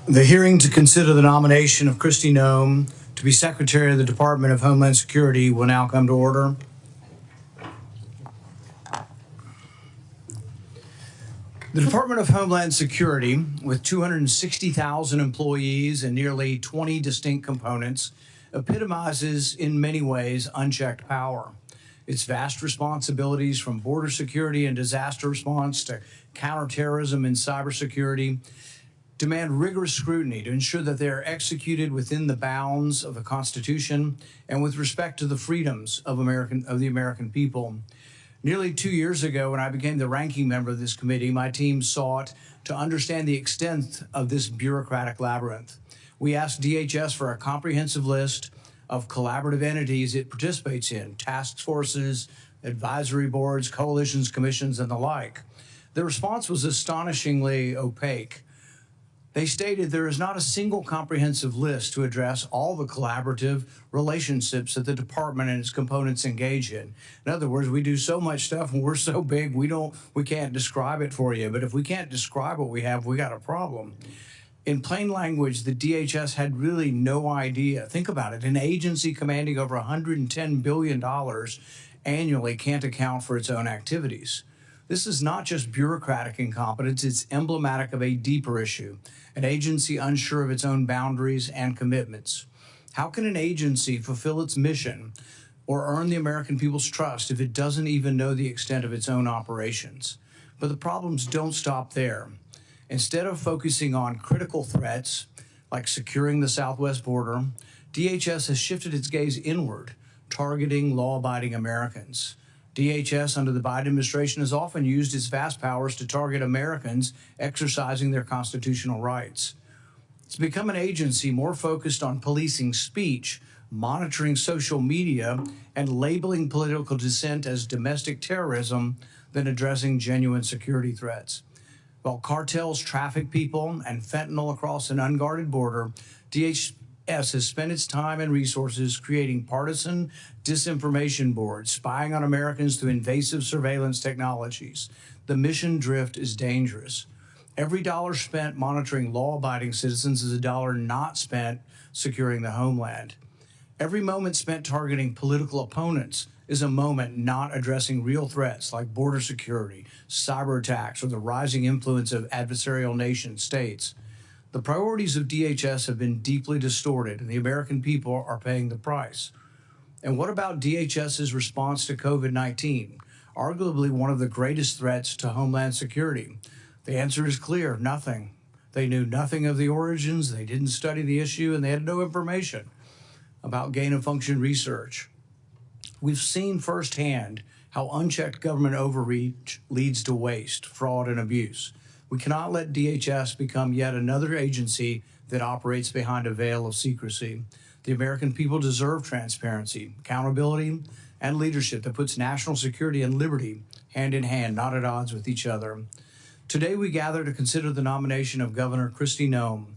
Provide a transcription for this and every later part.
The hearing to consider the nomination of Kristi Noem to be Secretary of the Department of Homeland Security will now come to order. The Department of Homeland Security, with 260,000 employees and nearly 20 distinct components, epitomizes in many ways unchecked power. Its vast responsibilities, from border security and disaster response to counterterrorism and cybersecurity, demand rigorous scrutiny to ensure that they are executed within the bounds of the Constitution and with respect to the freedoms of the American people. Nearly 2 years ago, when I became the ranking member of this committee, my team sought to understand the extent of this bureaucratic labyrinth. We asked DHS for a comprehensive list of collaborative entities it participates in, task forces, advisory boards, coalitions, commissions, and the like. The response was astonishingly opaque. They stated there is not a single comprehensive list to address all the collaborative relationships that the department and its components engage in. In other words, we do so much stuff and we're so big we can't describe it for you. But if we can't describe what we have, we got a problem. In plain language, the DHS had really no idea. Think about it. An agency commanding over $110 billion annually can't account for its own activities. This is not just bureaucratic incompetence, it's emblematic of a deeper issue, an agency unsure of its own boundaries and commitments. How can an agency fulfill its mission or earn the American people's trust if it doesn't even know the extent of its own operations? But the problems don't stop there. Instead of focusing on critical threats, like securing the southwest border, DHS has shifted its gaze inward, targeting law-abiding Americans. DHS under the Biden administration has often used its vast powers to target Americans exercising their constitutional rights. It's become an agency more focused on policing speech, monitoring social media, and labeling political dissent as domestic terrorism than addressing genuine security threats. While cartels traffic people and fentanyl across an unguarded border, DHS has spent its time and resources creating partisan disinformation boards, spying on Americans through invasive surveillance technologies. The mission drift is dangerous. Every dollar spent monitoring law-abiding citizens is a dollar not spent securing the homeland. Every moment spent targeting political opponents is a moment not addressing real threats like border security, cyber attacks, or the rising influence of adversarial nation states. The priorities of DHS have been deeply distorted, and the American people are paying the price. And what about DHS's response to COVID-19, arguably one of the greatest threats to Homeland Security? The answer is clear: nothing. They knew nothing of the origins, they didn't study the issue, and they had no information about gain-of-function research. We've seen firsthand how unchecked government overreach leads to waste, fraud, and abuse. We cannot let DHS become yet another agency that operates behind a veil of secrecy. The American people deserve transparency, accountability, and leadership that puts national security and liberty hand in hand, not at odds with each other. Today, we gather to consider the nomination of Governor Kristi Noem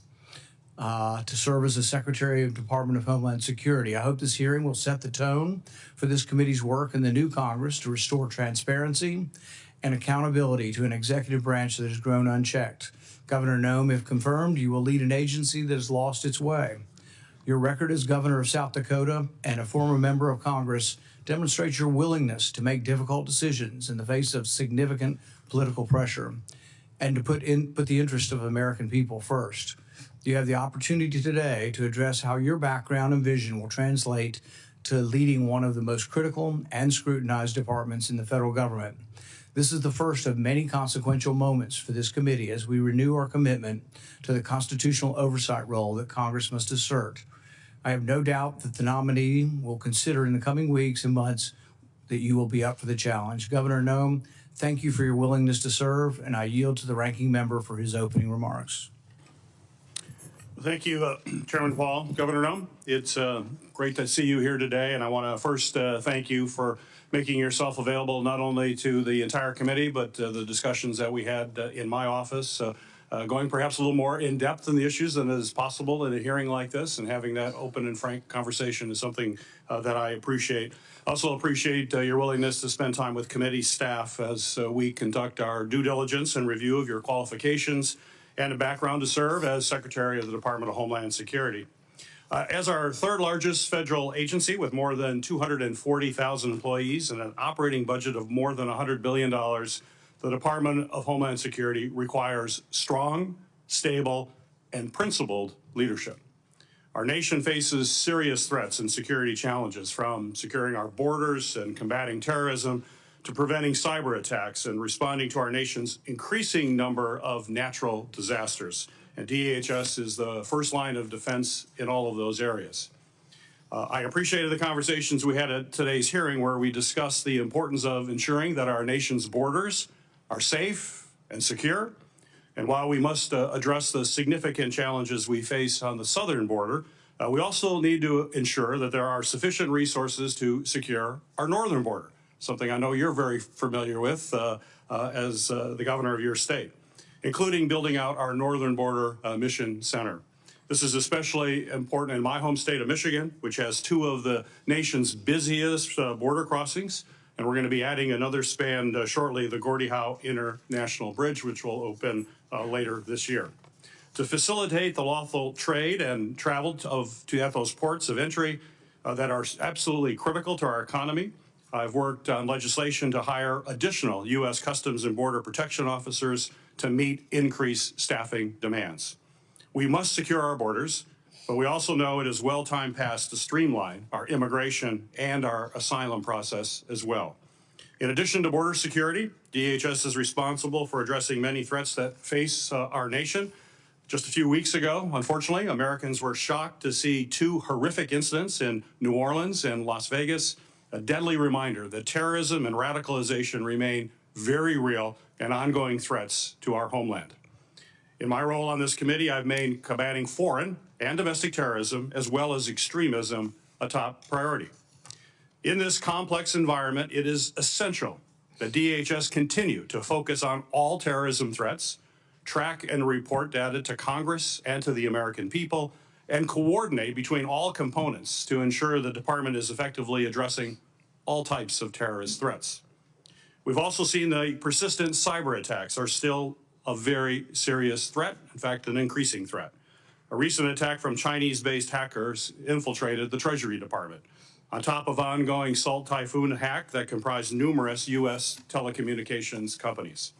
to serve as the Secretary of the Department of Homeland Security. I hope this hearing will set the tone for this committee's work in the new Congress to restore transparency and accountability to an executive branch that has grown unchecked. Governor Noem, if confirmed, you will lead an agency that has lost its way. Your record as governor of South Dakota and a former member of Congress demonstrates your willingness to make difficult decisions in the face of significant political pressure and to put the interest of American people first. You have the opportunity today to address how your background and vision will translate to leading one of the most critical and scrutinized departments in the federal government. This is the first of many consequential moments for this committee as we renew our commitment to the constitutional oversight role that Congress must assert. I have no doubt that the nominee will consider in the coming weeks and months that you will be up for the challenge. Governor Noem, thank you for your willingness to serve, and I yield to the ranking member for his opening remarks. Thank you, Chairman Paul. Governor Noem, it's great to see you here today, and I want to first thank you for making yourself available not only to the entire committee, but the discussions that we had in my office, going perhaps a little more in depth in the issues than is possible in a hearing like this, and having that open and frank conversation is something that I appreciate. Also appreciate your willingness to spend time with committee staff as we conduct our due diligence and review of your qualifications and a background to serve as Secretary of the Department of Homeland Security. As our third largest federal agency with more than 240,000 employees and an operating budget of more than $100 billion, the Department of Homeland Security requires strong, stable, and principled leadership. Our nation faces serious threats and security challenges, from securing our borders and combating terrorism to preventing cyber attacks and responding to our nation's increasing number of natural disasters. And DHS is the first line of defense in all of those areas. I appreciated the conversations we had at today's hearing, where we discussed the importance of ensuring that our nation's borders are safe and secure. And while we must address the significant challenges we face on the southern border, we also need to ensure that there are sufficient resources to secure our northern border, something I know you're very familiar with as the governor of your state, including building out our Northern Border Mission Center. This is especially important in my home state of Michigan, which has two of the nation's busiest border crossings. And we're going to be adding another span shortly, the Gordie Howe International Bridge, which will open later this year. To facilitate the lawful trade and travel at those ports of entry that are absolutely critical to our economy, I've worked on legislation to hire additional U.S. Customs and Border Protection officers to meet increased staffing demands. We must secure our borders, but we also know it is well time past to streamline our immigration and our asylum process as well. In addition to border security, DHS is responsible for addressing many threats that face our nation. Just a few weeks ago, unfortunately, Americans were shocked to see two horrific incidents in New Orleans and Las Vegas, a deadly reminder that terrorism and radicalization remain very real and ongoing threats to our homeland. In my role on this committee, I've made combating foreign and domestic terrorism, as well as extremism, a top priority. In this complex environment, it is essential that DHS continue to focus on all terrorism threats, track and report data to Congress and to the American people, and coordinate between all components to ensure the department is effectively addressing all types of terrorist threats. We've also seen the persistent cyber attacks are still a very serious threat, in fact, an increasing threat. A recent attack from Chinese-based hackers infiltrated the Treasury Department, on top of ongoing Salt Typhoon hack that comprised numerous U.S. telecommunications companies.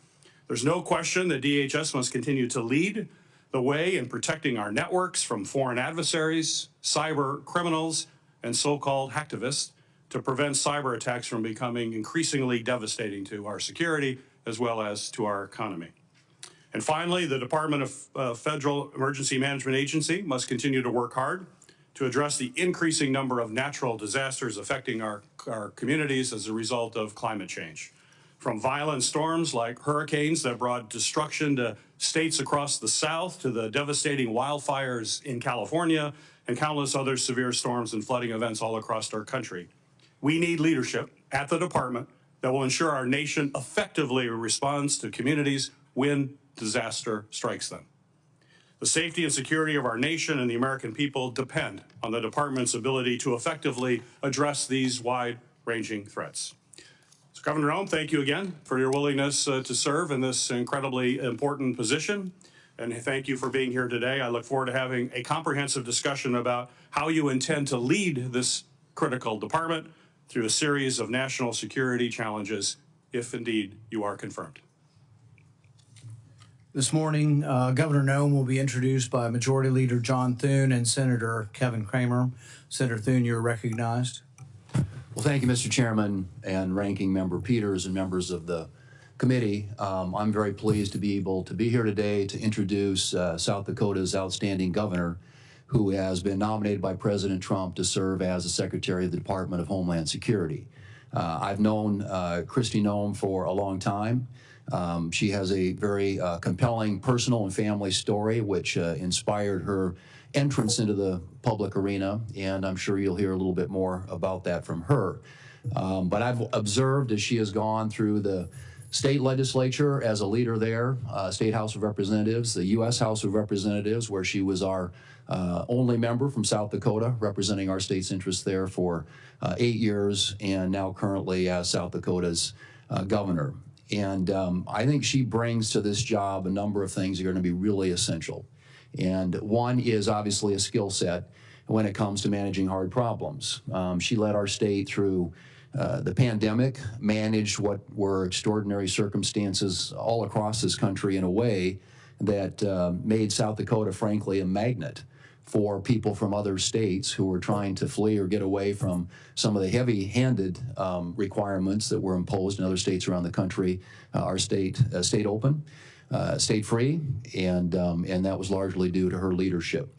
There's no question that DHS must continue to lead the way in protecting our networks from foreign adversaries, cyber criminals, and so-called hacktivists, to prevent cyber attacks from becoming increasingly devastating to our security as well as to our economy. And finally, the Department of Federal Emergency Management Agency must continue to work hard to address the increasing number of natural disasters affecting our communities as a result of climate change. From violent storms like hurricanes that brought destruction to states across the South, to the devastating wildfires in California, and countless other severe storms and flooding events all across our country. We need leadership at the department that will ensure our nation effectively responds to communities when disaster strikes them. The safety and security of our nation and the American people depend on the department's ability to effectively address these wide-ranging threats. So, Governor Nome, thank you again for your willingness to serve in this incredibly important position. And thank you for being here today. I look forward to having a comprehensive discussion about how you intend to lead this critical department through a series of national security challenges, if indeed you are confirmed. This morning, Governor Nome will be introduced by Majority Leader John Thune and Senator Kevin Cramer. Senator Thune, you're recognized. Well, thank you, Mr. Chairman and Ranking Member Peters and members of the committee. I'm very pleased to be able to be here today to introduce South Dakota's outstanding governor, who has been nominated by President Trump to serve as the Secretary of the Department of Homeland Security. I've known Kristi Noem for a long time. She has a very compelling personal and family story, which inspired her entrance into the public arena, and I'm sure you'll hear a little bit more about that from her. But I've observed as she has gone through the state legislature as a leader there, State House of Representatives, the U.S. House of Representatives, where she was our only member from South Dakota, representing our state's interests there for 8 years, and now currently as South Dakota's governor. And I think she brings to this job a number of things that are going to be really essential. And one is obviously a skill set when it comes to managing hard problems. She led our state through the pandemic, managed what were extraordinary circumstances all across this country in a way that made South Dakota, frankly, a magnet for people from other states who were trying to flee or get away from some of the heavy-handed requirements that were imposed in other states around the country. Our state stayed open, stayed free, and that was largely due to her leadership.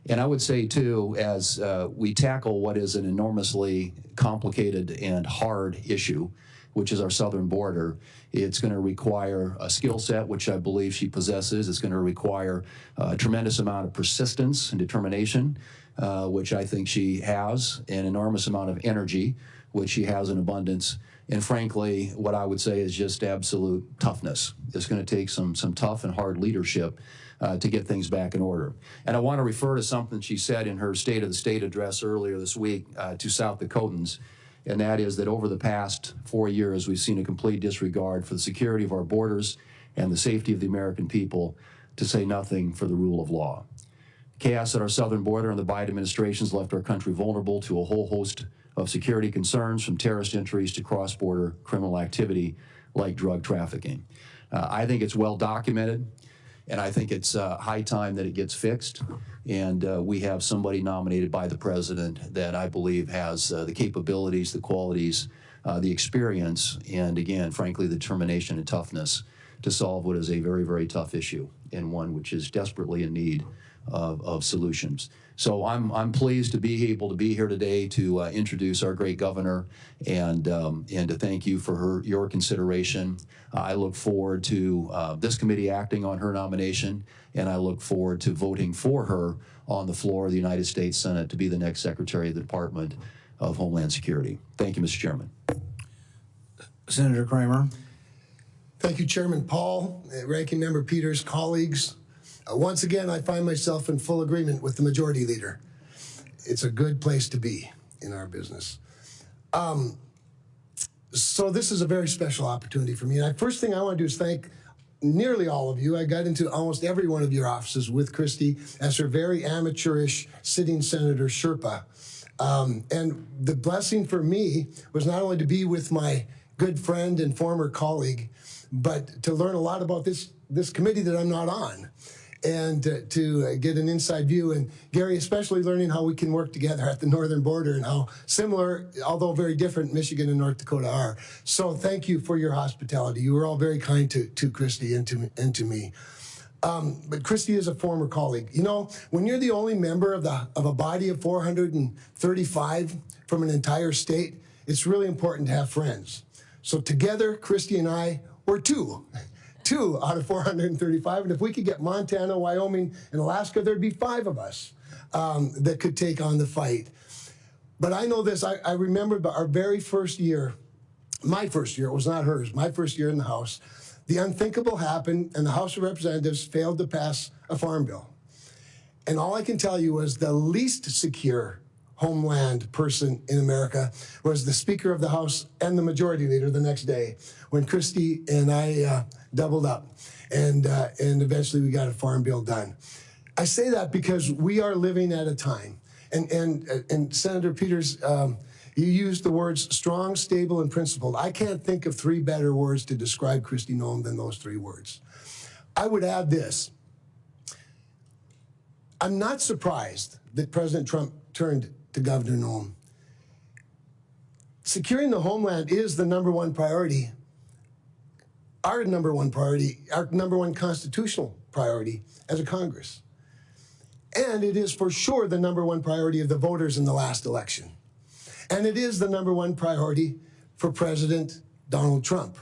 And I would say, too, as we tackle what is an enormously complicated and hard issue, which is our southern border, it's going to require a skill set, which I believe she possesses. It's going to require a tremendous amount of persistence and determination, which I think she has, an enormous amount of energy, which she has in abundance. And frankly, what I would say is just absolute toughness. It's going to take some tough and hard leadership to get things back in order. And I want to refer to something she said in her State of the State address earlier this week to South Dakotans, and that is that over the past 4 years, we've seen a complete disregard for the security of our borders and the safety of the American people, to say nothing for the rule of law. Chaos at our southern border and the Biden administration has left our country vulnerable to a whole host of security concerns, from terrorist entries to cross-border criminal activity like drug trafficking. I think it's well documented, and I think it's high time that it gets fixed. And we have somebody nominated by the president that I believe has the capabilities, the qualities, the experience, and again, frankly, the determination and toughness to solve what is a very, very tough issue, and one which is desperately in need of solutions. So I'm pleased to be able to be here today to introduce our great governor and to thank you for your consideration. I look forward to this committee acting on her nomination, and I look forward to voting for her on the floor of the United States Senate to be the next Secretary of the Department of Homeland Security. Thank you, Mr. Chairman. Senator Kramer. Thank you, Chairman Paul, Ranking Member Peters, colleagues. Once again, I find myself in full agreement with the Majority Leader. It's a good place to be in our business. So this is a very special opportunity for me. And the first thing I want to do is thank nearly all of you. I got into almost every one of your offices with Christy as her very amateurish sitting Senator Sherpa. And the blessing for me was not only to be with my good friend and former colleague, but to learn a lot about this committee that I'm not on, and to get an inside view. And Gary, especially learning how we can work together at the northern border and how similar, although very different, Michigan and North Dakota are. So thank you for your hospitality. You were all very kind to Christy and to me. But Christy is a former colleague. You know, when you're the only member of a body of 435 from an entire state, it's really important to have friends. So together, Christy and I were two out of 435. And if we could get Montana, Wyoming, and Alaska, there'd be 5 of us that could take on the fight. But I know this, I remember our very first year, my first year, it was not hers, my first year in the House, the unthinkable happened, and the House of Representatives failed to pass a farm bill. And all I can tell you was the least secure homeland person in America was the Speaker of the House and the Majority Leader the next day, when Christy and I doubled up, and eventually we got a farm bill done. I say that because we are living at a time, and Senator Peters, you used the words strong, stable, and principled. I can't think of 3 better words to describe Kristi Noem than those 3 words. I would add this. I'm not surprised that President Trump turned to Governor Noem. Securing the homeland is the #1 priority, our #1 priority, our #1 constitutional priority as a Congress. And it is for sure the #1 priority of the voters in the last election. And it is the #1 priority for President Donald Trump.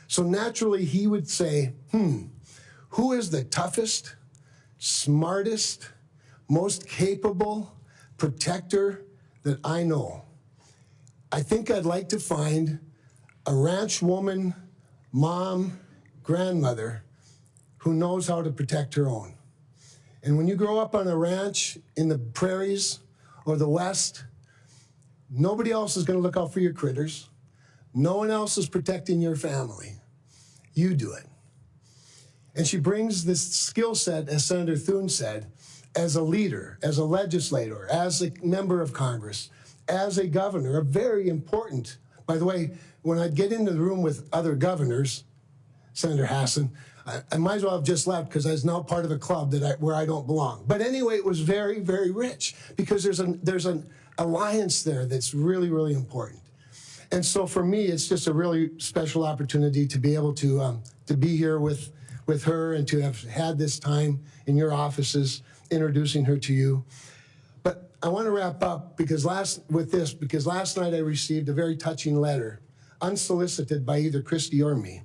So naturally, he would say, who is the toughest, smartest, most capable protector that I know? I think I'd like to find a ranch woman, mom, grandmother who knows how to protect her own. And when you grow up on a ranch in the prairies or the West, nobody else is going to look out for your critters. No one else is protecting your family. you do it. And she brings this skill set, as Senator Thune said, as a leader, as a legislator, as a member of Congress, as a governor, a very important. By the way, when I'd get into the room with other governors, Senator Hassan, I might as well have just left because I was now part of a club where I don't belong. But anyway, it was very, very rich because there's an alliance there that's really, really important. And so for me, it's just a really special opportunity to be able to be here with her and to have had this time in your offices introducing her to you. But I want to wrap up because last night I received a very touching letter, unsolicited by either Christy or me,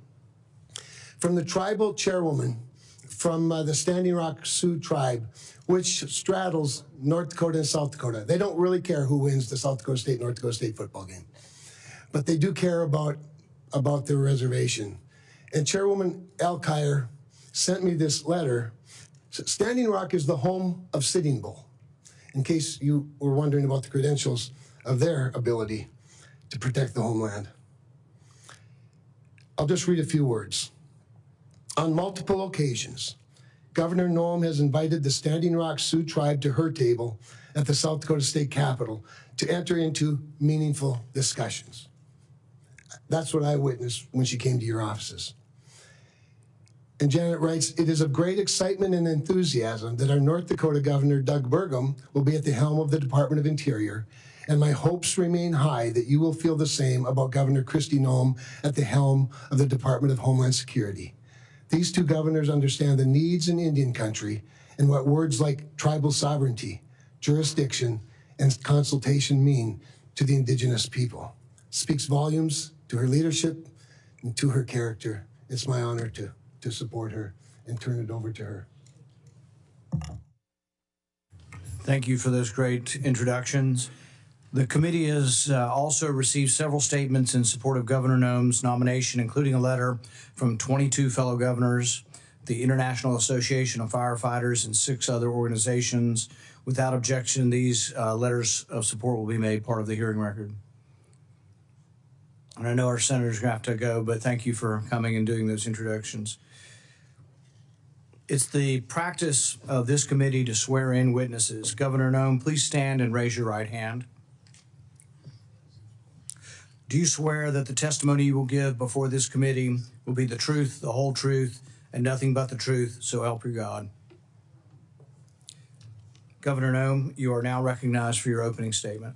from the tribal chairwoman from the Standing Rock Sioux tribe, which straddles North Dakota and South Dakota. They don't really care who wins the South Dakota State, North Dakota State football game, but they do care about their reservation. And Chairwoman Alkire sent me this letter. Standing Rock is the home of Sitting Bull, in case you were wondering about the credentials of their ability to protect the homeland. I'll just read a few words. On multiple occasions, Governor Noem has invited the Standing Rock Sioux tribe to her table at the South Dakota State Capitol to enter into meaningful discussions. That's what I witnessed when she came to your offices. And Janet writes, it is of great excitement and enthusiasm that our North Dakota Governor, Doug Burgum, will be at the helm of the Department of Interior, and my hopes remain high that you will feel the same about Governor Kristi Noem at the helm of the Department of Homeland Security. These two governors understand the needs in Indian country and what words like tribal sovereignty, jurisdiction, and consultation mean to the indigenous people. It speaks volumes to her leadership and to her character. It's my honor to support her and turn it over to her. Thank you for those great introductions. The committee has also received several statements in support of Governor Noem's nomination, including a letter from 22 fellow governors, the International Association of Firefighters, and 6 other organizations. Without objection, these letters of support will be made part of the hearing record. And I know our senators are going to have to go, but thank you for coming and doing those introductions. It's the practice of this committee to swear in witnesses. Governor Noem, please stand and raise your right hand. Do you swear that the testimony you will give before this committee will be the truth, the whole truth, and nothing but the truth, so help you God? Governor Noem, you are now recognized for your opening statement.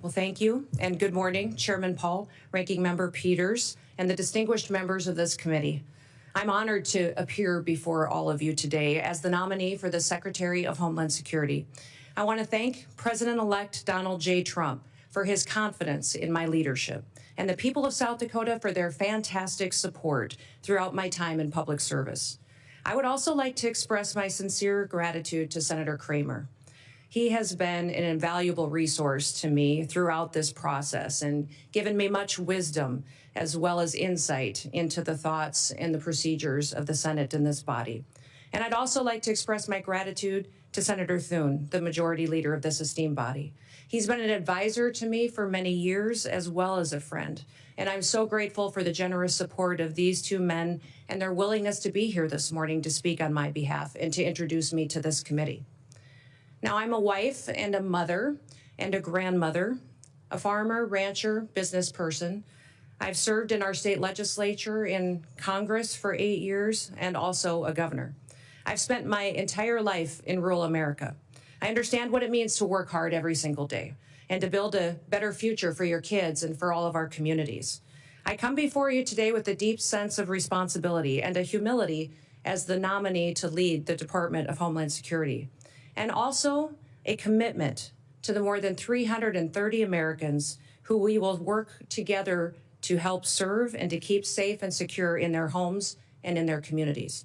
Well, thank you, and good morning, Chairman Paul, Ranking Member Peters, and the distinguished members of this committee. I'm honored to appear before all of you today as the nominee for the Secretary of Homeland Security. I want to thank President-elect Donald J. Trump for his confidence in my leadership and the people of South Dakota for their fantastic support throughout my time in public service. I would also like to express my sincere gratitude to Senator Kramer. He has been an invaluable resource to me throughout this process and given me much wisdom as well as insight into the thoughts and the procedures of the Senate and this body. And I'd also like to express my gratitude to Senator Thune, the majority leader of this esteemed body. He's been an advisor to me for many years as well as a friend. And I'm so grateful for the generous support of these two men and their willingness to be here this morning to speak on my behalf and to introduce me to this committee. Now, I'm a wife and a mother and a grandmother, a farmer, rancher, business person. I've served in our state legislature, in Congress for 8 years, and also a governor. I've spent my entire life in rural America. I understand what it means to work hard every single day and to build a better future for your kids and for all of our communities. I come before you today with a deep sense of responsibility and a humility as the nominee to lead the Department of Homeland Security, and also a commitment to the more than 330 Americans who we will work together to help serve and to keep safe and secure in their homes and in their communities.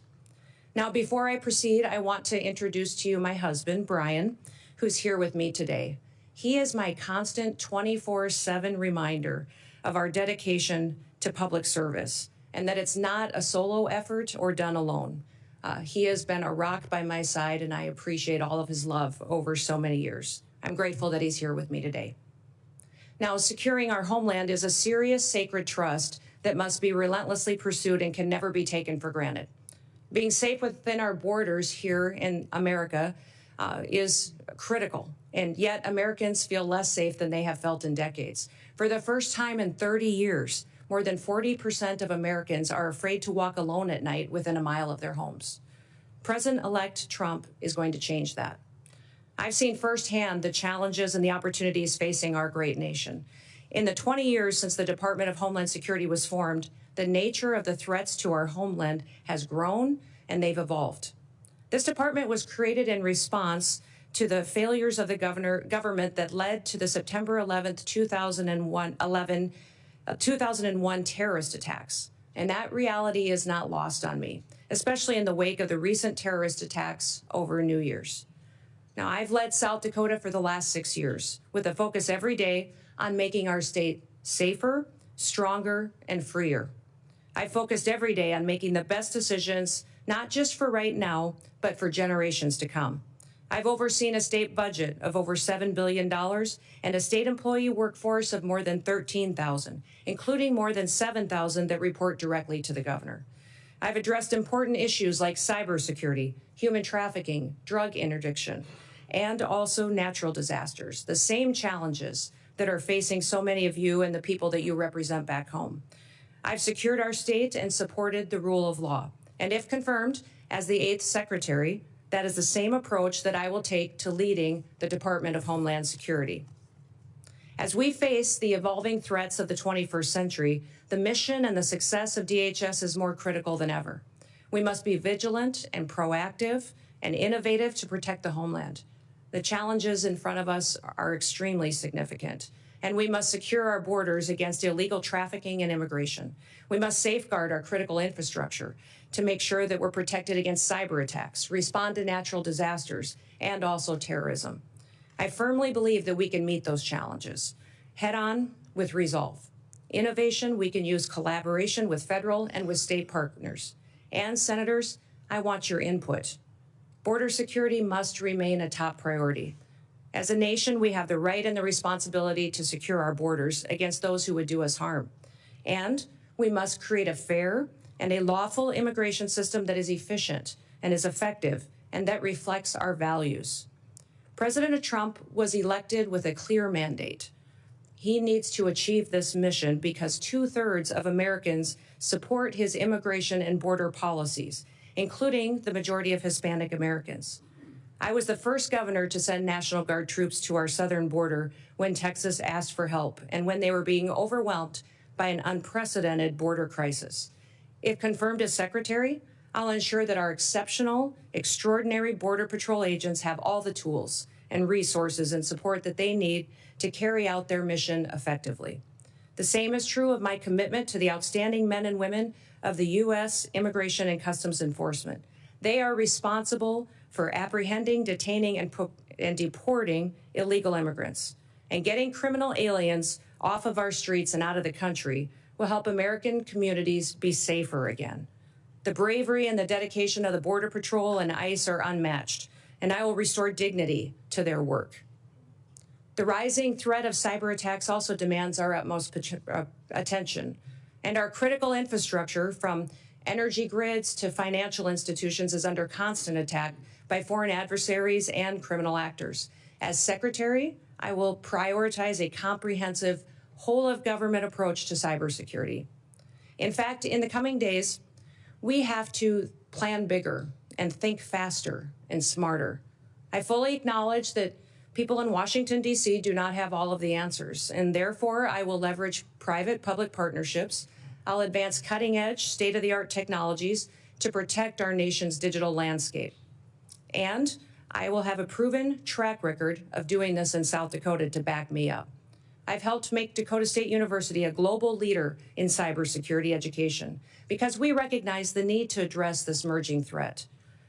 Now, before I proceed, I want to introduce to you my husband, Brian, who's here with me today. He is my constant 24/7 reminder of our dedication to public service and that it's not a solo effort or done alone. He has been a rock by my side, and I appreciate all of his love over so many years. I'm grateful that he's here with me today. Now, securing our homeland is a serious sacred trust that must be relentlessly pursued and can never be taken for granted. Being safe within our borders here in America is critical, and yet Americans feel less safe than they have felt in decades. For the first time in 30 years, more than 40% of Americans are afraid to walk alone at night within a mile of their homes. President-elect Trump is going to change that. I've seen firsthand the challenges and the opportunities facing our great nation. In the 20 years since the Department of Homeland Security was formed, the nature of the threats to our homeland has grown and they've evolved. This department was created in response to the failures of the government that led to the September 11th, 2001 terrorist attacks. And that reality is not lost on me, especially in the wake of the recent terrorist attacks over New Year's. Now, I've led South Dakota for the last 6 years with a focus every day on making our state safer, stronger, and freer. I focused every day on making the best decisions, not just for right now, but for generations to come. I've overseen a state budget of over $7 billion and a state employee workforce of more than 13,000, including more than 7,000 that report directly to the governor. I've addressed important issues like cybersecurity, human trafficking, drug interdiction, and also natural disasters, the same challenges that are facing so many of you and the people that you represent back home. I've secured our state and supported the rule of law. And if confirmed as the 8th Secretary, that is the same approach that I will take to leading the Department of Homeland Security. As we face the evolving threats of the 21st century, the mission and the success of DHS is more critical than ever. We must be vigilant and proactive and innovative to protect the homeland. The challenges in front of us are extremely significant, and we must secure our borders against illegal trafficking and immigration. We must safeguard our critical infrastructure to make sure that we're protected against cyber attacks, respond to natural disasters, and also terrorism. I firmly believe that we can meet those challenges head on with resolve. Innovation, we can use collaboration with federal and with state partners. And senators, I want your input. Border security must remain a top priority. As a nation, we have the right and the responsibility to secure our borders against those who would do us harm. And we must create a fair and a lawful immigration system that is efficient and is effective and that reflects our values. President Trump was elected with a clear mandate. He needs to achieve this mission because 2/3 of Americans support his immigration and border policies, including the majority of Hispanic Americans. I was the first governor to send National Guard troops to our southern border when Texas asked for help and when they were being overwhelmed by an unprecedented border crisis. If confirmed as secretary, I'll ensure that our exceptional, extraordinary Border Patrol agents have all the tools and resources and support that they need to carry out their mission effectively. The same is true of my commitment to the outstanding men and women of the U.S. Immigration and Customs Enforcement. They are responsible for apprehending, detaining, and deporting illegal immigrants. And getting criminal aliens off of our streets and out of the country will help American communities be safer again. The bravery and the dedication of the Border Patrol and ICE are unmatched, and I will restore dignity to their work. The rising threat of cyber attacks also demands our utmost attention, and our critical infrastructure, from energy grids to financial institutions, is under constant attack by foreign adversaries and criminal actors. As Secretary, I will prioritize a comprehensive, whole-of-government approach to cybersecurity. In fact, in the coming days, we have to plan bigger and think faster and smarter. I fully acknowledge that people in Washington, D.C. do not have all of the answers, and therefore I will leverage private-public partnerships. I'll advance cutting-edge, state-of-the-art technologies to protect our nation's digital landscape. And I will have a proven track record of doing this in South Dakota to back me up. I've helped make Dakota State University a global leader in cybersecurity education because we recognize the need to address this emerging threat.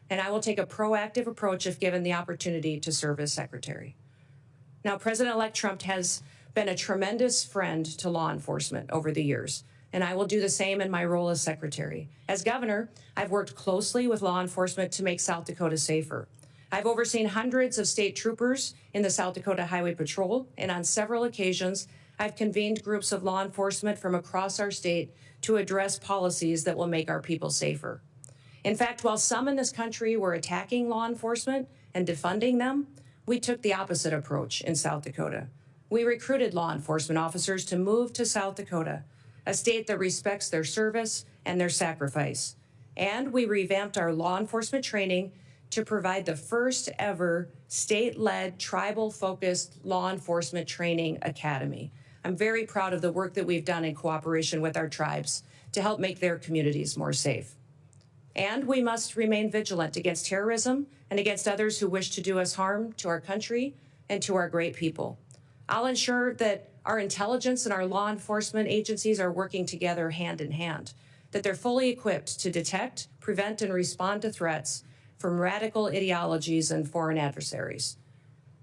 And I will take a proactive approach if given the opportunity to serve as secretary. Now, President-elect Trump has been a tremendous friend to law enforcement over the years, and I will do the same in my role as secretary. As governor, I've worked closely with law enforcement to make South Dakota safer. I've overseen hundreds of state troopers in the South Dakota Highway Patrol, and on several occasions, I've convened groups of law enforcement from across our state to address policies that will make our people safer. In fact, while some in this country were attacking law enforcement and defunding them, we took the opposite approach in South Dakota. We recruited law enforcement officers to move to South Dakota, a state that respects their service and their sacrifice. And we revamped our law enforcement training to provide the first ever state-led, tribal-focused law enforcement training academy. I'm very proud of the work that we've done in cooperation with our tribes to help make their communities more safe. And we must remain vigilant against terrorism and against others who wish to do us harm to our country and to our great people. I'll ensure that our intelligence and our law enforcement agencies are working together hand in hand, that they're fully equipped to detect, prevent, and respond to threats from radical ideologies and foreign adversaries.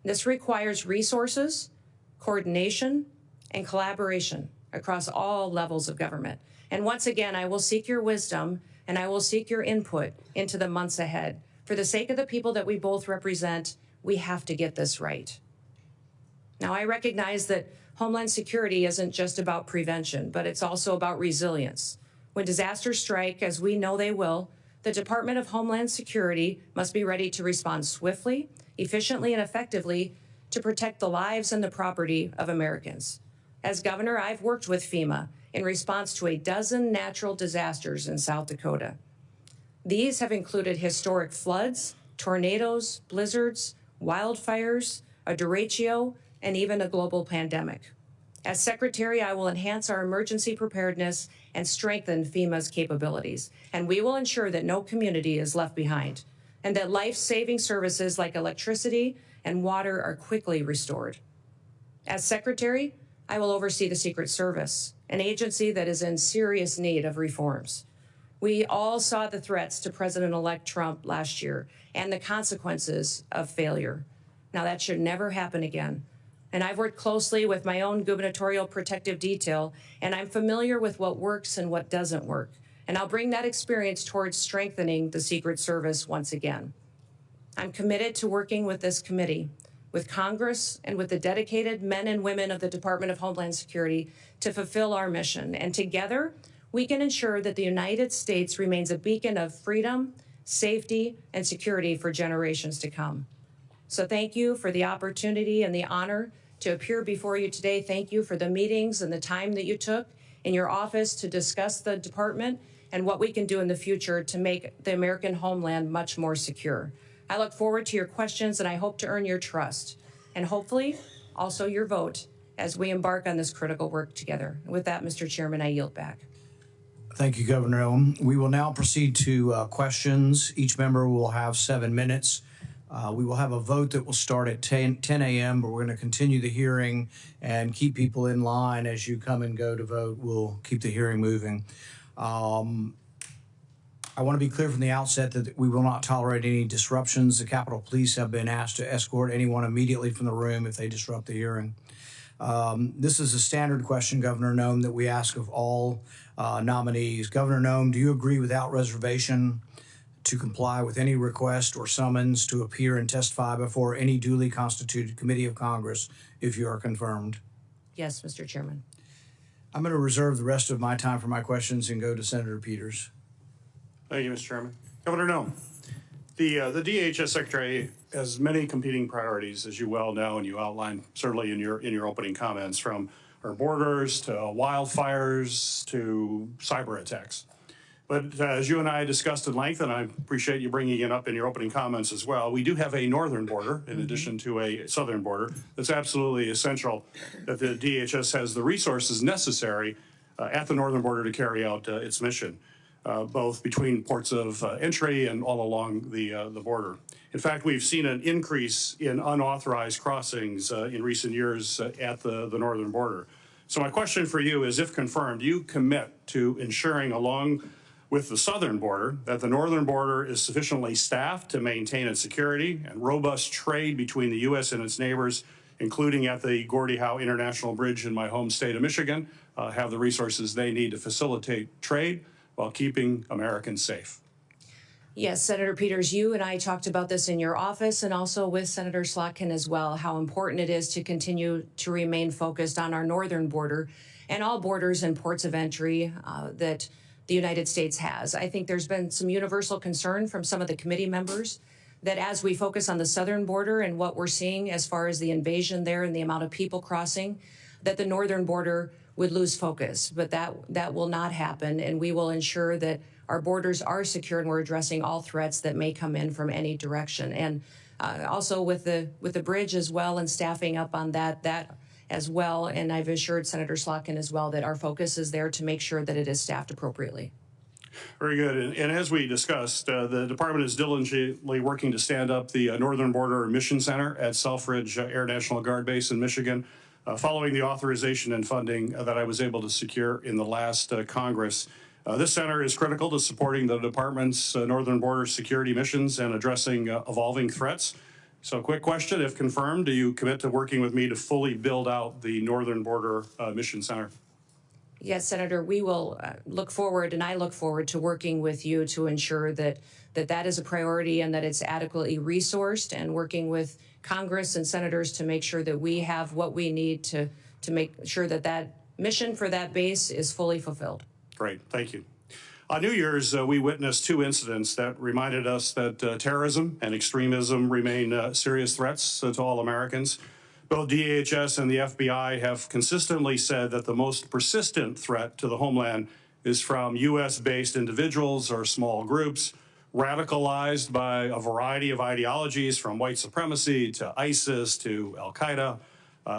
This requires resources, coordination, and collaboration across all levels of government. And once again, I will seek your wisdom and I will seek your input into the months ahead. For the sake of the people that we both represent, we have to get this right. Now, I recognize that Homeland Security isn't just about prevention, but it's also about resilience. When disasters strike, as we know they will, the Department of Homeland Security must be ready to respond swiftly, efficiently, and effectively to protect the lives and the property of Americans. As governor, I've worked with FEMA in response to a dozen natural disasters in South Dakota. These have included historic floods, tornadoes, blizzards, wildfires, a derecho, and even a global pandemic. As Secretary, I will enhance our emergency preparedness and strengthen FEMA's capabilities. And we will ensure that no community is left behind and that life-saving services like electricity and water are quickly restored. As Secretary, I will oversee the Secret Service, an agency that is in serious need of reforms. We all saw the threats to President-elect Trump last year and the consequences of failure. Now, that should never happen again. And I've worked closely with my own gubernatorial protective detail, and I'm familiar with what works and what doesn't work. And I'll bring that experience towards strengthening the Secret Service once again. I'm committed to working with this committee, with Congress, and with the dedicated men and women of the Department of Homeland Security to fulfill our mission. And together, we can ensure that the United States remains a beacon of freedom, safety, and security for generations to come. So thank you for the opportunity and the honor to appear before you today. Thank you for the meetings and the time that you took in your office to discuss the department and what we can do in the future to make the American homeland much more secure. I look forward to your questions, and I hope to earn your trust and hopefully also your vote as we embark on this critical work together. With that, Mr. Chairman, I yield back. Thank you, Governor Ohm. We will now proceed to questions. Each member will have 7 minutes. We will have a vote that will start at 10 a.m., but we're going to continue the hearing and keep people in line as you come and go to vote. We'll keep the hearing moving. I want to be clear from the outset that we will not tolerate any disruptions. The Capitol Police have been asked to escort anyone immediately from the room if they disrupt the hearing. This is a standard question, Governor Noem, that we ask of all nominees. Governor Noem, do you agree without reservation to comply with any request or summons to appear and testify before any duly constituted committee of Congress if you are confirmed? Yes, Mr. Chairman. I'm going to reserve the rest of my time for my questions and go to Senator Peters. Thank you, Mr. Chairman. Governor Noem, the DHS Secretary has many competing priorities, as you well know, and you outlined certainly in your opening comments, from our borders to wildfires to cyber attacks. But as you and I discussed at length, and I appreciate you bringing it up in your opening comments as well, we do have a northern border in addition to a southern border. That's absolutely essential that the DHS has the resources necessary at the northern border to carry out its mission, both between ports of entry and all along the border. In fact, we've seen an increase in unauthorized crossings in recent years at the northern border. So my question for you is, if confirmed, do you commit to ensuring along with the southern border that the northern border is sufficiently staffed to maintain its security and robust trade between the U.S. and its neighbors, including at the Gordie Howe International Bridge in my home state of Michigan, have the resources they need to facilitate trade while keeping Americans safe? Yes, Senator Peters, you and I talked about this in your office and also with Senator Slotkin as well, how important it is to continue to remain focused on our northern border and all borders and ports of entry that the United States has. I think there's been some universal concern from some of the committee members that as we focus on the southern border and what we're seeing as far as the invasion there and the amount of people crossing, that the northern border would lose focus. But that will not happen, and we will ensure that our borders are secure and we're addressing all threats that may come in from any direction. And also with the bridge as well and staffing up on that as well. And I've assured Senator Slotkin as well that our focus is there to make sure that it is staffed appropriately. Very good. And as we discussed, the department is diligently working to stand up the Northern Border Mission Center at Selfridge Air National Guard Base in Michigan, following the authorization and funding that I was able to secure in the last Congress. This center is critical to supporting the department's northern border security missions and addressing evolving threats. So quick question, if confirmed, do you commit to working with me to fully build out the Northern Border Mission Center? Yes, Senator, we will look forward, and I look forward to working with you to ensure that that is a priority and that it's adequately resourced, and working with Congress and senators to make sure that we have what we need to make sure that that mission for that base is fully fulfilled. Great, thank you. On New Year's, we witnessed two incidents that reminded us that terrorism and extremism remain serious threats to all Americans. Both DHS and the FBI have consistently said that the most persistent threat to the homeland is from U.S.-based individuals or small groups radicalized by a variety of ideologies, from white supremacy to ISIS to Al-Qaeda.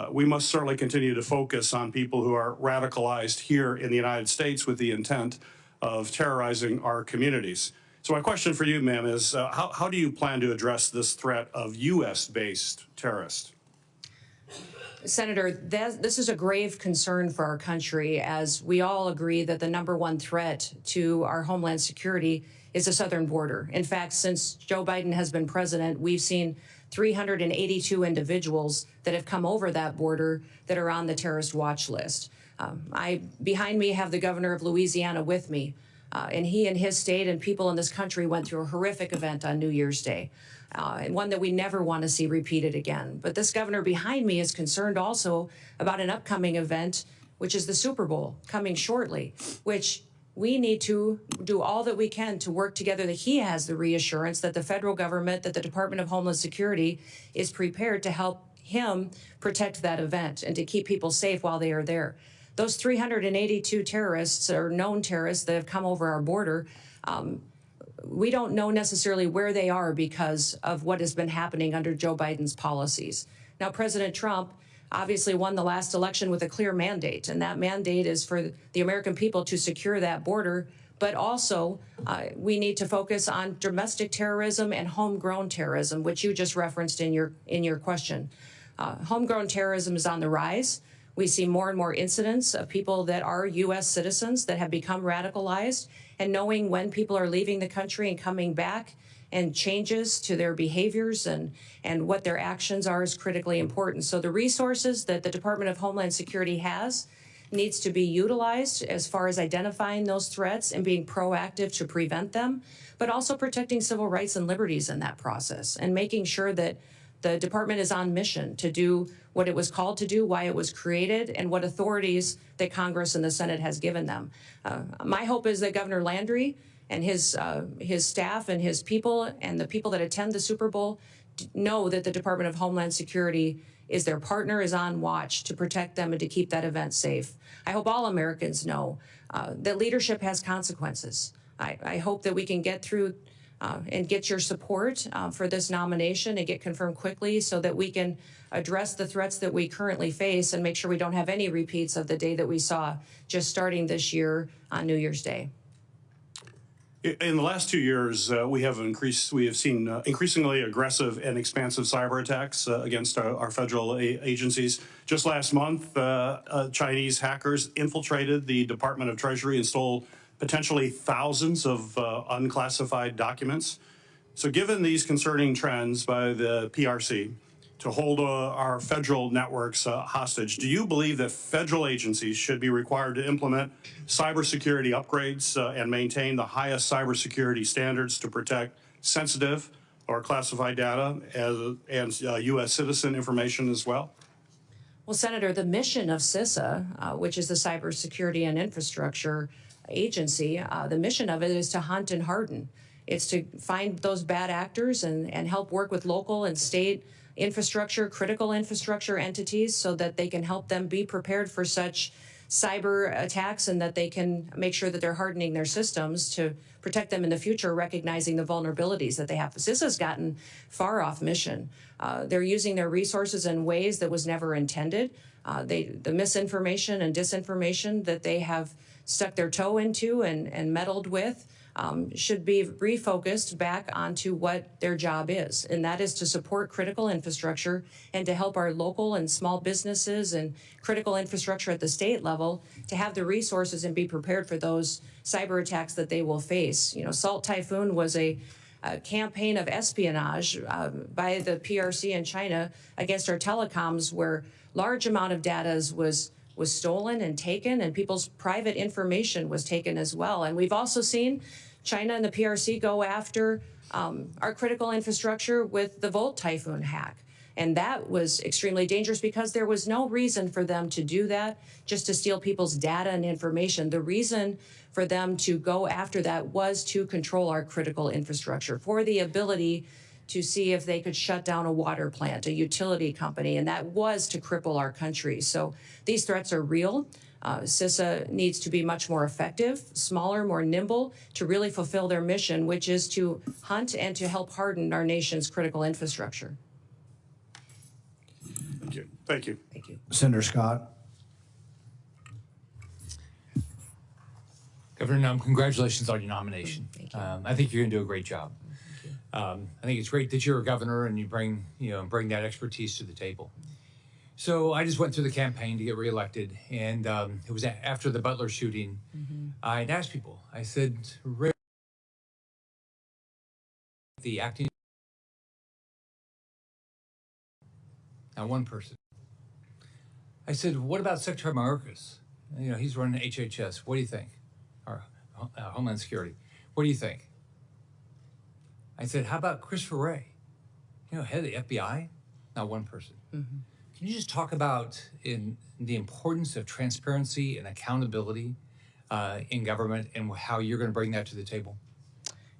We must certainly continue to focus on people who are radicalized here in the United States with the intent of terrorizing our communities. So my question for you, ma'am, is how do you plan to address this threat of U.S.-based terrorists? Senator, this is a grave concern for our country, as we all agree that the #1 threat to our homeland security is the southern border. In fact, since Joe Biden has been president, we've seen 382 individuals that have come over that border that are on the terrorist watch list. Behind me have the governor of Louisiana with me, and he and his state and people in this country went through a horrific event on New Year's Day, and one that we never want to see repeated again. But this governor behind me is concerned also about an upcoming event, which is the Super Bowl coming shortly, which we need to do all that we can to work together, that he has the reassurance that the federal government, that the Department of Homeland Security is prepared to help him protect that event and to keep people safe while they are there. Those 382 terrorists or known terrorists that have come over our border, we don't know necessarily where they are because of what has been happening under Joe Biden's policies. Now, President Trump obviously won the last election with a clear mandate, and that mandate is for the American people to secure that border. But also, we need to focus on domestic terrorism and homegrown terrorism, which you just referenced in your question. Homegrown terrorism is on the rise. We see more and more incidents of people that are U.S. citizens that have become radicalized, and knowing when people are leaving the country and coming back and changes to their behaviors and what their actions are is critically important. So the resources that the Department of Homeland Security has needs to be utilized as far as identifying those threats and being proactive to prevent them, but also protecting civil rights and liberties in that process, and making sure that the department is on mission to do what it was called to do, why it was created, and what authorities that Congress and the Senate has given them. My hope is that Governor Landry and his staff and his people and the people that attend the Super Bowl know that the Department of Homeland Security is their partner, is on watch to protect them and to keep that event safe. I hope all Americans know that leadership has consequences. I hope that we can get through and get your support for this nomination and get confirmed quickly so that we can address the threats that we currently face and make sure we don't have any repeats of the day that we saw just starting this year on New Year's Day. In the last 2 years, we have seen increasingly aggressive and expansive cyber attacks against our federal agencies. Just last month, Chinese hackers infiltrated the Department of Treasury and stole potentially thousands of unclassified documents. So given these concerning trends by the PRC, to hold our federal networks hostage. Do you believe that federal agencies should be required to implement cybersecurity upgrades and maintain the highest cybersecurity standards to protect sensitive or classified data and U.S. citizen information as well? Well, Senator, the mission of CISA, which is the Cybersecurity and Infrastructure Agency, the mission of it is to hunt and harden. It's to find those bad actors and help work with local and state infrastructure, critical infrastructure entities so that they can help them be prepared for such cyber attacks and that they can make sure that they're hardening their systems to protect them in the future, recognizing the vulnerabilities that they have. CISA's gotten far off mission. They're using their resources in ways that was never intended. The misinformation and disinformation that they have stuck their toe into and meddled with should be refocused back onto what their job is, and that is to support critical infrastructure and to help our local and small businesses and critical infrastructure at the state level to have the resources and be prepared for those cyber attacks that they will face. You know, Salt Typhoon was a campaign of espionage by the PRC in China against our telecoms, where large amount of data was stolen and taken, and people's private information was taken as well. And we've also seen China and the PRC go after our critical infrastructure with the Volt Typhoon hack. And that was extremely dangerous because there was no reason for them to do that, just to steal people's data and information. The reason for them to go after that was to control our critical infrastructure, for the ability to see if they could shut down a water plant, a utility company, and that was to cripple our country. So these threats are real. CISA needs to be much more effective, smaller, more nimble, to really fulfill their mission, which is to hunt and to help harden our nation's critical infrastructure. Thank you. Thank you. Thank you. Senator Scott. Governor Nunn, congratulations on your nomination. Thank you. I think you're going to do a great job. I think it's great that you're a governor and you bring that expertise to the table. So I just went through the campaign to get reelected, and it was after the Butler shooting. I'd asked people, I said, the acting, not one person. I said, what about Secretary Mayorkas? You know, he's running HHS. What do you think? Or Homeland Security. What do you think? I said, how about Christopher Wray? You know, head of the FBI? Not one person. Can you just talk about the importance of transparency and accountability in government and how you're going to bring that to the table?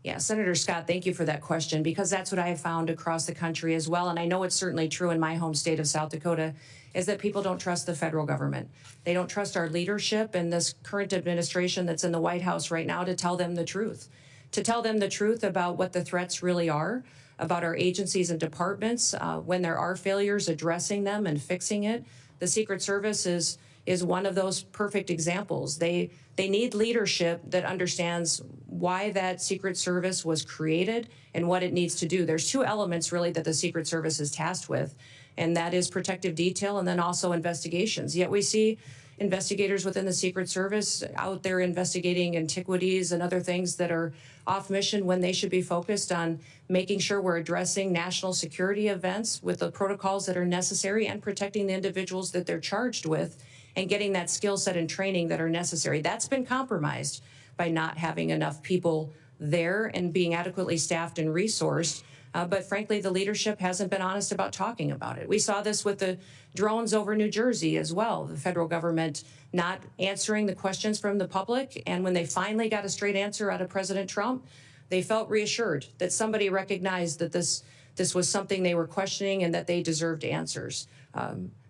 Yeah, Senator Scott, thank you for that question, because that's what I have found across the country as well. And I know it's certainly true in my home state of South Dakota, is that people don't trust the federal government. They don't trust our leadership and this current administration that's in the White House right now to tell them the truth. To tell them the truth about what the threats really are, about our agencies and departments, when there are failures, addressing them and fixing it. The Secret Service is one of those perfect examples. They need leadership that understands why that Secret Service was created and what it needs to do. There's two elements really that the Secret Service is tasked with, and that is protective detail and then also investigations. Yet we see investigators within the Secret Service out there investigating antiquities and other things that are off mission when they should be focused on making sure we're addressing national security events with the protocols that are necessary and protecting the individuals that they're charged with and getting that skill set and training that are necessary. That's been compromised by not having enough people there and being adequately staffed and resourced. But frankly, the leadership hasn't been honest about talking about it. We saw this with the drones over New Jersey as well, the federal government not answering the questions from the public. And when they finally got a straight answer out of President Trump, they felt reassured that somebody recognized that this was something they were questioning and that they deserved answers.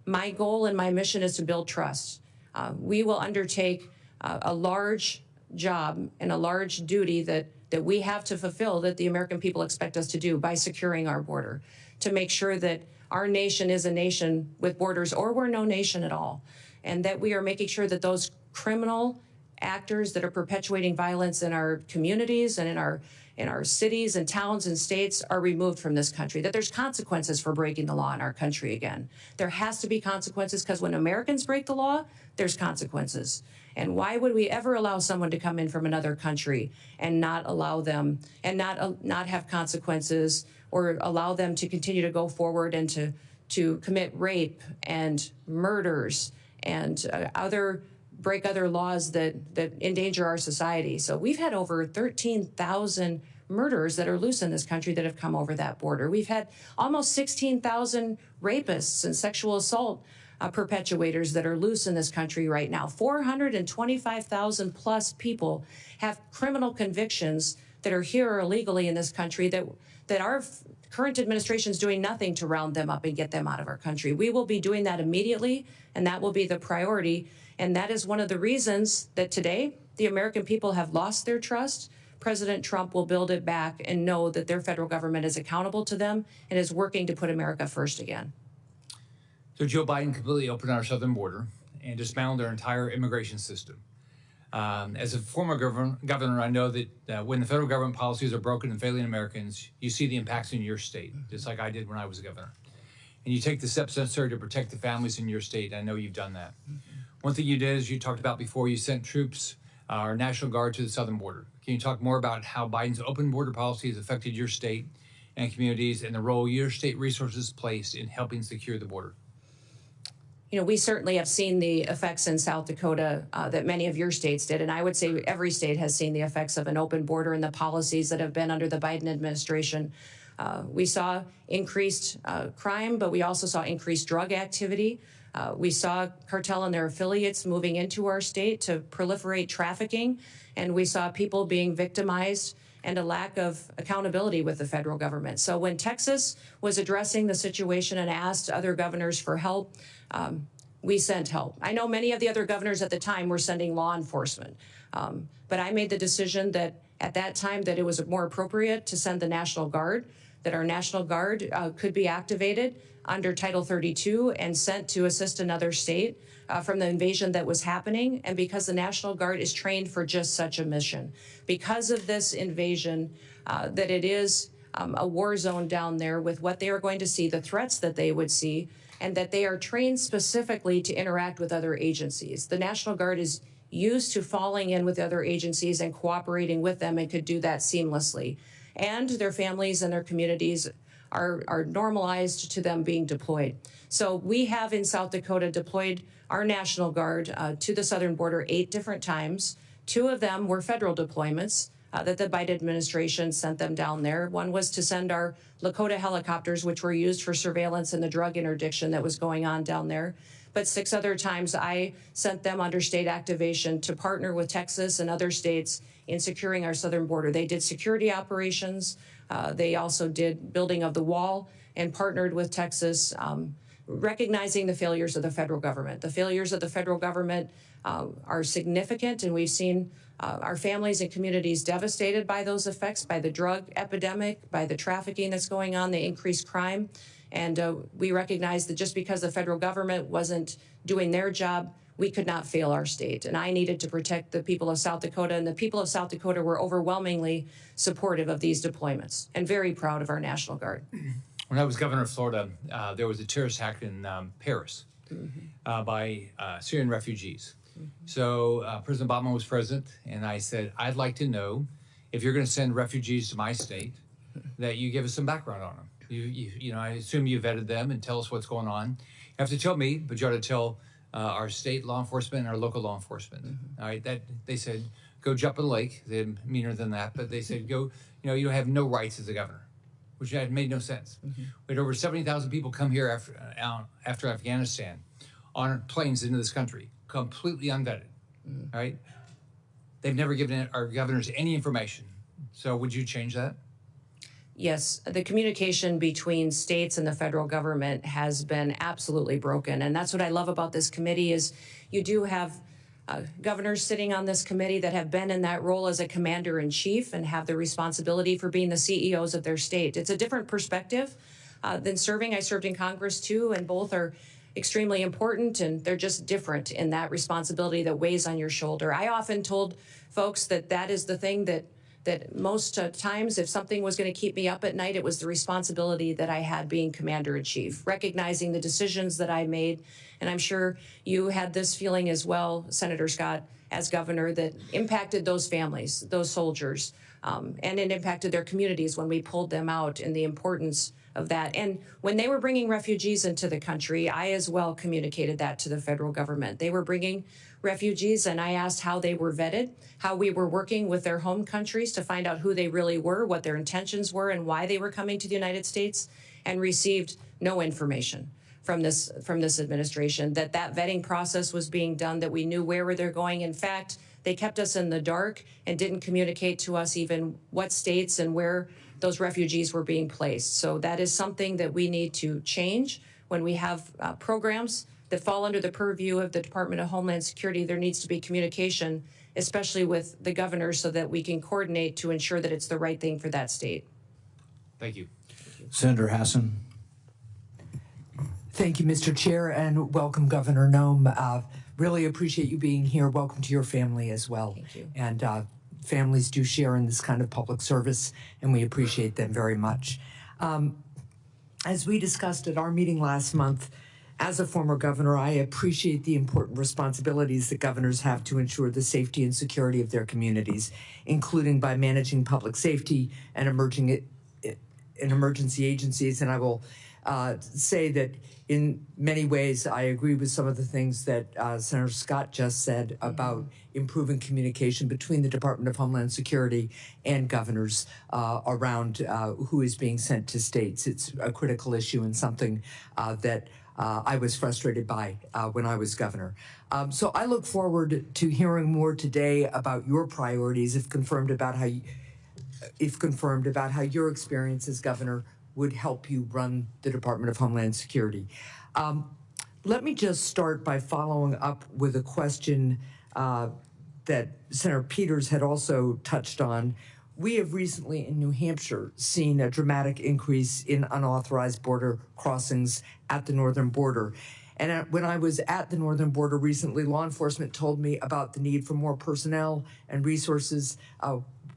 My goal and my mission is to build trust. We will undertake a large job and a large duty that we have to fulfill, that the American people expect us to do by securing our border, to make sure that our nation is a nation with borders, or we're no nation at all, and that we are making sure that those criminal actors that are perpetuating violence in our communities and in our cities and towns and states are removed from this country, that there's consequences for breaking the law in our country again. There has to be consequences, because when Americans break the law, there's consequences. And why would we ever allow someone to come in from another country and not allow them and not have consequences, or allow them to continue to go forward and to commit rape and murders and break other laws that endanger our society. So we've had over 13,000 murderers that are loose in this country that have come over that border. We've had almost 16,000 rapists and sexual assault perpetuators that are loose in this country right now. 425,000 plus people have criminal convictions that are here illegally in this country that our current administration is doing nothing to round them up and get them out of our country. We will be doing that immediately, and that will be the priority. And that is one of the reasons that today the American people have lost their trust. President Trump will build it back and know that their federal government is accountable to them and is working to put America first again. So Joe Biden completely opened our southern border and dismantled our entire immigration system. As a former governor, I know that when the federal government policies are broken and failing Americans, you see the impacts in your state, just like I did when I was a governor. And you take the steps necessary to protect the families in your state. I know you've done that. One thing you did, as you talked about before, you sent troops, our National Guard, to the southern border. Can you talk more about how Biden's open border policy has affected your state and communities and the role your state resources placed in helping secure the border? You know, we certainly have seen the effects in South Dakota that many of your states did. And I would say every state has seen the effects of an open border and the policies that have been under the Biden administration. We saw increased crime, but we also saw increased drug activity. We saw cartel and their affiliates moving into our state to proliferate trafficking. And we saw people being victimized and a lack of accountability with the federal government. So when Texas was addressing the situation and asked other governors for help, we sent help. I know many of the other governors at the time were sending law enforcement, but I made the decision that at that time that it was more appropriate to send the National Guard, that our National Guard could be activated under Title 32 and sent to assist another state from the invasion that was happening, and because the National Guard is trained for just such a mission. Because of this invasion, that it is a war zone down there with what they are going to see, the threats that they would see, and that they are trained specifically to interact with other agencies. The National Guard is used to falling in with other agencies and cooperating with them and could do that seamlessly. And their families and their communities are normalized to them being deployed. So we have in South Dakota deployed our National Guard to the southern border 8 different times. 2 of them were federal deployments that the Biden administration sent them down there. One was to send our Lakota helicopters, which were used for surveillance and the drug interdiction that was going on down there. But 6 other times I sent them under state activation to partner with Texas and other states in securing our southern border. They did security operations. They also did building of the wall and partnered with Texas, recognizing the failures of the federal government. The failures of the federal government are significant, and we've seen our families and communities devastated by those effects, by the drug epidemic, by the trafficking that's going on, the increased crime. And we recognize that just because the federal government wasn't doing their job, we could not fail our state. And I needed to protect the people of South Dakota, and the people of South Dakota were overwhelmingly supportive of these deployments and very proud of our National Guard. When I was governor of Florida, there was a terrorist attack in Paris by Syrian refugees. So President Obama was president, and I said, I'd like to know if you're going to send refugees to my state, that you give us some background on them. You know, I assume you vetted them and tell us what's going on. You have to tell me, but you ought to tell our state law enforcement and our local law enforcement. All right, that they said, go jump in the lake. They're meaner than that, but they said, go, you know, you have no rights as a governor, which had made no sense. We had over 70,000 people come here after Afghanistan on planes into this country, completely unvetted. All right, they've never given our governors any information. So would you change that? Yes, the communication between states and the federal government has been absolutely broken. And that's what I love about this committee is you do have governors sitting on this committee that have been in that role as a commander-in-chief and have the responsibility for being the CEOs of their state. It's a different perspective than serving. I served in Congress too, and both are extremely important, and they're just different in that responsibility that weighs on your shoulder. I often told folks that that is the thing that that most times if something was going to keep me up at night, it was the responsibility that I had being commander-in-chief, recognizing the decisions that I made. And I'm sure you had this feeling as well, Senator Scott, as governor, that impacted those families, those soldiers, and it impacted their communities when we pulled them out, and the importance of that. And when they were bringing refugees into the country, I as well communicated that to the federal government. They were bringing refugees, and I asked how they were vetted, how we were working with their home countries to find out who they really were, what their intentions were, and why they were coming to the United States, and received no information from this administration that vetting process was being done, that we knew where they're going. In fact, they kept us in the dark and didn't communicate to us even what states and where those refugees were being placed. So that is something that we need to change. When we have programs that fall under the purview of the Department of Homeland Security, there needs to be communication, especially with the governor, so that we can coordinate to ensure that it's the right thing for that state. Thank you. Senator Hassan. Thank you, Mr. Chair, and welcome, Governor Noem. Really appreciate you being here. Welcome to your family as well. Thank you. And families do share in this kind of public service, and we appreciate them very much. As we discussed at our meeting last month, as a former governor, I appreciate the important responsibilities that governors have to ensure the safety and security of their communities, including by managing public safety and emergency agencies. And I will say that in many ways, I agree with some of the things that Senator Scott just said about improving communication between the Department of Homeland Security and governors around who is being sent to states. It's a critical issue and something that I was frustrated by when I was governor. So I look forward to hearing more today about your priorities, if confirmed, about how your experience as governor would help you run the Department of Homeland Security. Let me just start by following up with a question that Senator Peters had also touched on. We have recently in New Hampshire seen a dramatic increase in unauthorized border crossings at the northern border. And when I was at the northern border recently, law enforcement told me about the need for more personnel and resources.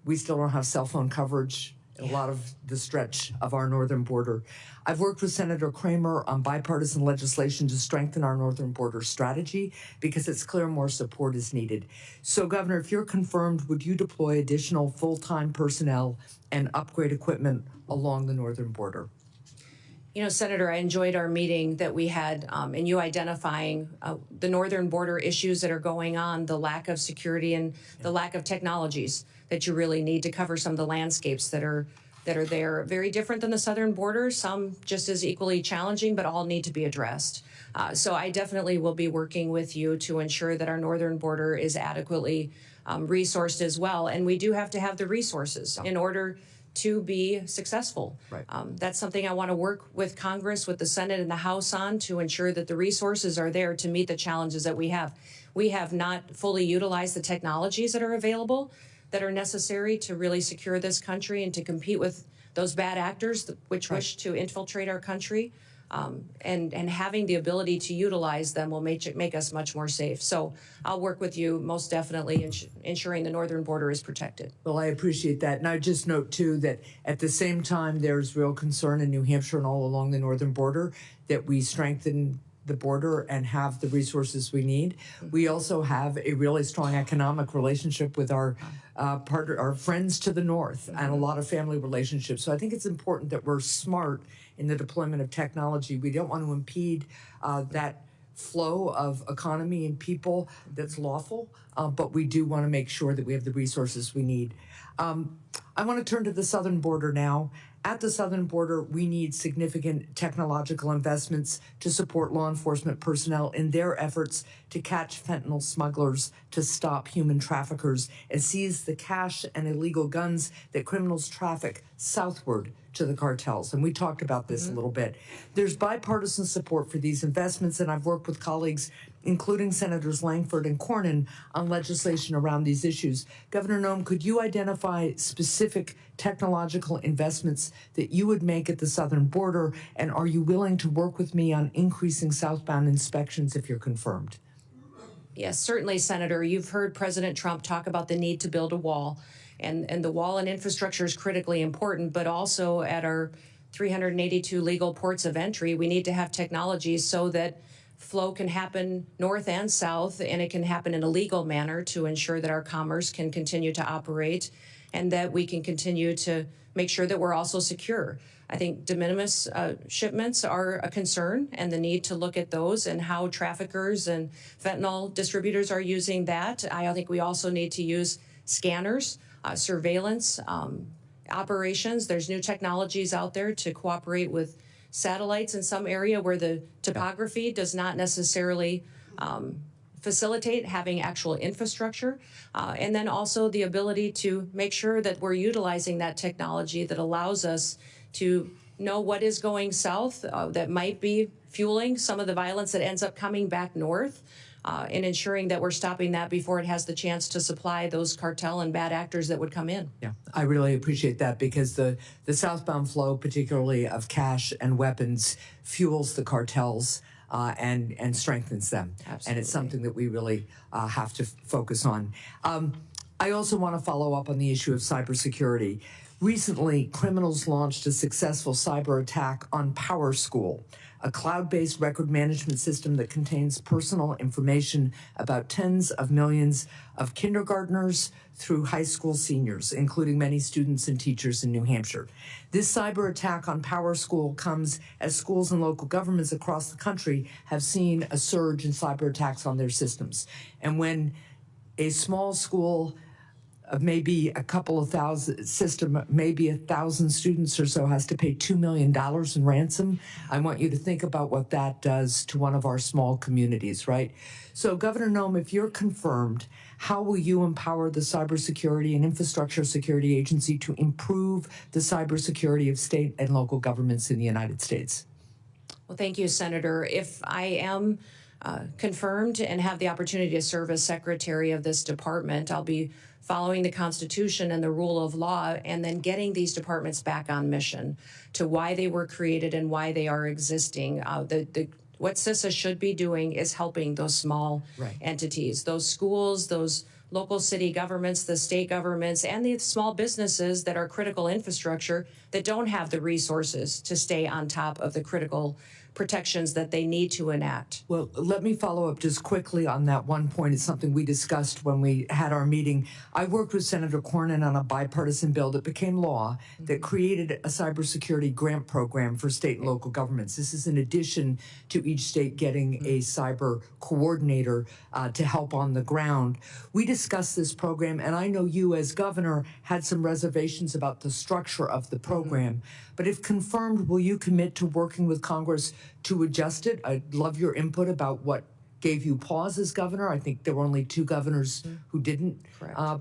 We still don't have cell phone coverage in a lot of the stretch of our northern border. I've worked with Senator Kramer on bipartisan legislation to strengthen our northern border strategy because it's clear more support is needed. So, Governor, if you're confirmed, would you deploy additional full-time personnel and upgrade equipment along the northern border? You know, Senator, I enjoyed our meeting that we had and you identifying the northern border issues that are going on, the lack of security and the lack of technologies that you really need to cover some of the landscapes that are there. Very different than the southern border, some just as equally challenging, but all need to be addressed. So I definitely will be working with you to ensure that our northern border is adequately resourced as well. And we do have to have the resources in order to be successful. Right. That's something I want to work with Congress, with the Senate and the House on, to ensure that the resources are there to meet the challenges that we have. We have not fully utilized the technologies that are available, that are necessary to really secure this country and to compete with those bad actors which wish to infiltrate our country. And having the ability to utilize them will make us much more safe. So I'll work with you most definitely ensuring the northern border is protected. Well, I appreciate that. And I just note, too, that at the same time, there's real concern in New Hampshire and all along the northern border that we strengthen the border and have the resources we need. We also have a really strong economic relationship with our friends to the north and a lot of family relationships. So I think it's important that we're smart in the deployment of technology. We don't want to impede that flow of economy and people that's lawful, but we do want to make sure that we have the resources we need. I want to turn to the southern border now. At the southern border, we need significant technological investments to support law enforcement personnel in their efforts to catch fentanyl smugglers, to stop human traffickers, and seize the cash and illegal guns that criminals traffic southward to the cartels. And we talked about this a little bit. There's bipartisan support for these investments, and I've worked with colleagues, including Senators Langford and Cornyn, on legislation around these issues. Governor Noem, could you identify specific technological investments that you would make at the southern border, and are you willing to work with me on increasing southbound inspections if you're confirmed? Yes, certainly, Senator. You've heard President Trump talk about the need to build a wall. And the wall and infrastructure is critically important, but also at our 382 legal ports of entry, we need to have technologies so that flow can happen north and south, and it can happen in a legal manner to ensure that our commerce can continue to operate and that we can continue to make sure that we're also secure. I think de minimis shipments are a concern, and the need to look at those and how traffickers and fentanyl distributors are using that. I think we also need to use scanners, surveillance, operations. There's new technologies out there to cooperate with satellites in some area where the topography does not necessarily facilitate having actual infrastructure. And then also the ability to make sure that we're utilizing that technology that allows us to know what is going south that might be fueling some of the violence that ends up coming back north. And ensuring that we're stopping that before it has the chance to supply those cartel and bad actors that would come in. Yeah, I really appreciate that, because the southbound flow, particularly of cash and weapons, fuels the cartels and strengthens them. Absolutely. And it's something that we really have to focus on. I also want to follow up on the issue of cybersecurity. Recently, criminals launched a successful cyber attack on PowerSchool, a cloud-based record management system that contains personal information about tens of millions of kindergartners through high school seniors, including many students and teachers in New Hampshire. This cyber attack on PowerSchool comes as schools and local governments across the country have seen a surge in cyber attacks on their systems. And when a small school of maybe a couple of thousand system, maybe 1,000 students or so has to pay $2 million in ransom, I want you to think about what that does to one of our small communities, right? So Governor Noem, if you're confirmed, how will you empower the Cybersecurity and Infrastructure Security Agency to improve the cybersecurity of state and local governments in the United States? Well, thank you, Senator. If I am confirmed and have the opportunity to serve as secretary of this department, I'll be following the Constitution and the rule of law, and then getting these departments back on mission to why they were created and why they are existing. What CISA should be doing is helping those small entities, those schools, those local city governments, the state governments, and the small businesses that are critical infrastructure that don't have the resources to stay on top of the critical protections that they need to enact. Well, let me follow up just quickly on that one point. It's something we discussed when we had our meeting. I worked with Senator Cornyn on a bipartisan bill that became law that created a cybersecurity grant program for state and local governments. This is in addition to each state getting a cyber coordinator to help on the ground. We discussed this program, and I know you as governor had some reservations about the structure of the program. But if confirmed, will you commit to working with Congress to adjust it? I'd love your input about what gave you pause as governor. I think there were only 2 governors who didn't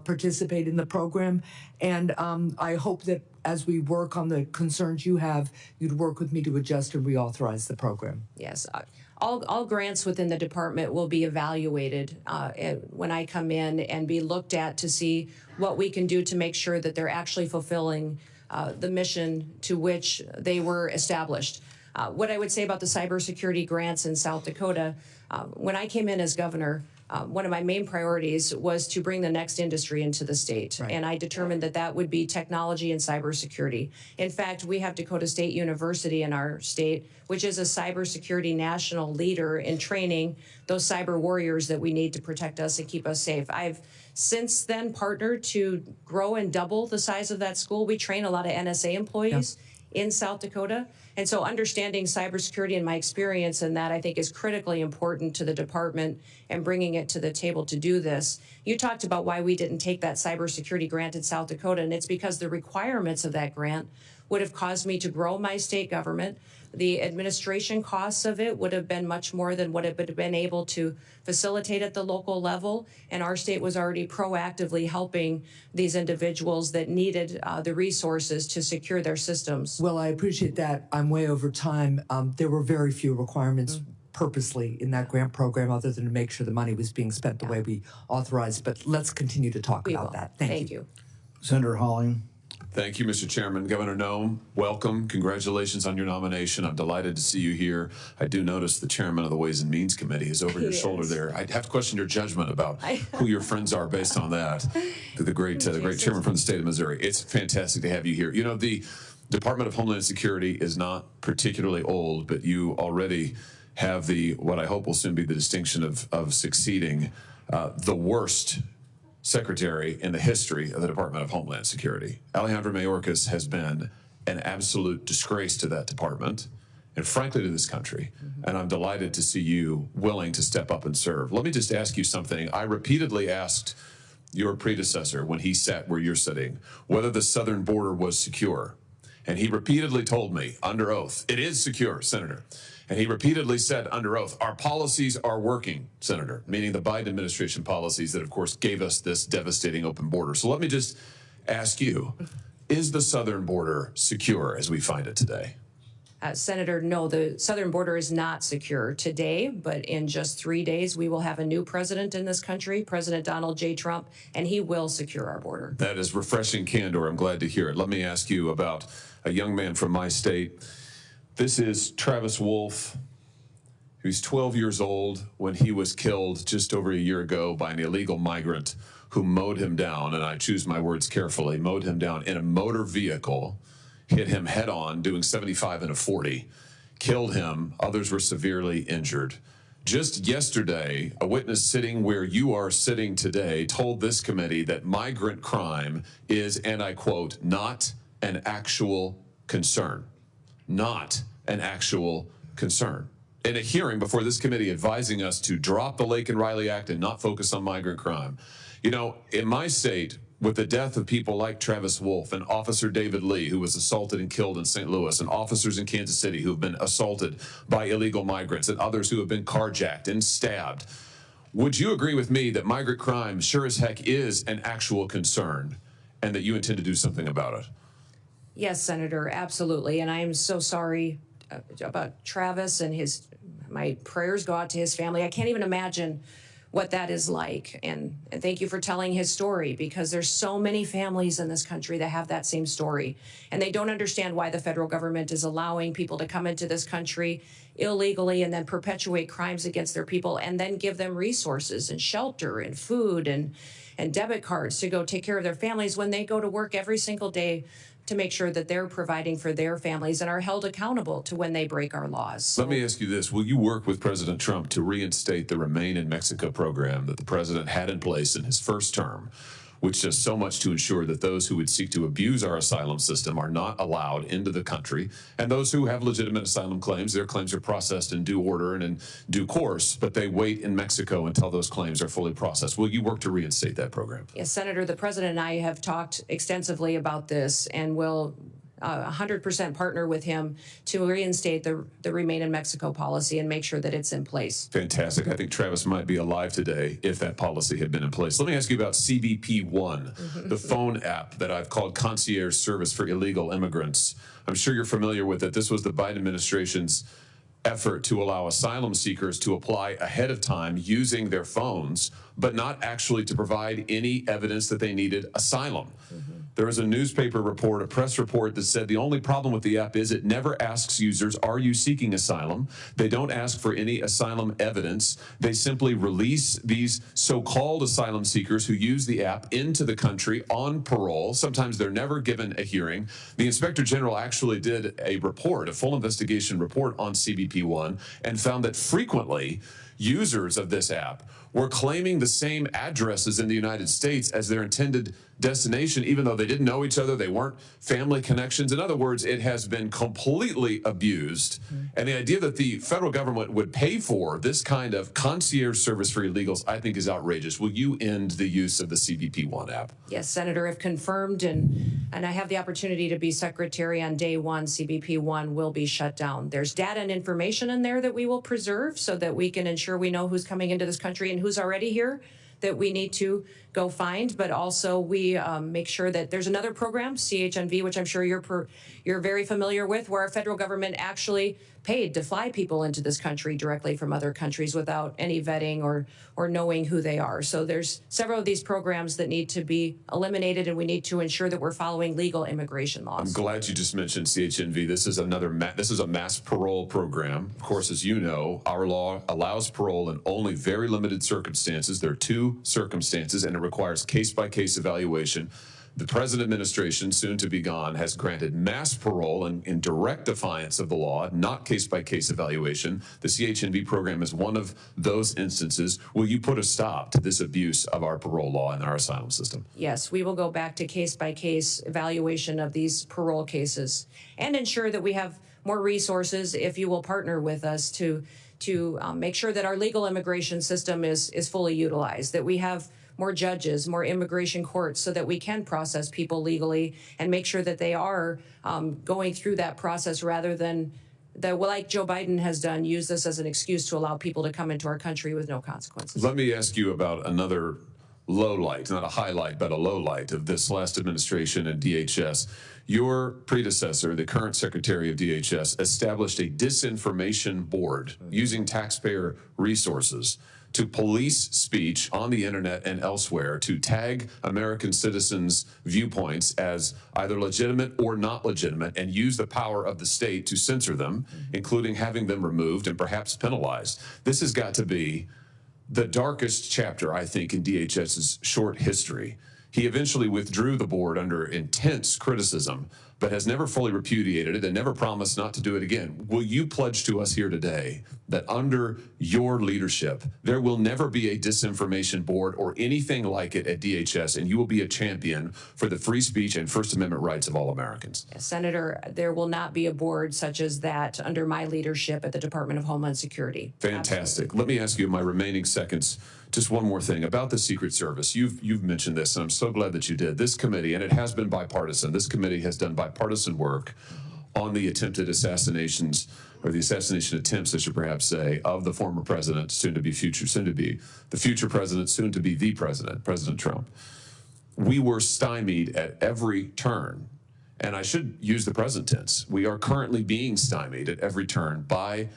participate in the program. And I hope that as we work on the concerns you have, you'd work with me to adjust and reauthorize the program. Yes. All grants within the department will be evaluated when I come in and be looked at to see what we can do to make sure that they're actually fulfilling the mission to which they were established. What I would say about the cybersecurity grants in South Dakota, when I came in as governor, one of my main priorities was to bring the next industry into the state. And I determined that that would be technology and cybersecurity. In fact, we have Dakota State University in our state, which is a cybersecurity national leader in training those cyber warriors that we need to protect us and keep us safe. I've since then partnered to grow and double the size of that school. We train a lot of NSA employees in South Dakota. And so understanding cybersecurity and my experience in that, I think, is critically important to the department and bringing it to the table to do this. You talked about why we didn't take that cybersecurity grant in South Dakota, and it's because the requirements of that grant would have caused me to grow my state government. The administration costs of it would have been much more than what it would have been able to facilitate at the local level. And our state was already proactively helping these individuals that needed the resources to secure their systems. Well, I appreciate that. I'm way over time. There were very few requirements purposely in that grant program other than to make sure the money was being spent the way we authorized. But let's continue to talk about that. Thank you. Senator Holling. Thank you, Mr. Chairman. Governor Noem, welcome. Congratulations on your nomination. I'm delighted to see you here. I do notice the chairman of the Ways and Means Committee is over your shoulder there. I'd have to question your judgment about who your friends are based on that. The great chairman from the state of Missouri. It's fantastic to have you here. You know, the Department of Homeland Security is not particularly old, but you already have what I hope will soon be the distinction of succeeding the worst secretary in the history of the Department of Homeland Security. Alejandro Mayorkas has been an absolute disgrace to that department and frankly to this country. And I'm delighted to see you willing to step up and serve. Let me just ask you something. I repeatedly asked your predecessor when he sat where you're sitting whether the southern border was secure. And he repeatedly told me under oath, it is secure, Senator. And he repeatedly said under oath, our policies are working, Senator, meaning the Biden administration policies that, of course, gave us this devastating open border. So let me just ask you, is the southern border secure as we find it today? Senator, no, the southern border is not secure today, but in just 3 days, we will have a new president in this country, President Donald J. Trump, and he will secure our border. That is refreshing candor. I'm glad to hear it. Let me ask you about a young man from my state. This is Travis Wolf. He was 12 years old when he was killed just over a year ago by an illegal migrant who mowed him down, and I choose my words carefully, mowed him down in a motor vehicle, hit him head on, doing 75 and a 40, killed him. Others were severely injured. Just yesterday, a witness sitting where you are sitting today told this committee that migrant crime is, and I quote, not an actual concern. Not an actual concern. In a hearing before this committee advising us to drop the Lake and Riley Act and not focus on migrant crime. You know, in my state, with the death of people like Travis Wolf and Officer David Lee, who was assaulted and killed in St. Louis, and officers in Kansas City who have been assaulted by illegal migrants, and others who have been carjacked and stabbed, would you agree with me that migrant crime sure as heck is an actual concern and that you intend to do something about it? Yes, Senator, absolutely. And I am so sorry about Travis and my prayers go out to his family. I can't even imagine what that is like. And thank you for telling his story, because there's so many families in this country that have that same story. And they don't understand why the federal government is allowing people to come into this country illegally and then perpetuate crimes against their people and then give them resources and shelter and food and debit cards to go take care of their families when they go to work every single day to make sure that they're providing for their families and are held accountable to when they break our laws. So, let me ask you this. Will you work with President Trump to reinstate the Remain in Mexico program that the president had in place in his first term, which does so much to ensure that those who would seek to abuse our asylum system are not allowed into the country, and those who have legitimate asylum claims, their claims are processed in due order and in due course, but they wait in Mexico until those claims are fully processed. Will you work to reinstate that program? yes, Senator, the president and I have talked extensively about this and will 100% partner with him to reinstate the Remain in Mexico policy and make sure that it's in place. Fantastic. I think Travis might be alive today if that policy had been in place. Let me ask you about CBP One, the phone app that I've called concierge service for illegal immigrants. I'm sure you're familiar with it. This was the Biden administration's effort to allow asylum seekers to apply ahead of time using their phones, but not actually to provide any evidence that they needed asylum. There was a newspaper report, a press report that said the only problem with the app is it never asks users, are you seeking asylum? They don't ask for any asylum evidence. They simply release these so-called asylum seekers who use the app into the country on parole. Sometimes they're never given a hearing. The Inspector General actually did a report, a full investigation report on CBP One, and found that frequently users of this app were claiming the same addresses in the United States as their intended destination, even though they didn't know each other, they weren't family connections. In other words, it has been completely abused. And the idea that the federal government would pay for this kind of concierge service for illegals, I think, is outrageous. Will you end the use of the CBP One app? Yes, Senator, if confirmed, and I have the opportunity to be secretary on day one, CBP One will be shut down. There's data and information in there that we will preserve so that we can ensure we know who's coming into this country and who's already here, that we need to go find, but also we make sure that there's another program, CHNV, which I'm sure you're very familiar with, where our federal government actually paid to fly people into this country directly from other countries without any vetting or knowing who they are. So there's several of these programs that need to be eliminated, and we need to ensure that we're following legal immigration laws. I'm glad you just mentioned CHNV. This is this is a mass parole program. Of course, as you know, our law allows parole in only very limited circumstances. There are 2 circumstances, and it requires case-by-case evaluation. The present administration, soon to be gone, has granted mass parole in direct defiance of the law, not case-by-case evaluation. The CHNV program is one of those instances. Will you put a stop to this abuse of our parole law and our asylum system? Yes, we will go back to case-by-case evaluation of these parole cases and ensure that we have more resources if you will partner with us to make sure that our legal immigration system is fully utilized, that we have more judges, more immigration courts, so that we can process people legally and make sure that they are going through that process rather than, like Joe Biden has done, use this as an excuse to allow people to come into our country with no consequences. Let me ask you about another low light, not a highlight, but a low light of this last administration and DHS. Your predecessor, the current Secretary of DHS, established a disinformation board using taxpayer resources to police speech on the internet and elsewhere, to tag American citizens' viewpoints as either legitimate or not legitimate, and use the power of the state to censor them, including having them removed and perhaps penalized. This has got to be the darkest chapter, I think, in DHS's short history. He eventually withdrew the board under intense criticism, but has never fully repudiated it and never promised not to do it again. Will you pledge to us here today that under your leadership, there will never be a disinformation board or anything like it at DHS, and you will be a champion for the free speech and First Amendment rights of all Americans? Yes, Senator, there will not be a board such as that under my leadership at the Department of Homeland Security. Fantastic. Absolutely. Let me ask you in my remaining seconds, just one more thing about the Secret Service. You've mentioned this, and I'm so glad that you did. This committee, and it has been bipartisan, this committee has done bipartisan work on the attempted assassinations, or the assassination attempts, I should perhaps say, of the former president, soon to be the future president, soon to be the president, President Trump. We were stymied at every turn. And I should use the present tense. We are currently being stymied at every turn by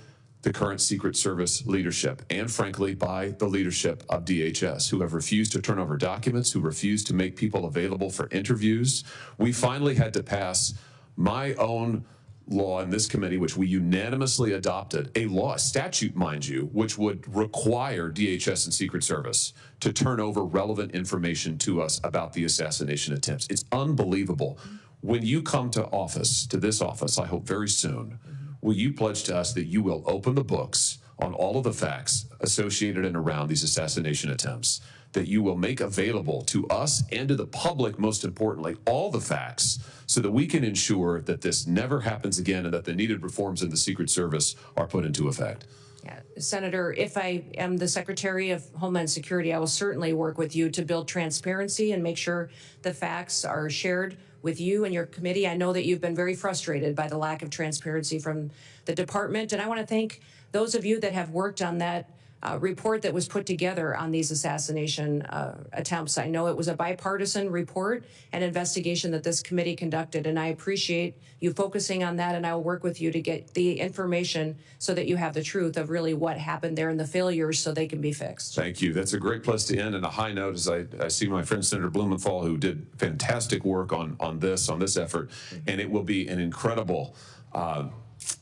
the current Secret Service leadership and, frankly, by the leadership of DHS, who have refused to turn over documents, who refused to make people available for interviews. We finally had to pass my own law in this committee, which we unanimously adopted, a law, a statute, mind you, which would require DHS and Secret Service to turn over relevant information to us about the assassination attempts. It's unbelievable. When you come to office, to this office, I hope very soon, will you pledge to us that you will open the books on all of the facts associated and around these assassination attempts, that you will make available to us and to the public, most importantly, all the facts, so that we can ensure that this never happens again and that the needed reforms in the Secret Service are put into effect? Yeah, Senator, if I am the Secretary of Homeland Security, I will certainly work with you to build transparency and make sure the facts are shared with you and your committee. I know that you've been very frustrated by the lack of transparency from the department, and I want to thank those of you that have worked on that report that was put together on these assassination attempts. I know it was a bipartisan report and investigation that this committee conducted, and I appreciate you focusing on that, and I will work with you to get the information so that you have the truth of really what happened there and the failures so they can be fixed. Thank you. That's a great place to end, and a high note as I see my friend Senator Blumenthal, who did fantastic work on this effort, and it will be an incredible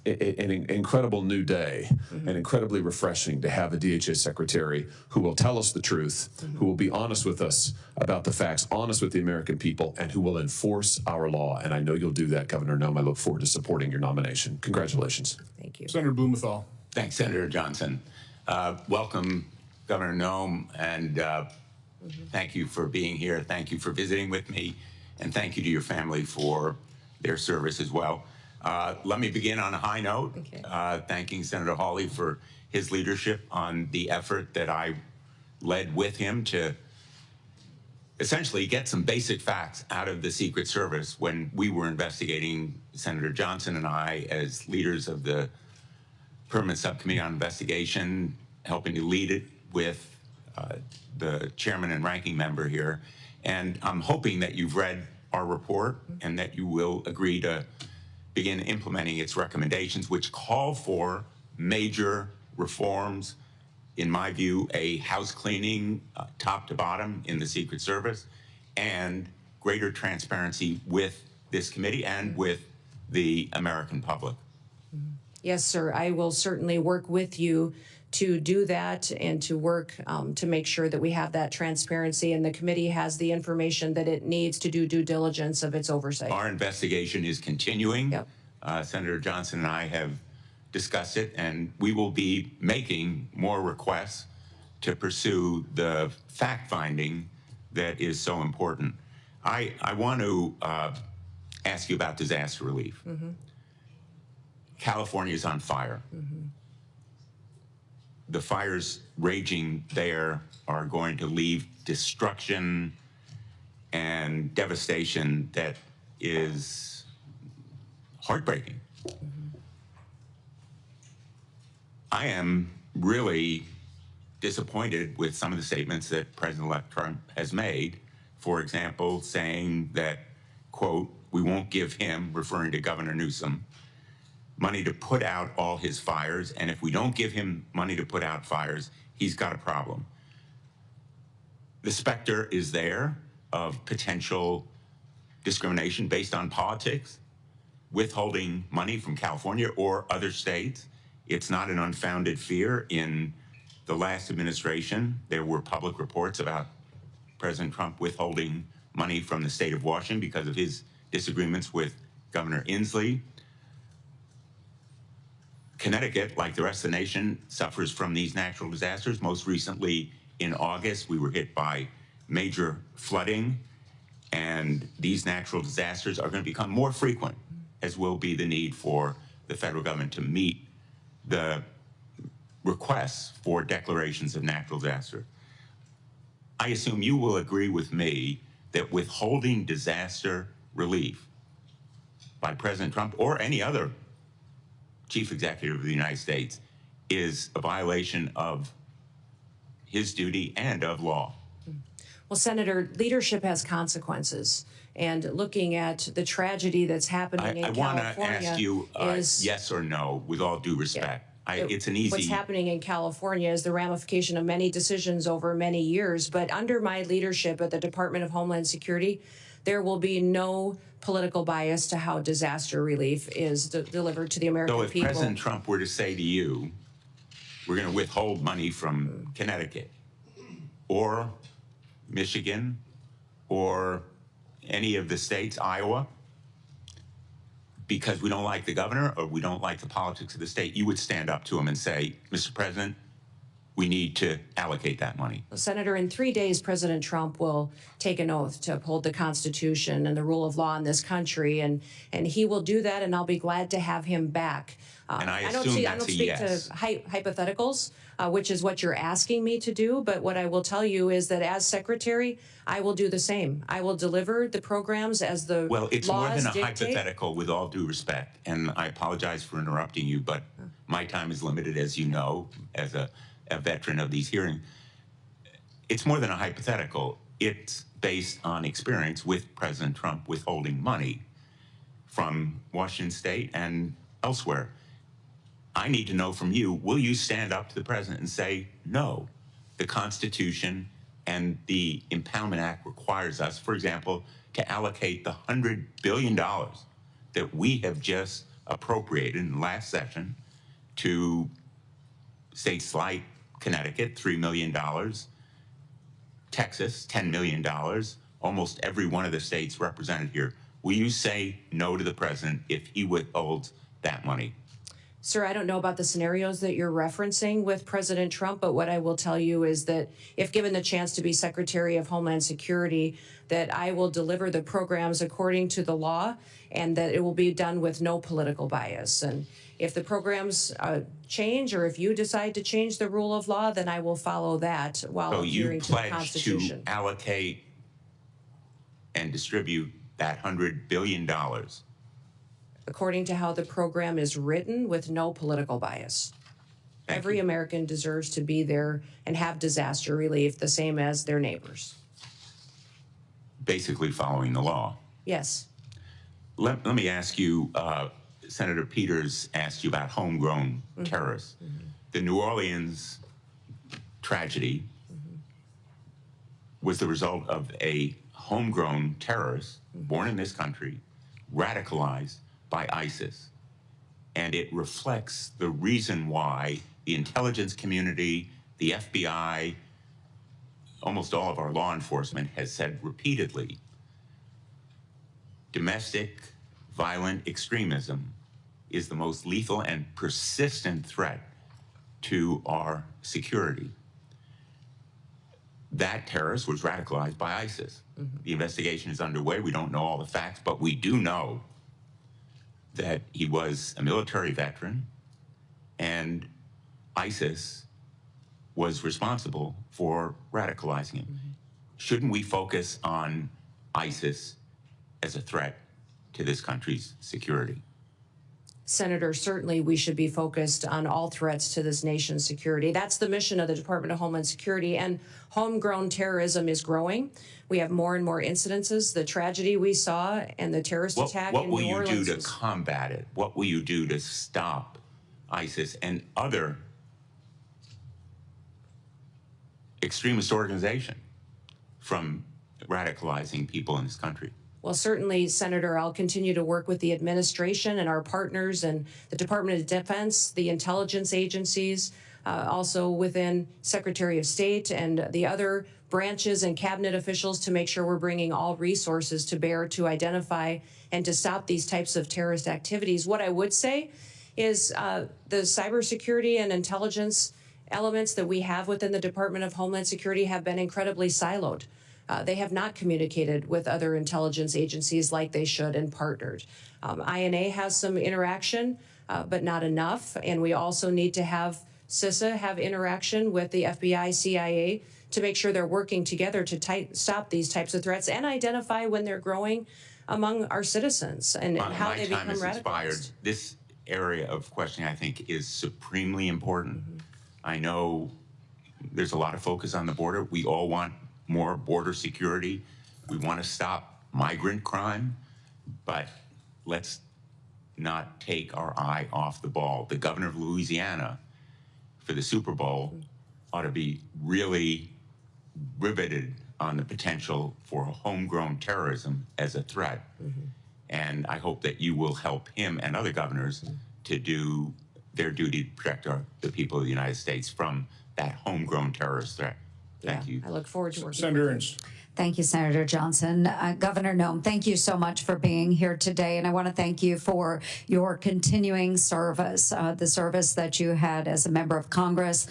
an incredible new day, and incredibly refreshing to have a DHS secretary who will tell us the truth, who will be honest with us about the facts, honest with the American people, and who will enforce our law. And I know you'll do that, Governor Noem. I look forward to supporting your nomination. Congratulations. Thank you. Senator Blumenthal. Thanks, Senator Johnson. Welcome, Governor Noem, and thank you for being here. Thank you for visiting with me, and thank you to your family for their service as well. Let me begin on a high note, thanking Senator Hawley for his leadership on the effort that I led with him to essentially get some basic facts out of the Secret Service when we were investigating, Senator Johnson and I, as leaders of the Permanent Subcommittee on Investigation, helping to lead it with the chairman and ranking member here, and I'm hoping that you've read our report and that you will agree to begin implementing its recommendations, which call for major reforms, in my view, a house cleaning top to bottom in the Secret Service, and greater transparency with this committee and with the American public. Yes, sir. I will certainly work with you to do that and to work to make sure that we have that transparency and the committee has the information that it needs to do due diligence of its oversight. Our investigation is continuing. Yep. Senator Johnson and I have discussed it, and we will be making more requests to pursue the fact-finding that is so important. I want to ask you about disaster relief. Mm-hmm. California is on fire. Mm-hmm. The fires raging there are going to leave destruction and devastation that is heartbreaking. Mm-hmm. I am really disappointed with some of the statements that President-elect Trump has made. For example, saying that, quote, we won't give him, referring to Governor Newsom, money to put out all his fires, and if we don't give him money to put out fires, he's got a problem. The specter is there of potential discrimination based on politics, withholding money from California or other states. It's not an unfounded fear. In the last administration, there were public reports about President Trump withholding money from the state of Washington because of his disagreements with Governor Inslee. Connecticut, like the rest of the nation, suffers from these natural disasters. Most recently, in August, we were hit by major flooding, and these natural disasters are going to become more frequent, as will be the need for the federal government to meet the requests for declarations of natural disaster. I assume you will agree with me that withholding disaster relief by President Trump or any other chief executive of the United States is a violation of his duty and of law. Well, Senator, leadership has consequences. And looking at the tragedy that's happening in California, I want to ask you yes or no, with all due respect. It's an easy... What's happening in California is the ramification of many decisions over many years. But under my leadership at the Department of Homeland Security, there will be no political bias to how disaster relief is delivered to the American people. So if President Trump were to say to you, we're going to withhold money from Connecticut or Michigan or any of the states, Iowa, because we don't like the governor or we don't like the politics of the state, you would stand up to him and say, Mr. President, we need to allocate that money. Well, Senator, in 3 days, President Trump will take an oath to uphold the Constitution and the rule of law in this country, and he will do that, and I'll be glad to have him back. And I don't speak to hypotheticals, which is what you're asking me to do, but what I will tell you is that as Secretary, I will do the same. I will deliver the programs as the Well, it's laws more than a dictate. hypothetical, with all due respect, and I apologize for interrupting you, but my time is limited, as you know, as a veteran of these hearings. It's more than a hypothetical. It's based on experience with President Trump withholding money from Washington State and elsewhere. I need to know from you, will you stand up to the president and say, no, the Constitution and the Impoundment Act requires us, for example, to allocate the $100 billion that we have just appropriated in the last session to states like Connecticut, $3 million, Texas, $10 million, almost every one of the states represented here. Will you say no to the president if he withholds that money? Sir, I don't know about the scenarios that you're referencing with President Trump, but what I will tell you is that if given the chance to be Secretary of Homeland Security, that I will deliver the programs according to the law and that it will be done with no political bias. And if the programs change or if you decide to change the rule of law, then I will follow that while adhering to the Constitution. So you pledge to allocate and distribute that $100 billion according to how the program is written with no political bias. Every American deserves to be there and have disaster relief the same as their neighbors. Basically following the law. Yes. Let me ask you, Senator Peters asked you about homegrown terrorists. The New Orleans tragedy was the result of a homegrown terrorist born in this country, radicalized by ISIS. And it reflects the reason why the intelligence community, the FBI, almost all of our law enforcement has said repeatedly, domestic violent extremism is the most lethal and persistent threat to our security. That terrorist was radicalized by ISIS. The investigation is underway. We don't know all the facts, but we do know that he was a military veteran and ISIS was responsible for radicalizing him. Shouldn't we focus on ISIS as a threat to this country's security? Senator, certainly we should be focused on all threats to this nation's security. That's the mission of the Department of Homeland Security, and homegrown terrorism is growing. We have more and more incidences. The tragedy we saw and the terrorist attack in New Orleans. What will you do to combat it? What will you do to stop ISIS and other extremist organizations from radicalizing people in this country? Well, certainly, Senator, I'll continue to work with the administration and our partners and the Department of Defense, the intelligence agencies, also within Secretary of State and the other branches and cabinet officials to make sure we're bringing all resources to bear to identify and to stop these types of terrorist activities. What I would say is the cybersecurity and intelligence elements that we have within the Department of Homeland Security have been incredibly siloed. They have not communicated with other intelligence agencies like they should and partnered. INA has some interaction, but not enough. And we also need to have CISA have interaction with the FBI, CIA to make sure they're working together to stop these types of threats and identify when they're growing among our citizens and how they become radicalized. This area of questioning, I think, is supremely important. I know there's a lot of focus on the border. We all want more border security. We want to stop migrant crime, but let's not take our eye off the ball. The governor of Louisiana for the Super Bowl ought to be really riveted on the potential for homegrown terrorism as a threat. And I hope that you will help him and other governors to do their duty to protect the people of the United States from that homegrown terrorist threat. Thank you. I look forward to working Senator with you. Ernst. Thank you, Senator Johnson. Governor Noem, thank you so much for being here today. And I want to thank you for your continuing service, the service that you had as a member of Congress,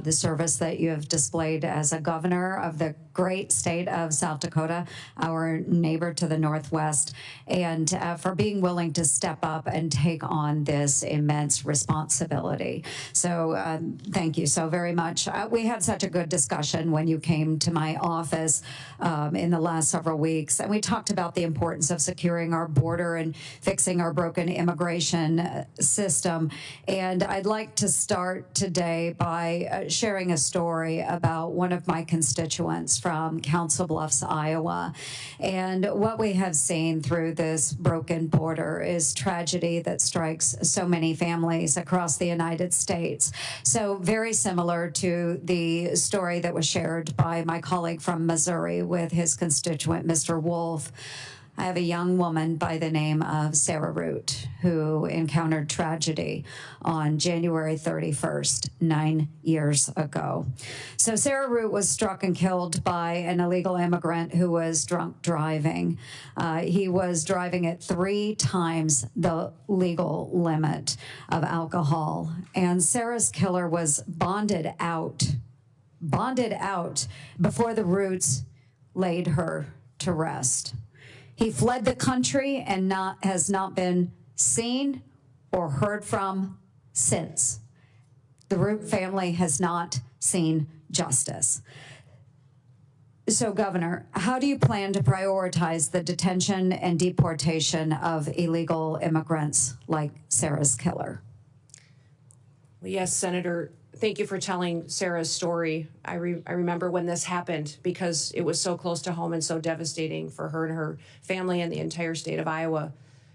the service that you have displayed as a governor of the great state of South Dakota, our neighbor to the northwest, and for being willing to step up and take on this immense responsibility. So thank you so very much. We had such a good discussion when you came to my office in the last several weeks, and we talked about the importance of securing our border and fixing our broken immigration system. And I'd like to start today by sharing a story about one of my constituents from Council Bluffs, Iowa. And what we have seen through this broken border is tragedy that strikes so many families across the United States. So very similar to the story that was shared by my colleague from Missouri with his constituent, Mr. Wolf. I have a young woman by the name of Sarah Root who encountered tragedy on January 31st, 9 years ago. So Sarah Root was struck and killed by an illegal immigrant who was drunk driving. He was driving at 3 times the legal limit of alcohol. And Sarah's killer was bonded out before the Roots laid her to rest. He fled the country and has not been seen or heard from since. The Root family has not seen justice. So, Governor, how do you plan to prioritize the detention and deportation of illegal immigrants like Sarah's killer? Yes, Senator, thank you for telling Sarah's story. I remember when this happened because it was so close to home and so devastating for her and her family and the entire state of Iowa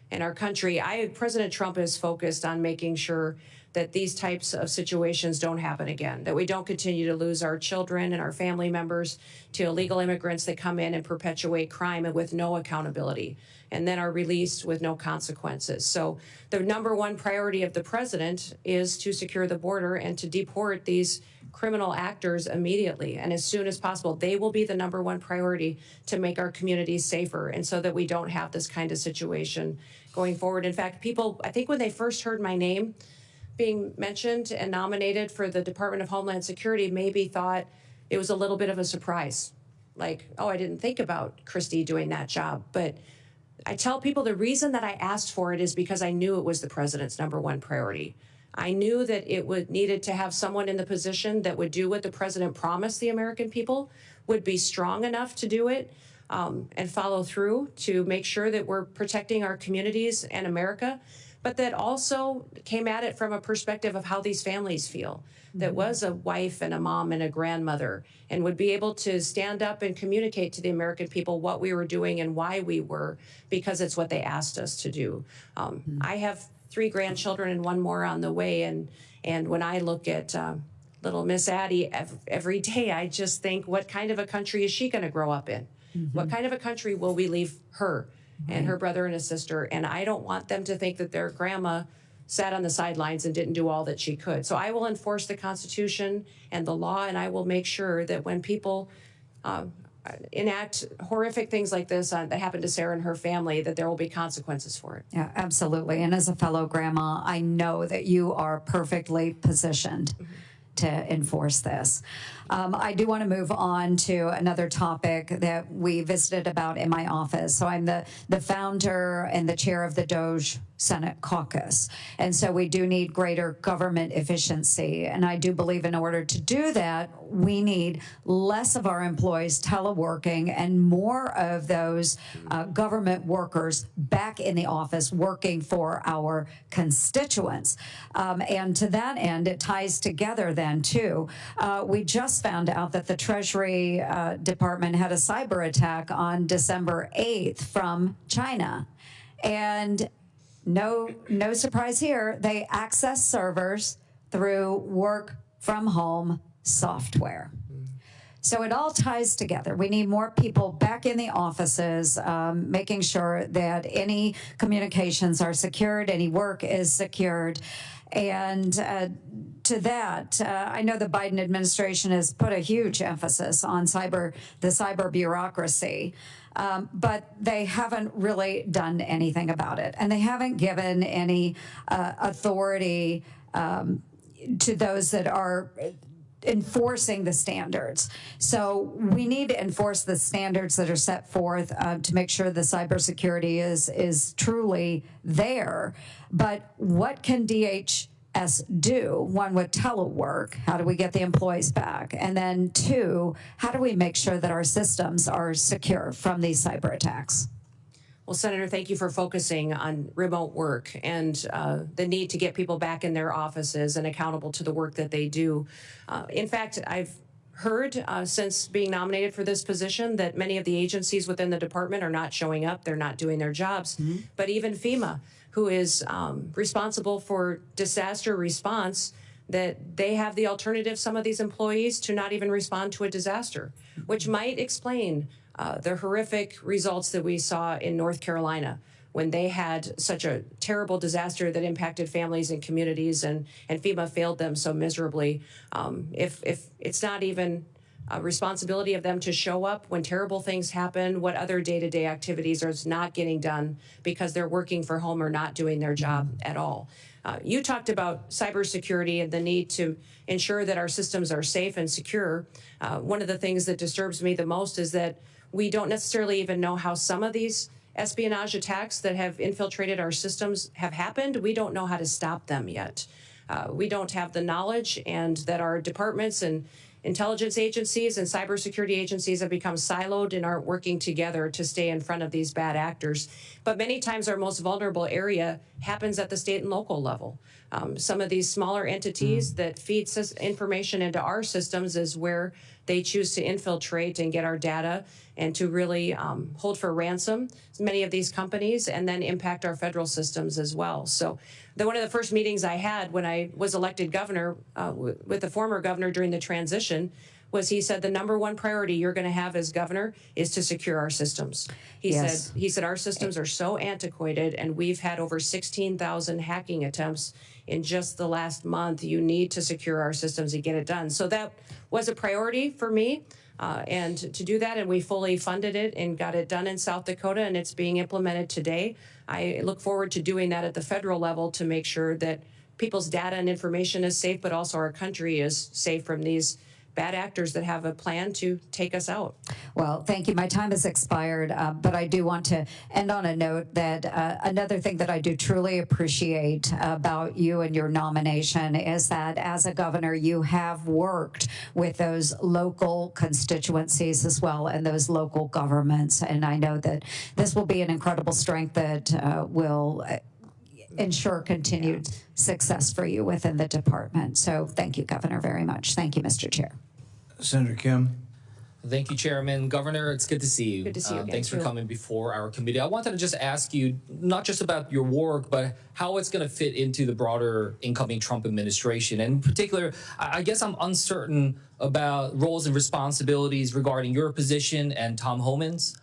and our country. President Trump is focused on making sure that these types of situations don't happen again, that we don't continue to lose our children and our family members to illegal immigrants that come in and perpetuate crime and with no accountability, and then are released with no consequences. So the number one priority of the president is to secure the border and to deport these criminal actors immediately and as soon as possible. They will be the number one priority to make our communities safer and so that we don't have this kind of situation going forward. In fact, people, I think when they first heard my name being mentioned and nominated for the Department of Homeland Security, maybe thought it was a little bit of a surprise. Like, oh, I didn't think about Christy doing that job. But I tell people the reason that I asked for it is because I knew it was the president's number one priority. I knew that it needed to have someone in the position that would do what the president promised the American people, would be strong enough to do it, and follow through to make sure that we're protecting our communities and America, but that also came at it from a perspective of how these families feel, that was a wife and a mom and a grandmother, and would be able to stand up and communicate to the American people what we were doing and why we were, because it's what they asked us to do. I have 3 grandchildren and 1 more on the way, and when I look at little Miss Addie every day, I just think, what kind of a country is she going to grow up in? What kind of a country will we leave her and her brother and his sister? And I don't want them to think that their grandma sat on the sidelines and didn't do all that she could. So I will enforce the Constitution and the law, and I will make sure that when people enact horrific things like this that happened to Sarah and her family, that there will be consequences for it. Yeah, absolutely. And as a fellow grandma, I know that you are perfectly positioned to enforce this. I do want to move on to another topic that we visited about in my office. So I'm the founder and the chair of the DOJ Senate caucus. And so we do need greater government efficiency. And I do believe in order to do that, we need less of our employees teleworking and more of those government workers back in the office working for our constituents. And to that end, it ties together then too. We just found out that the Treasury Department had a cyber attack on December 8th from China. And no surprise here, they access servers through work from home software. So it all ties together. We need more people back in the offices, making sure that any communications are secured, any work is secured. And to that, I know the Biden administration has put a huge emphasis on the cyber bureaucracy, but they haven't really done anything about it. And they haven't given any authority to those that are enforcing the standards. So we need to enforce the standards that are set forth to make sure the cybersecurity is truly there. But what can DHS do? One, with telework, how do we get the employees back? And then 2, how do we make sure that our systems are secure from these cyber attacks? Well, Senator, thank you for focusing on remote work and the need to get people back in their offices and accountable to the work that they do. In fact, I've heard since being nominated for this position that many of the agencies within the department are not showing up. They're not doing their jobs. But even FEMA, who is responsible for disaster response, that they have the alternative, some of these employees, to not even respond to a disaster, which might explain the horrific results that we saw in North Carolina when they had such a terrible disaster that impacted families and communities, and FEMA failed them so miserably. If it's not even a responsibility of them to show up when terrible things happen, what other day-to-day activities are not getting done because they're working for home or not doing their job at all? You talked about cybersecurity and the need to ensure that our systems are safe and secure. One of the things that disturbs me the most is that we don't necessarily even know how some of these espionage attacks that have infiltrated our systems have happened. We don't know how to stop them yet. We don't have the knowledge, and that our departments and intelligence agencies and cybersecurity agencies have become siloed and aren't working together to stay in front of these bad actors. But many times our most vulnerable area happens at the state and local level. Some of these smaller entities that feed information into our systems is where they choose to infiltrate and get our data and to really hold for ransom many of these companies and then impact our federal systems as well. So one of the first meetings I had when I was elected governor with the former governor during the transition was he said the #1 priority you're going to have as governor is to secure our systems. He said our systems are so antiquated and we've had over 16,000 hacking attempts in just the last month. You need to secure our systems and get it done. So that was a priority for me. And to do that, and we fully funded it and got it done in South Dakota, and it's being implemented today. I look forward to doing that at the federal level to make sure that people's data and information is safe, but also our country is safe from these bad actors that have a plan to take us out. Well, thank you. My time has expired, but I do want to end on a note that another thing that I do truly appreciate about you and your nomination is that as a governor, you have worked with those local constituencies as well and those local governments. And I know that this will be an incredible strength that will ensure continued success for you within the department. So thank you, Governor, very much. Thank you, Mr. Chair. Senator Kim. Thank you, Chairman. Governor, it's good to see you. Good to see you again, Thanks for too. coming before our committee. I wanted to just ask you, not just about your work, but how it's going to fit into the broader incoming Trump administration. And in particular, I guess I'm uncertain about roles and responsibilities regarding your position and Tom Homan's.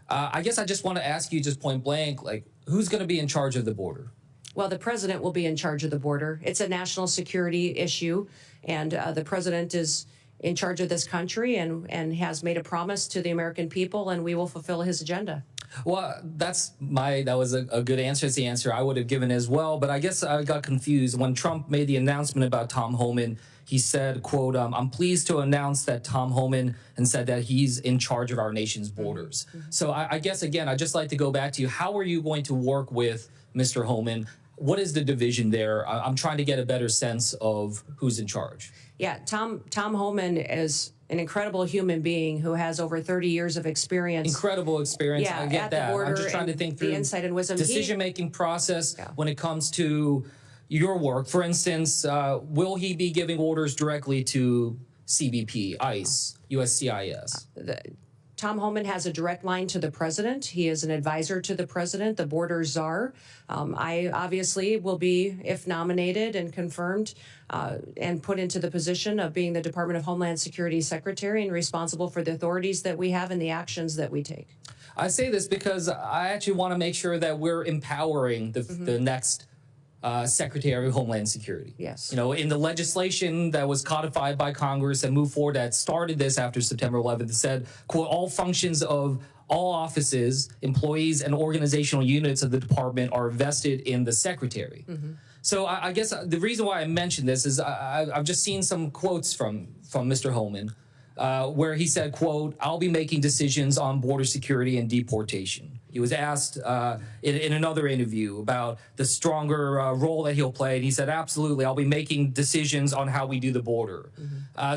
I guess I just want to ask you just point blank, like, who's going to be in charge of the border? Well, the president will be in charge of the border. It's a national security issue, and the president is in charge of this country and has made a promise to the American people, and we will fulfill his agenda. Well, that was a good answer. It's the answer I would have given as well. But I guess I got confused when Trump made the announcement about Tom Homan. He said, quote, I'm pleased to announce that Tom Homan and said that he's in charge of our nation's borders. So I guess, again, I'd just like to go back to you. How are you going to work with Mr. Homan? What is the division there? I'm trying to get a better sense of who's in charge. Yeah, Tom Homan is an incredible human being who has over 30 years of experience. Incredible experience. Yeah, I get at the that. border I'm just trying to think through the insight and wisdom. Decision-making process when it comes to your work. For instance, will he be giving orders directly to CBP, ICE, USCIS? Tom Homan has a direct line to the president. He is an advisor to the president, the border czar. I obviously will be, if nominated and confirmed, and put into the position of being the Department of Homeland Security Secretary and responsible for the authorities that we have and the actions that we take. I say this because I actually want to make sure that we're empowering the next Secretary of Homeland Security. Yes. You know, in the legislation that was codified by Congress and moved forward that started this after September 11th, it said, quote, all functions of all offices, employees, and organizational units of the department are vested in the Secretary. So I guess the reason why I mentioned this is I've just seen some quotes from Mr. Homan where he said, quote, I'll be making decisions on border security and deportation. He was asked in another interview about the stronger role that he'll play, and he said, absolutely, I'll be making decisions on how we do the border.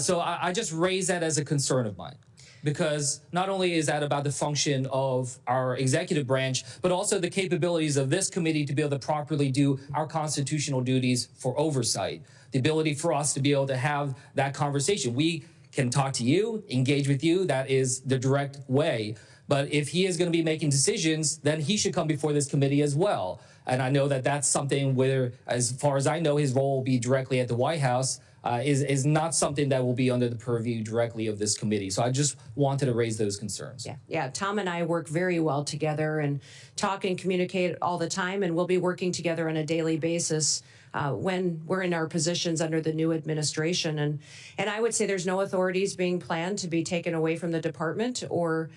So I just raise that as a concern of mine, because not only is that about the function of our executive branch, but also the capabilities of this committee to be able to properly do our constitutional duties for oversight, the ability for us to be able to have that conversation. We can talk to you, engage with you. That is the direct way. But if he is going to be making decisions, then he should come before this committee as well. And I know that that's something where, as far as I know, his role will be directly at the White House, is not something that will be under the purview directly of this committee. So I just wanted to raise those concerns. Yeah, Tom and I work very well together and talk and communicate all the time, and we'll be working together on a daily basis when we're in our positions under the new administration. And I would say there's no authorities being planned to be taken away from the department or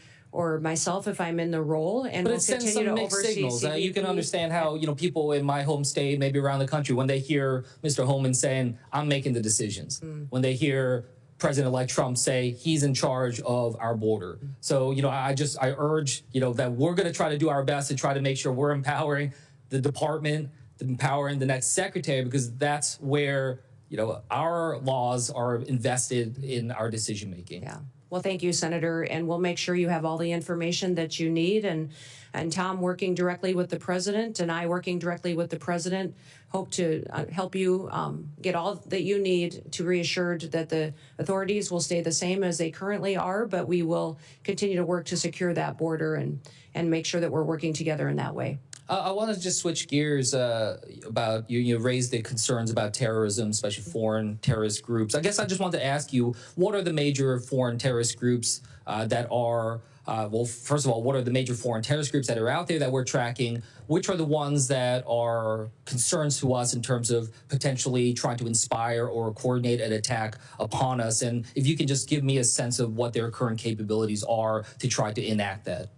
myself if I'm in the role, and but we'll it sends continue some to mixed oversee signals. CBP. You can understand how, you know, people in my home state, maybe around the country, when they hear Mr. Homan saying, I'm making the decisions, when they hear President-elect Trump say he's in charge of our border. So, you know, I urge, you know, that we're going to try to do our best to try to make sure we're empowering the department, empowering the next secretary, because that's where our laws are invested in our decision making. Yeah. Well, thank you, Senator, and we'll make sure you have all the information that you need. And Tom working directly with the president and I working directly with the president hope to help you get all that you need to reassured that the authorities will stay the same as they currently are, but we will continue to work to secure that border and make sure that we're working together in that way. I want to just switch gears about you raised the concerns about terrorism, especially foreign terrorist groups. I guess I just want to ask you, what are the major foreign terrorist groups that are, well, first of all, what are the major foreign terrorist groups that are out there that we're tracking? Which are the ones that are concerns to us in terms of potentially trying to inspire or coordinate an attack upon us? And if you can just give me a sense of what their current capabilities are to try to enact that.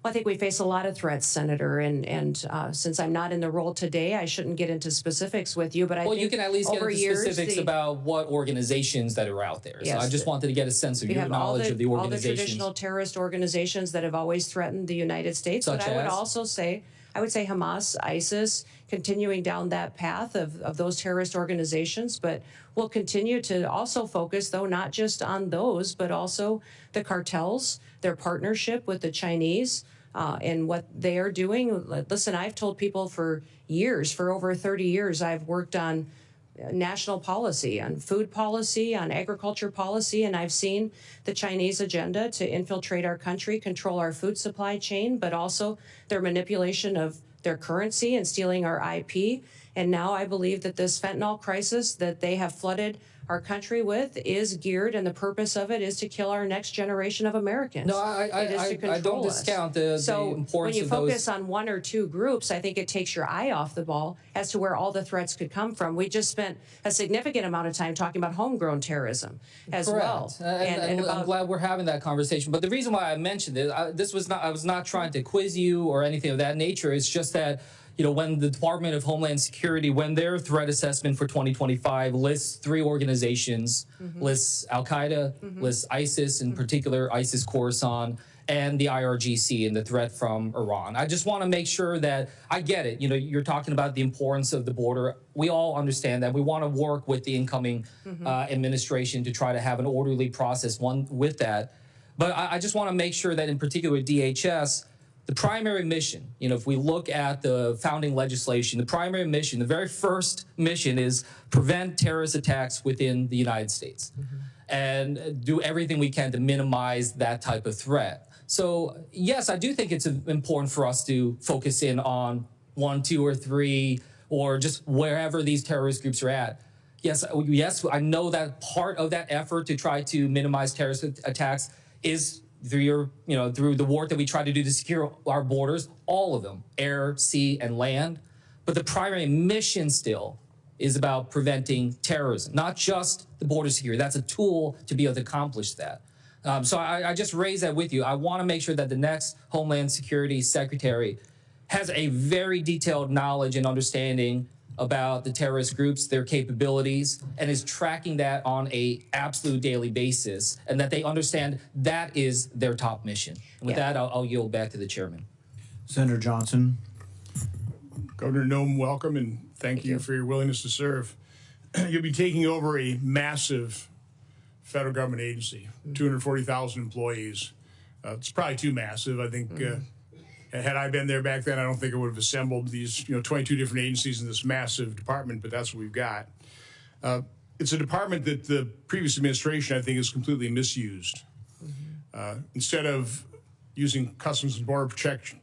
Well, I think we face a lot of threats, Senator, and since I'm not in the role today, I shouldn't get into specifics with you, but I think you can at least get over into years, specifics about what organizations that are out there. Yes, so I just wanted to get a sense of your knowledge of the all the organizations. traditional terrorist organizations that have always threatened the United States. Such but I would as? also say, I would say Hamas, ISIS, continuing down that path of those terrorist organizations, but we'll continue to also focus, though, not just on those, but also the cartels, their partnership with the Chinese, and what they are doing. Listen, I've told people for years, for over 30 years, I've worked on national policy, on food policy, on agriculture policy, and I've seen the Chinese agenda to infiltrate our country, control our food supply chain, but also their manipulation of their currency and stealing our IP. And now I believe that this fentanyl crisis that they have flooded our country with is geared, and the purpose of it is to kill our next generation of Americans. No, I don't discount the importance of those. When you focus on one or two groups, I think it takes your eye off the ball as to where all the threats could come from. We just spent a significant amount of time talking about homegrown terrorism as well. And I'm glad we're having that conversation. But the reason why I mentioned it, I was not trying to quiz you or anything of that nature. It's just that, when the Department of Homeland Security, when their threat assessment for 2025 lists 3 organizations, lists Al-Qaeda, lists ISIS, in particular ISIS Khorasan, and the IRGC and the threat from Iran. I just want to make sure that I get it. You're talking about the importance of the border. We all understand that. We want to work with the incoming administration to try to have an orderly process with that. But I just want to make sure that in particular DHS, the primary mission, if we look at the founding legislation, the primary mission, the very first mission is prevent terrorist attacks within the United States and do everything we can to minimize that type of threat. So, yes, I do think it's important for us to focus in on 1, 2, or 3, or just wherever these terrorist groups are at. Yes, I know that part of that effort to try to minimize terrorist attacks is through through the work that we try to do to secure our borders, all of them, air, sea, and land. But the primary mission still is about preventing terrorism, not just the border security. That's a tool to be able to accomplish that. So I just raise that with you. I want to make sure that the next Homeland Security Secretary has a very detailed knowledge and understanding about the terrorist groups, their capabilities, and is tracking that on a absolute daily basis, and that they understand that is their top mission. And with that, I'll yield back to the chairman. Senator Johnson. Governor Noem, welcome, and thank you for your willingness to serve. You'll be taking over a massive federal government agency, 240,000 employees. It's probably too massive. I think had I been there back then, I don't think it would have assembled these 22 different agencies in this massive department, but that's what we've got. It's a department that the previous administration, I think, has completely misused. Instead of using Customs and Border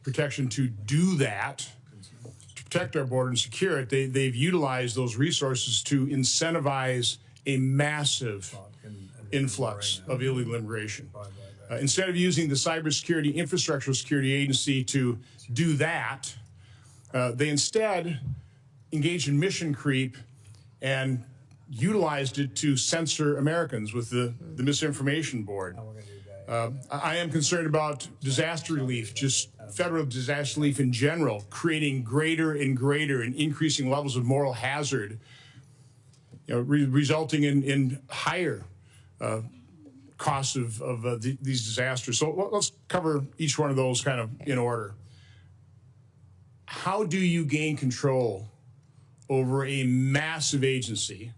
Protection to do that, to protect our border and secure it, they've utilized those resources to incentivize a massive influx of illegal immigration. Instead of using the Cybersecurity Infrastructure Security Agency to do that, they instead engaged in mission creep and utilized it to censor Americans with the Misinformation Board. I am concerned about disaster relief, just federal disaster relief in general, creating greater and greater and increasing levels of moral hazard, resulting in higher costs of these disasters. So let's cover each one of those kind of in order. How do you gain control over a massive agency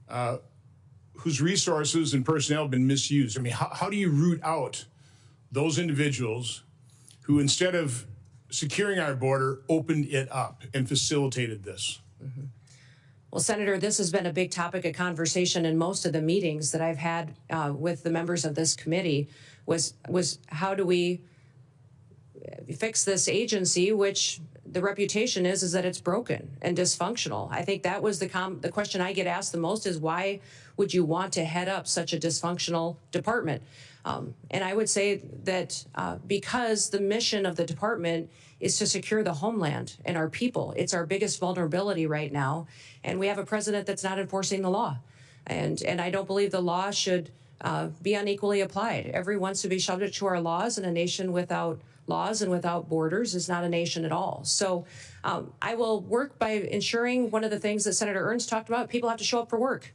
whose resources and personnel have been misused. I mean, how do you root out those individuals who, instead of securing our border, opened it up and facilitated this? Well, Senator, this has been a big topic of conversation in most of the meetings that I've had with the members of this committee was how do we fix this agency, which the reputation is that it's broken and dysfunctional. I think that was the question I get asked the most is why would you want to head up such a dysfunctional department? And I would say that because the mission of the department is to secure the homeland and our people. It's our biggest vulnerability right now. And we have a president that's not enforcing the law. And I don't believe the law should be unequally applied. Everyone wants to be subject to our laws, and a nation without laws and without borders is not a nation at all. So I will work by ensuring one of the things that Senator Ernst talked about, people have to show up for work.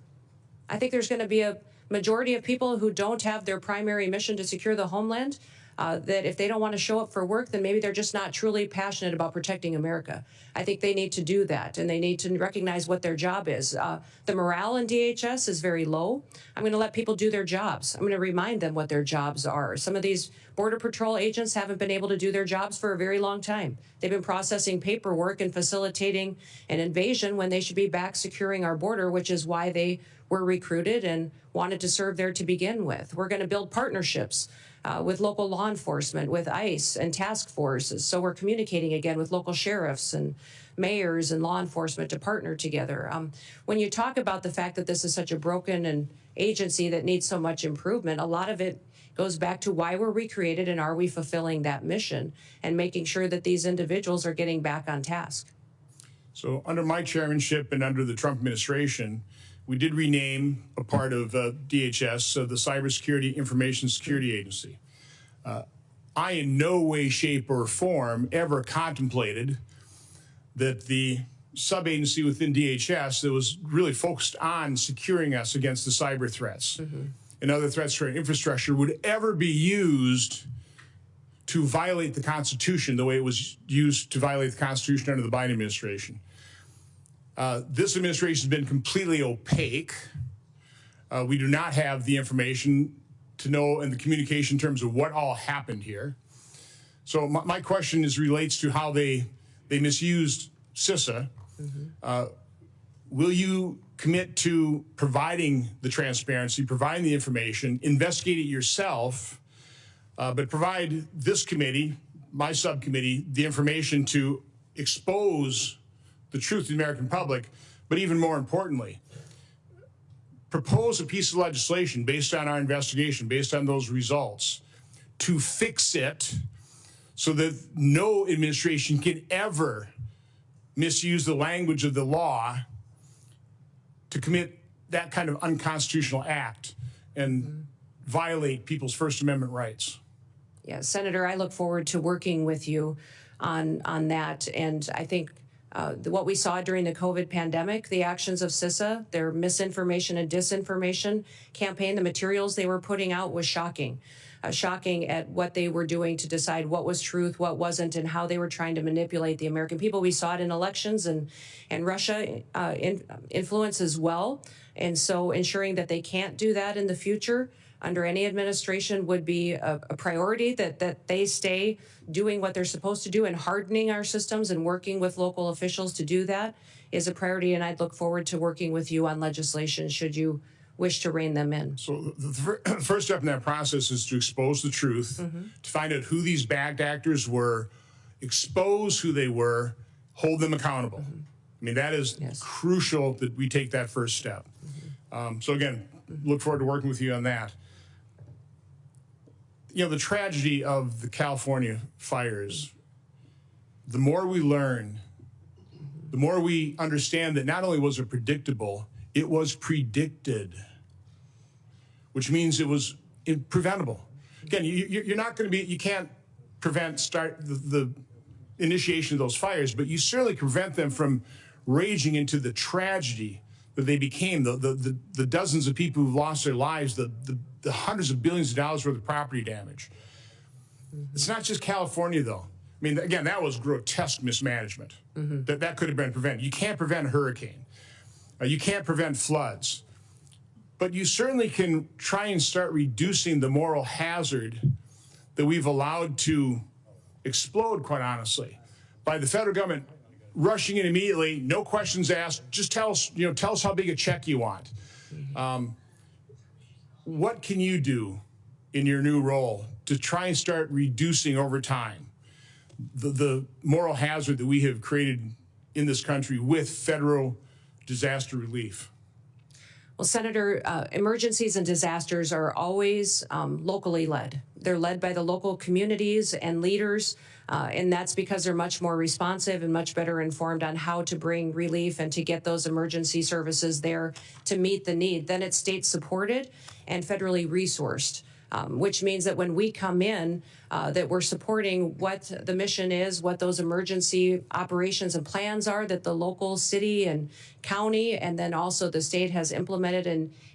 I think there's going to be a majority of people who don't have their primary mission to secure the homeland, that if they don't want to show up for work, then maybe they're just not truly passionate about protecting America. I think they need to do that, and they need to recognize what their job is. The morale in DHS is very low. I'm going to let people do their jobs. I'm going to remind them what their jobs are. Some of these Border Patrol agents haven't been able to do their jobs for a very long time. They've been processing paperwork and facilitating an invasion when they should be back securing our border, which is why they were recruited and wanted to serve there to begin with. We're going to build partnerships with local law enforcement, with ICE and task forces. So we're communicating again with local sheriffs and mayors and law enforcement to partner together. When you talk about the fact that this is such a broken and agency that needs so much improvement, a lot of it goes back to why we're recreated and are we fulfilling that mission and making sure that these individuals are getting back on task. So under my chairmanship and under the Trump administration, we did rename a part of DHS, the Cybersecurity Information Security Agency. I in no way, shape, or form ever contemplated that the sub-agency within DHS that was really focused on securing us against the cyber threats and other threats to our infrastructure would ever be used to violate the Constitution the way it was used to violate the Constitution under the Biden administration. This administration has been completely opaque. We do not have the information to know and the communication in terms of what all happened here. So my question relates to how they misused CISA. Will you commit to providing the transparency, providing the information, investigate it yourself, but provide this committee, my subcommittee, the information to expose the truth to the American public, but even more importantly, propose a piece of legislation based on our investigation, based on those results, to fix it so that no administration can ever misuse the language of the law to commit that kind of unconstitutional act and violate people's First Amendment rights. Yeah, Senator, I look forward to working with you on that. And I think what we saw during the COVID pandemic, the actions of CISA, their misinformation and disinformation campaign, the materials they were putting out was shocking. Shocking at what they were doing to decide what was truth, what wasn't, and how they were trying to manipulate the American people. We saw it in elections, and Russia influence as well. And so ensuring that they can't do that in the future under any administration would be a priority, that they stay doing what they're supposed to do and hardening our systems and working with local officials to do that is a priority. And I'd look forward to working with you on legislation should you wish to rein them in. So the first step in that process is to expose the truth, to find out who these bad actors were, expose who they were, hold them accountable. I mean, that is crucial that we take that first step. So again, look forward to working with you on that. You know, the tragedy of the California fires, the more we learn, the more we understand that not only was it predictable, it was predicted, which means it was preventable. Again, you're not going to be, you can't prevent the initiation of those fires, but you certainly prevent them from raging into the tragedy that they became, the dozens of people who've lost their lives, the hundreds of billions of dollars worth of property damage. It's not just California, though. I mean, again, that was grotesque mismanagement. That could have been prevented. You can't prevent a hurricane. You can't prevent floods. but you certainly can try and start reducing the moral hazard that we've allowed to explode, quite honestly, by the federal government rushing in immediately, no questions asked, just tell us how big a check you want. What can you do in your new role to try and start reducing over time the moral hazard that we have created in this country with federal disaster relief? Well, Senator, emergencies and disasters are always locally led. They're led by the local communities and leaders, and that's because they're much more responsive and much better informed on how to bring relief and to get those emergency services there to meet the need. Then it's state supported and federally resourced. Which means that when we come in, that we're supporting what the mission is, what those emergency operations and plans are that the local city and county and then also the state has implemented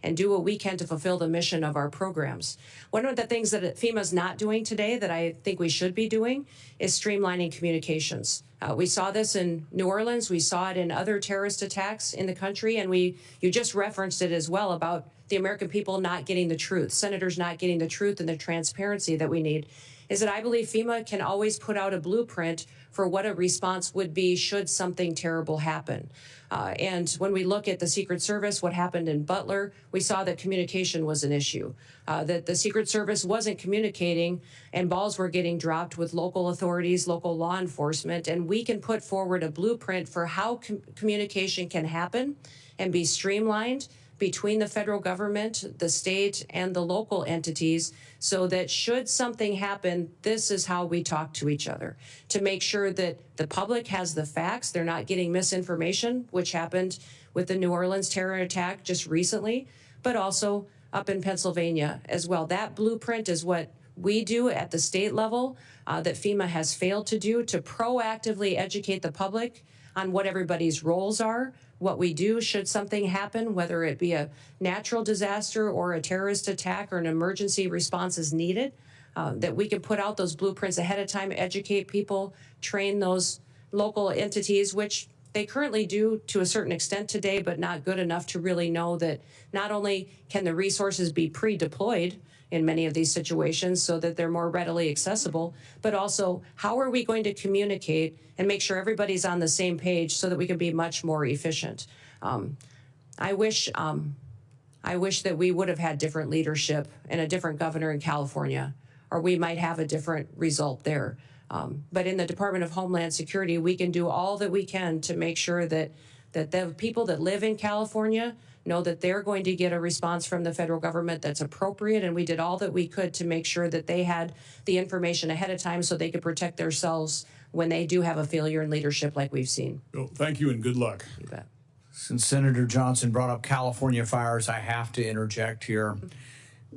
and do what we can to fulfill the mission of our programs. One of the things that FEMA's not doing today that I think we should be doing is streamlining communications. We saw this in New Orleans. We saw it in other terrorist attacks in the country. And you just referenced it as well about the American people not getting the truth, senators not getting the truth and the transparency that we need, is that I believe FEMA can always put out a blueprint for what a response would be should something terrible happen. And when we look at the Secret Service, what happened in Butler, we saw that communication was an issue, that the Secret Service wasn't communicating and balls were getting dropped with local authorities, local law enforcement, and we can put forward a blueprint for how communication can happen and be streamlined between the federal government, the state, and the local entities so that should something happen, this is how we talk to each other to make sure that the public has the facts, they're not getting misinformation, which happened with the New Orleans terror attack just recently, but also up in Pennsylvania as well. That blueprint is what we do at the state level that FEMA has failed to do to proactively educate the public on what everybody's roles are, what we do should something happen, whether it be a natural disaster or a terrorist attack or an emergency response is needed, that we can put out those blueprints ahead of time, educate people, train those local entities, which they currently do to a certain extent today, but not good enough to really know that not only can the resources be pre-deployed in many of these situations so that they're more readily accessible, but also how are we going to communicate and make sure everybody's on the same page so that we can be much more efficient. I wish that we would have had different leadership and a different governor in California, or we might have a different result there. But in the Department of Homeland Security, we can do all that we can to make sure that the people that live in California know that they're going to get a response from the federal government that's appropriate, and we did all that we could to make sure that they had the information ahead of time so they could protect themselves when they do have a failure in leadership like we've seen. Well, thank you and good luck. You bet. Since Senator Johnson brought up California fires, I have to interject here.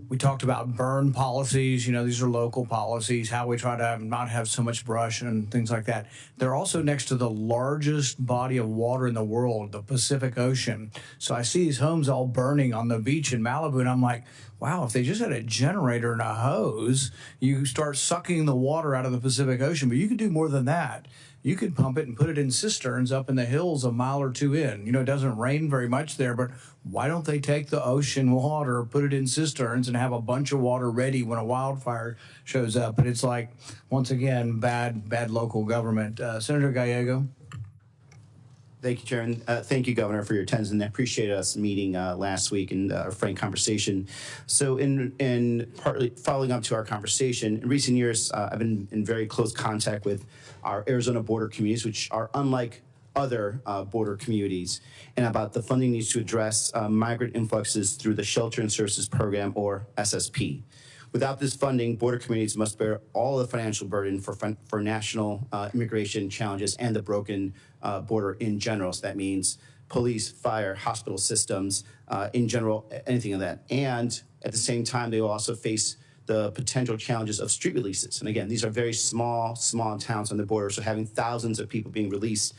We talked about burn policies. You know, these are local policies, how we try to not have so much brush and things like that. They're also next to the largest body of water in the world, the Pacific Ocean. So I see these homes all burning on the beach in Malibu, and I'm like, wow, if they just had a generator and a hose, you start sucking the water out of the Pacific Ocean. But you could do more than that. You could pump it and put it in cisterns up in the hills a mile or two in. You know, it doesn't rain very much there, but why don't they take the ocean water, put it in cisterns, and have a bunch of water ready when a wildfire shows up? But it's like, once again, bad local government. Senator Gallego. Thank you, Chairman. Thank you, Governor, for your attendance, and I appreciate us meeting last week and a frank conversation. So in partly following up to our conversation, in recent years, I've been in very close contact with our Arizona border communities, which are unlike other border communities, and about the funding needs to address migrant influxes through the Shelter and Services Program, or SSP. Without this funding, border communities must bear all the financial burden for national immigration challenges and the broken border in general. So that means police, fire, hospital systems, in general, anything of that. And at the same time, they will also face the potential challenges of street releases. And again, these are very small towns on the border, so having thousands of people being released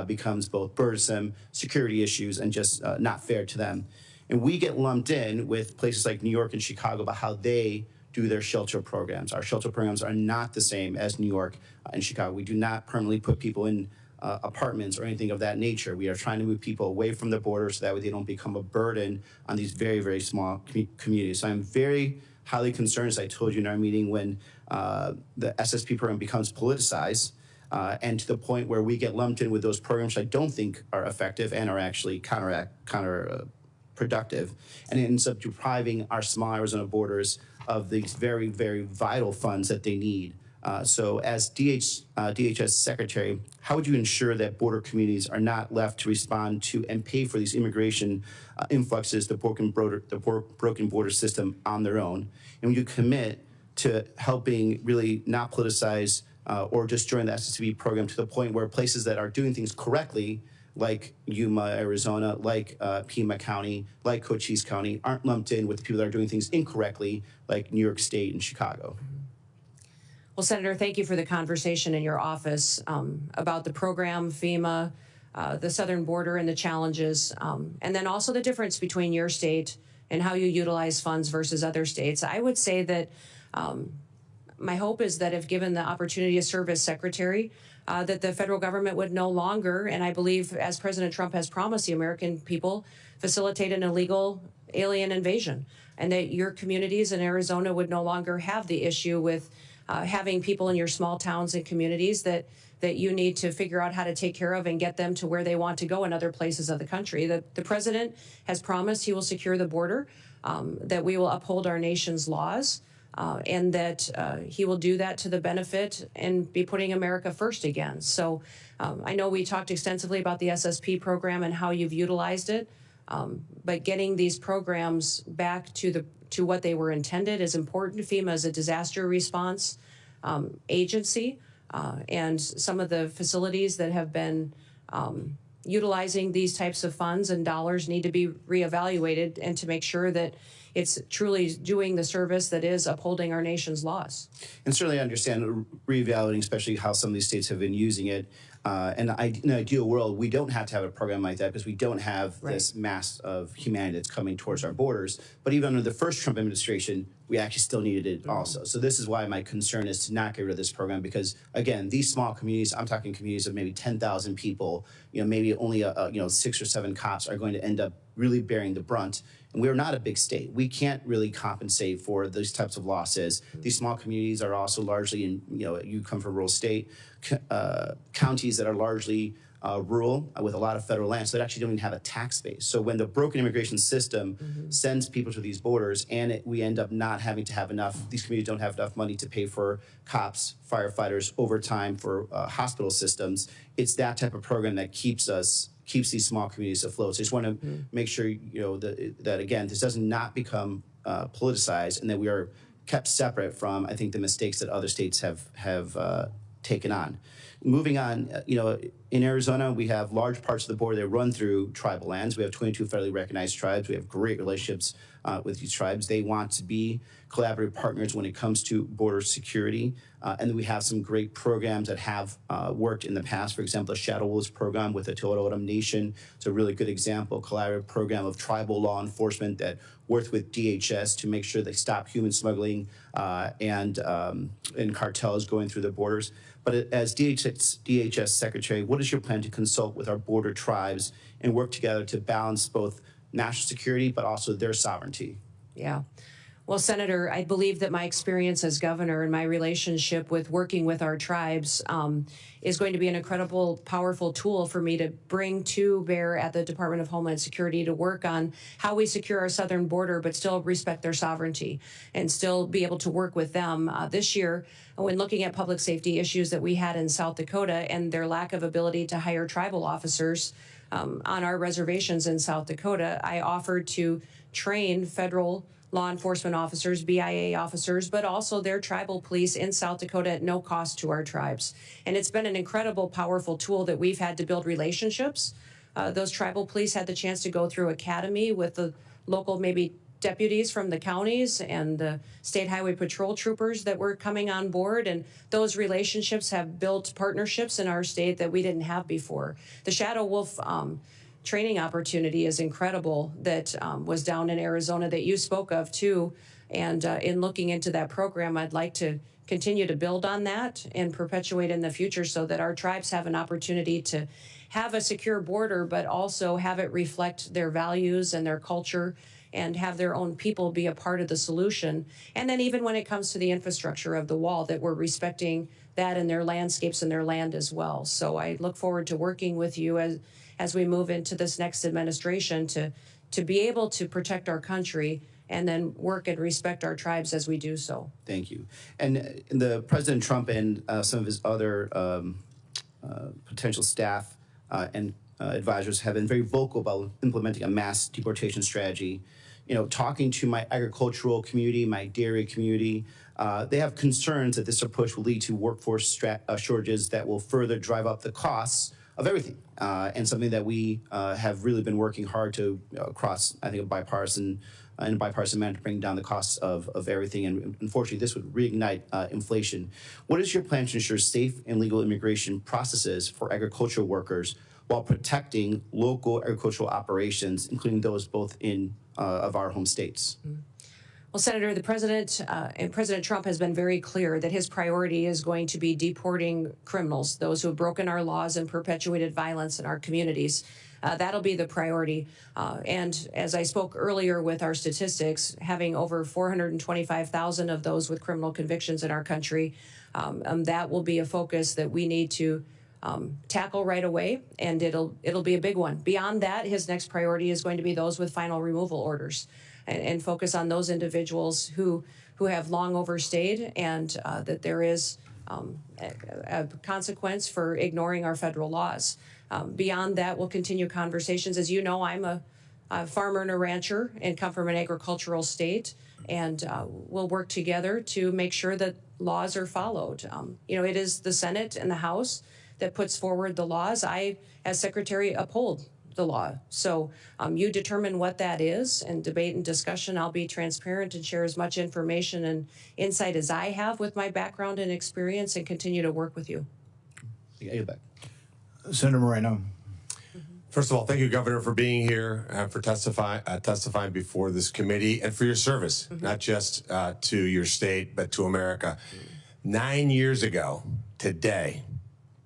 becomes both burdensome, security issues, and just not fair to them. And we get lumped in with places like New York and Chicago about how they do their shelter programs. Our shelter programs are not the same as New York and Chicago. We do not permanently put people in apartments or anything of that nature. We are trying to move people away from the border so that way they don't become a burden on these very, very small communities. So I'm very highly concerned, as I told you in our meeting, when the SSP program becomes politicized and to the point where we get lumped in with those programs I don't think are effective and are actually counterproductive, and it ends up depriving our small Arizona borders of these very, very vital funds that they need. So as DHS Secretary, how would you ensure that border communities are not left to respond to and pay for these immigration influxes, the broken border system on their own? And would you commit to helping really not politicize or just join the SSP program to the point where places that are doing things correctly, like Yuma, Arizona, like Pima County, like Cochise County, aren't lumped in with the people that are doing things incorrectly, like New York State and Chicago? Well, Senator, thank you for the conversation in your office about the program, FEMA, the southern border and the challenges, and then also the difference between your state and how you utilize funds versus other states. I would say that my hope is that if given the opportunity to serve as secretary, that the federal government would no longer, and I believe as President Trump has promised the American people, facilitate an illegal alien invasion, and that your communities in Arizona would no longer have the issue with having people in your small towns and communities that you need to figure out how to take care of and get them to where they want to go in other places of the country. The president has promised he will secure the border, that we will uphold our nation's laws, and that he will do that to the benefit and be putting America first again. So I know we talked extensively about the SSP program and how you've utilized it, but getting these programs back to what they were intended is important. FEMA is a disaster response agency, and some of the facilities that have been utilizing these types of funds and dollars need to be reevaluated and to make sure that it's truly doing the service that is upholding our nation's laws. And certainly I understand reevaluating, especially how some of these states have been using it. And in an ideal world, we don't have to have a program like that because we don't have this mass of humanity that's coming towards our borders. But even under the first Trump administration, we actually still needed it also. So this is why my concern is to not get rid of this program because, again, these small communities, I'm talking communities of maybe 10,000 people, maybe only 6 or 7 cops are going to end up really bearing the brunt. And we're not a big state. We can't really compensate for those types of losses. These small communities are also largely in, you come from a rural state, counties that are largely rural with a lot of federal land, so they actually don't even have a tax base. So when the broken immigration system sends people to these borders and we end up not having to have enough, these communities don't have enough money to pay for cops, firefighters, overtime for hospital systems, it's that type of program that keeps these small communities afloat. So I just want to make sure that again, this does not become politicized and that we are kept separate from, I think, the mistakes that other states have taken on. Moving on, in Arizona, we have large parts of the border that run through tribal lands. We have 22 federally recognized tribes. We have great relationships with these tribes. They want to be collaborative partners when it comes to border security. And then we have some great programs that have worked in the past. For example, the Shadow Wolves program with the Tohono Nation. It's a really good example, collaborative program of tribal law enforcement that worked with DHS to make sure they stop human smuggling and cartels going through the borders. But as DHS Secretary, what is your plan to consult with our border tribes and work together to balance both national security but also their sovereignty? Yeah. Well, Senator, I believe that my experience as governor and my relationship with working with our tribes is going to be an incredible, powerful tool for me to bring to bear at the Department of Homeland Security to work on how we secure our southern border, but still respect their sovereignty and still be able to work with them. This year, when looking at public safety issues that we had in South Dakota and their lack of ability to hire tribal officers on our reservations in South Dakota, I offered to train federal law enforcement officers, BIA officers, but also their tribal police in South Dakota at no cost to our tribes. And it's been an incredible, powerful tool that we've had to build relationships. Those tribal police had the chance to go through academy with the local maybe deputies from the counties and the state highway patrol troopers that were coming on board. And those relationships have built partnerships in our state that we didn't have before. The Shadow Wolf training opportunity is incredible that was down in Arizona that you spoke of too. And in looking into that program, I'd like to continue to build on that and perpetuate in the future so that our tribes have an opportunity to have a secure border, but also have it reflect their values and their culture and have their own people be a part of the solution. And then even when it comes to the infrastructure of the wall, that we're respecting that in their landscapes and their land as well. So I look forward to working with you as we move into this next administration to be able to protect our country and then work and respect our tribes as we do so. Thank you. And the President Trump and some of his other potential staff and advisors have been very vocal about implementing a mass deportation strategy. You know, talking to my agricultural community, my dairy community, they have concerns that this approach will lead to workforce shortages that will further drive up the costs of everything, and something that we have really been working hard to across, I think, a bipartisan manner to bring down the costs of everything. And unfortunately, this would reignite inflation. What is your plan to ensure safe and legal immigration processes for agricultural workers while protecting local agricultural operations, including those both in of our home states? Well, Senator, the President and President Trump has been very clear that his priority is going to be deporting criminals, those who have broken our laws and perpetuated violence in our communities. That'll be the priority. And as I spoke earlier with our statistics, having over 425,000 of those with criminal convictions in our country, that will be a focus that we need to tackle right away, and it'll be a big one. Beyond that, his next priority is going to be those with final removal orders, and focus on those individuals who have long overstayed, and that there is a consequence for ignoring our federal laws. Beyond that, we'll continue conversations. As you know, I'm a farmer and a rancher and come from an agricultural state, and we'll work together to make sure that laws are followed. You know, it is the Senate and the House that puts forward the laws. I, as Secretary, uphold the law. So you determine what that is, and debate and discussion. I'll be transparent and share as much information and insight as I have with my background and experience, and continue to work with you. Senator Moreno. First of all, thank you, Governor, for being here and for testifying before this committee, and for your service, not just to your state, but to America. 9 years ago today,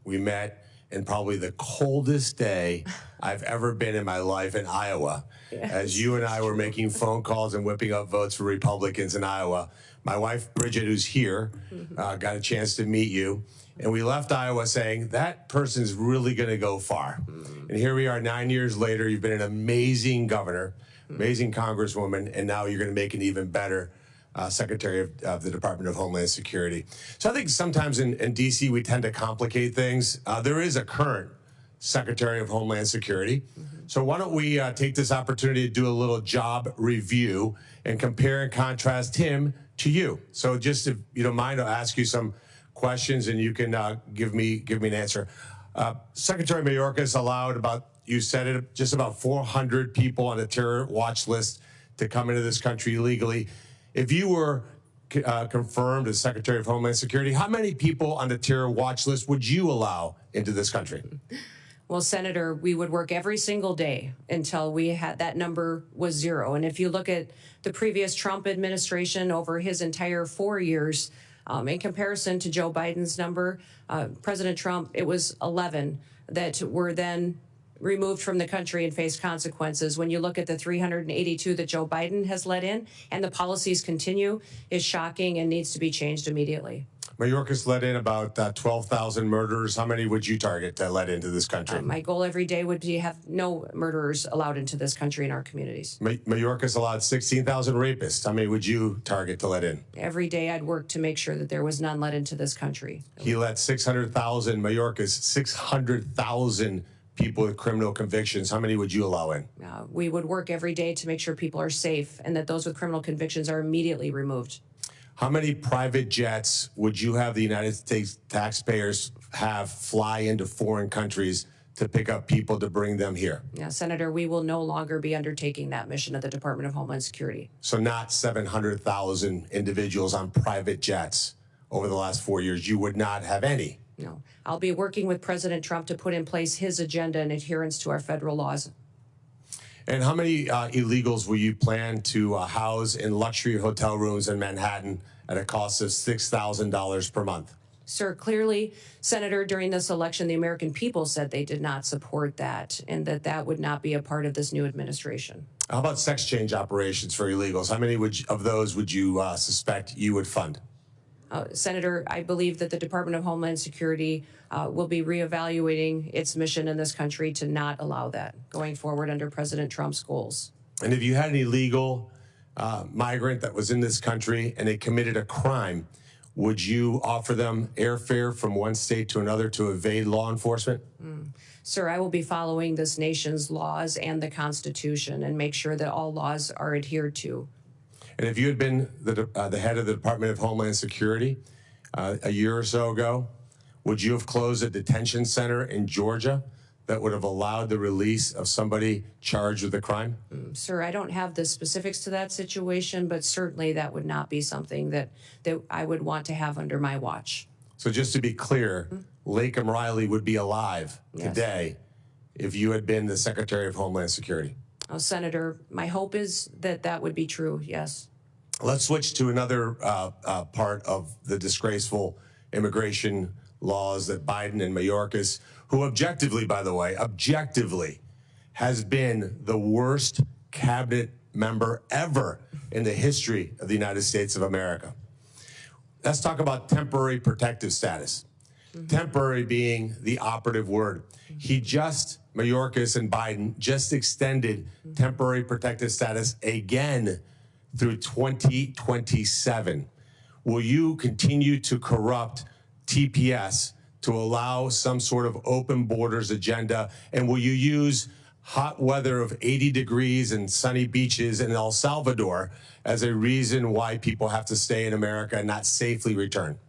we met in probably the coldest day I've ever been in my life in Iowa, as you and I were making phone calls and whipping up votes for Republicans in Iowa. My wife, Bridget, who's here, got a chance to meet you. And we left Iowa saying, that person's really going to go far. And here we are 9 years later. You've been an amazing governor, amazing congresswoman, and now you're going to make an even better Secretary of the Department of Homeland Security. So I think sometimes in D.C. we tend to complicate things. There is a current Secretary of Homeland Security. So why don't we take this opportunity to do a little job review and compare and contrast him to you. So just, if you don't mind, I'll ask you some questions and you can give me an answer. Secretary Mayorkas allowed you said it, just about 400 people on a terror watch list to come into this country illegally. If you were confirmed as Secretary of Homeland Security, how many people on the terror watch list would you allow into this country? Well, Senator, we would work every single day until we had that number was zero. And if you look at the previous Trump administration over his entire 4 years, in comparison to Joe Biden's number, President Trump, it was 11 that were then removed from the country and faced consequences. When you look at the 382 that Joe Biden has let in, and the policies continue, is shocking and needs to be changed immediately. Mayorkas let in about 12,000 murderers. How many would you target to let into this country? My goal every day would be have no murderers allowed into this country and our communities. Mayorkas allowed 16,000 rapists. How many would you target to let in? Every day I'd work to make sure that there was none let into this country. He let 600,000, Mayorkas, 600,000 people with criminal convictions. How many would you allow in? We would work every day to make sure people are safe and that those with criminal convictions are immediately removed. How many private jets would you have the United States taxpayers have fly into foreign countries to pick up people to bring them here? Yeah, Senator, we will no longer be undertaking that mission at the Department of Homeland Security. So not 700,000 individuals on private jets over the last 4 years. You would not have any. No. I'll be working with President Trump to put in place his agenda in adherence to our federal laws. And how many illegals will you plan to house in luxury hotel rooms in Manhattan at a cost of $6,000 per month? Sir, clearly, Senator, during this election, the American people said they did not support that and that that would not be a part of this new administration. How about sex change operations for illegals? How many of those would you suspect you would fund? Senator, I believe that the Department of Homeland Security will be reevaluating its mission in this country to not allow that going forward under President Trump's goals. And if you had an illegal migrant that was in this country and they committed a crime, would you offer them airfare from one state to another to evade law enforcement? Sir, I will be following this nation's laws and the Constitution and make sure that all laws are adhered to. And if you had been the head of the Department of Homeland Security a year or so ago, would you have closed a detention center in Georgia that would have allowed the release of somebody charged with a crime? Sir, I don't have the specifics to that situation, but certainly that would not be something that I would want to have under my watch. So just to be clear, Lakem Riley would be alive today if you had been the Secretary of Homeland Security. Oh, Senator, my hope is that that would be true, yes. Let's switch to another part of the disgraceful immigration laws that Biden and Mayorkas, who objectively, by the way, objectively has been the worst cabinet member ever in the history of the United States of America. Let's talk about temporary protective status. Temporary being the operative word. Mayorkas and Biden just extended temporary protective status again through 2027. Will you continue to corrupt TPS to allow some sort of open borders agenda? And will you use hot weather of 80 degrees and sunny beaches in El Salvador as a reason why people have to stay in America and not safely return?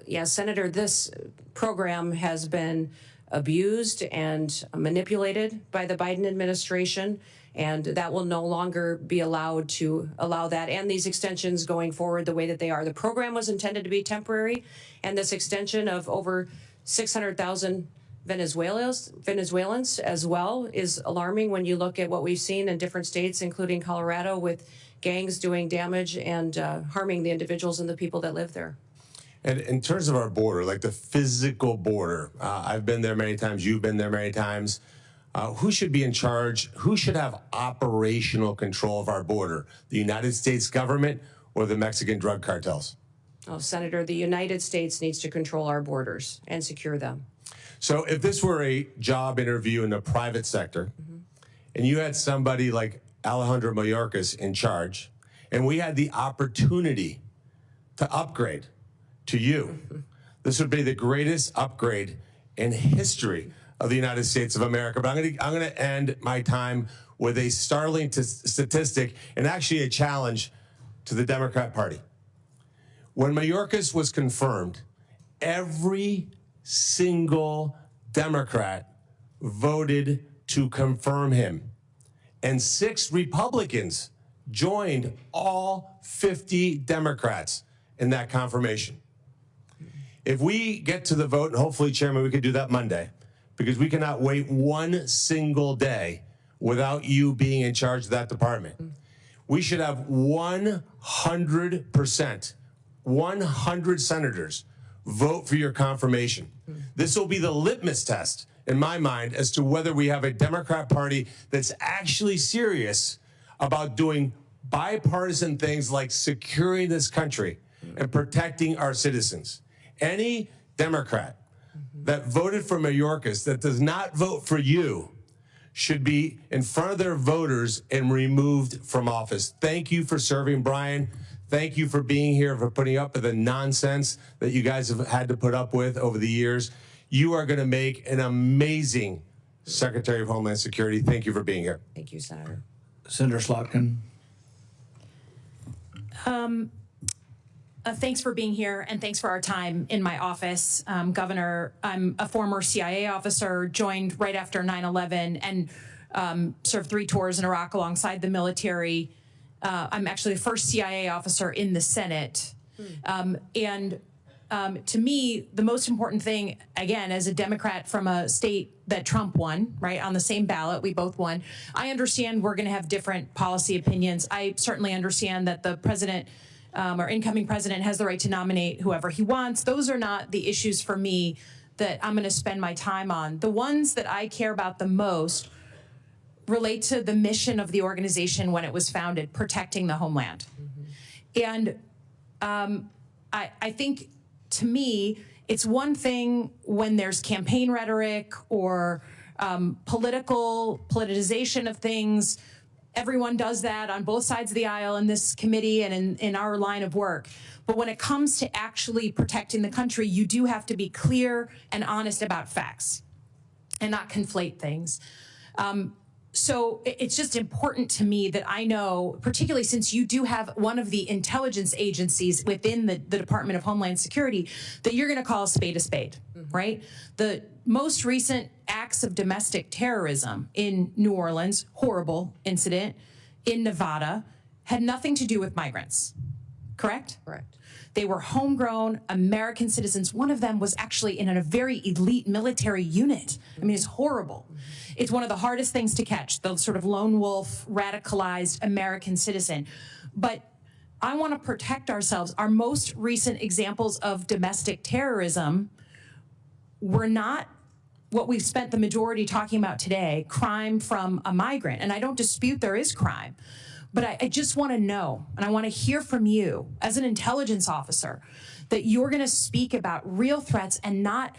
Yeah, Senator, this program has been abused and manipulated by the Biden administration, and that will no longer be allowed to allow that and these extensions going forward the way that they are. The program was intended to be temporary, and this extension of over 600,000 Venezuelans as well is alarming when you look at what we've seen in different states, including Colorado, with gangs doing damage and harming the individuals and the people that live there. And in terms of our border, like the physical border, I've been there many times, you've been there many times. Who should be in charge? Who should have operational control of our border? The United States government or the Mexican drug cartels? Oh, Senator, the United States needs to control our borders and secure them. So if this were a job interview in the private sector, and you had somebody like Alejandro Mayorkas in charge, and we had the opportunity to upgrade to you, this would be the greatest upgrade in history of the United States of America. But I'm going to end my time with a startling statistic and actually a challenge to the Democrat Party. When Mayorkas was confirmed, every single Democrat voted to confirm him, and 6 Republicans joined all 50 Democrats in that confirmation. If we get to the vote, and hopefully, Chairman, we could do that Monday, because we cannot wait one single day without you being in charge of that department. We should have 100%, 100 senators vote for your confirmation. This will be the litmus test, in my mind, as to whether we have a Democrat Party that's actually serious about doing bipartisan things like securing this country and protecting our citizens. Any Democrat that voted for Mayorkas that does not vote for you should be in front of their voters and removed from office. Thank you for serving, Brian. Thank you for being here, for putting up with the nonsense that you guys have had to put up with over the years. You are going to make an amazing Secretary of Homeland Security. Thank you for being here. Thank you, Senator. Senator Slotkin. Thanks for being here, and thanks for our time in my office. Governor, I'm a former CIA officer, joined right after 9/11, and served 3 tours in Iraq alongside the military. I'm actually the first CIA officer in the Senate. To me, the most important thing, again, as a Democrat from a state that Trump won, right, on the same ballot, we both won. I understand we're going to have different policy opinions. I certainly understand that the president our incoming president has the right to nominate whoever he wants. Those are not the issues for me that I'm going to spend my time on. The ones that I care about the most relate to the mission of the organization when it was founded, protecting the homeland. And I think, to me, it's one thing when there's campaign rhetoric or politicization of things. Everyone does that on both sides of the aisle in this committee and in our line of work. But when it comes to actually protecting the country, you do have to be clear and honest about facts and not conflate things. So it's just important to me that I know, particularly since you do have one of the intelligence agencies within the Department of Homeland Security, that you're going to call a spade, right? The most recent acts of domestic terrorism in New Orleans, horrible incident, in Nevada, had nothing to do with migrants, correct? Correct. They were homegrown American citizens. One of them was actually in a very elite military unit. I mean, it's horrible. It's one of the hardest things to catch, the sort of lone wolf, radicalized American citizen. But I want to protect ourselves. Our most recent examples of domestic terrorism were not what we've spent the majority talking about today, crime from a migrant. And I don't dispute there is crime. But I just want to know, and I want to hear from you as an intelligence officer, that you're going to speak about real threats and not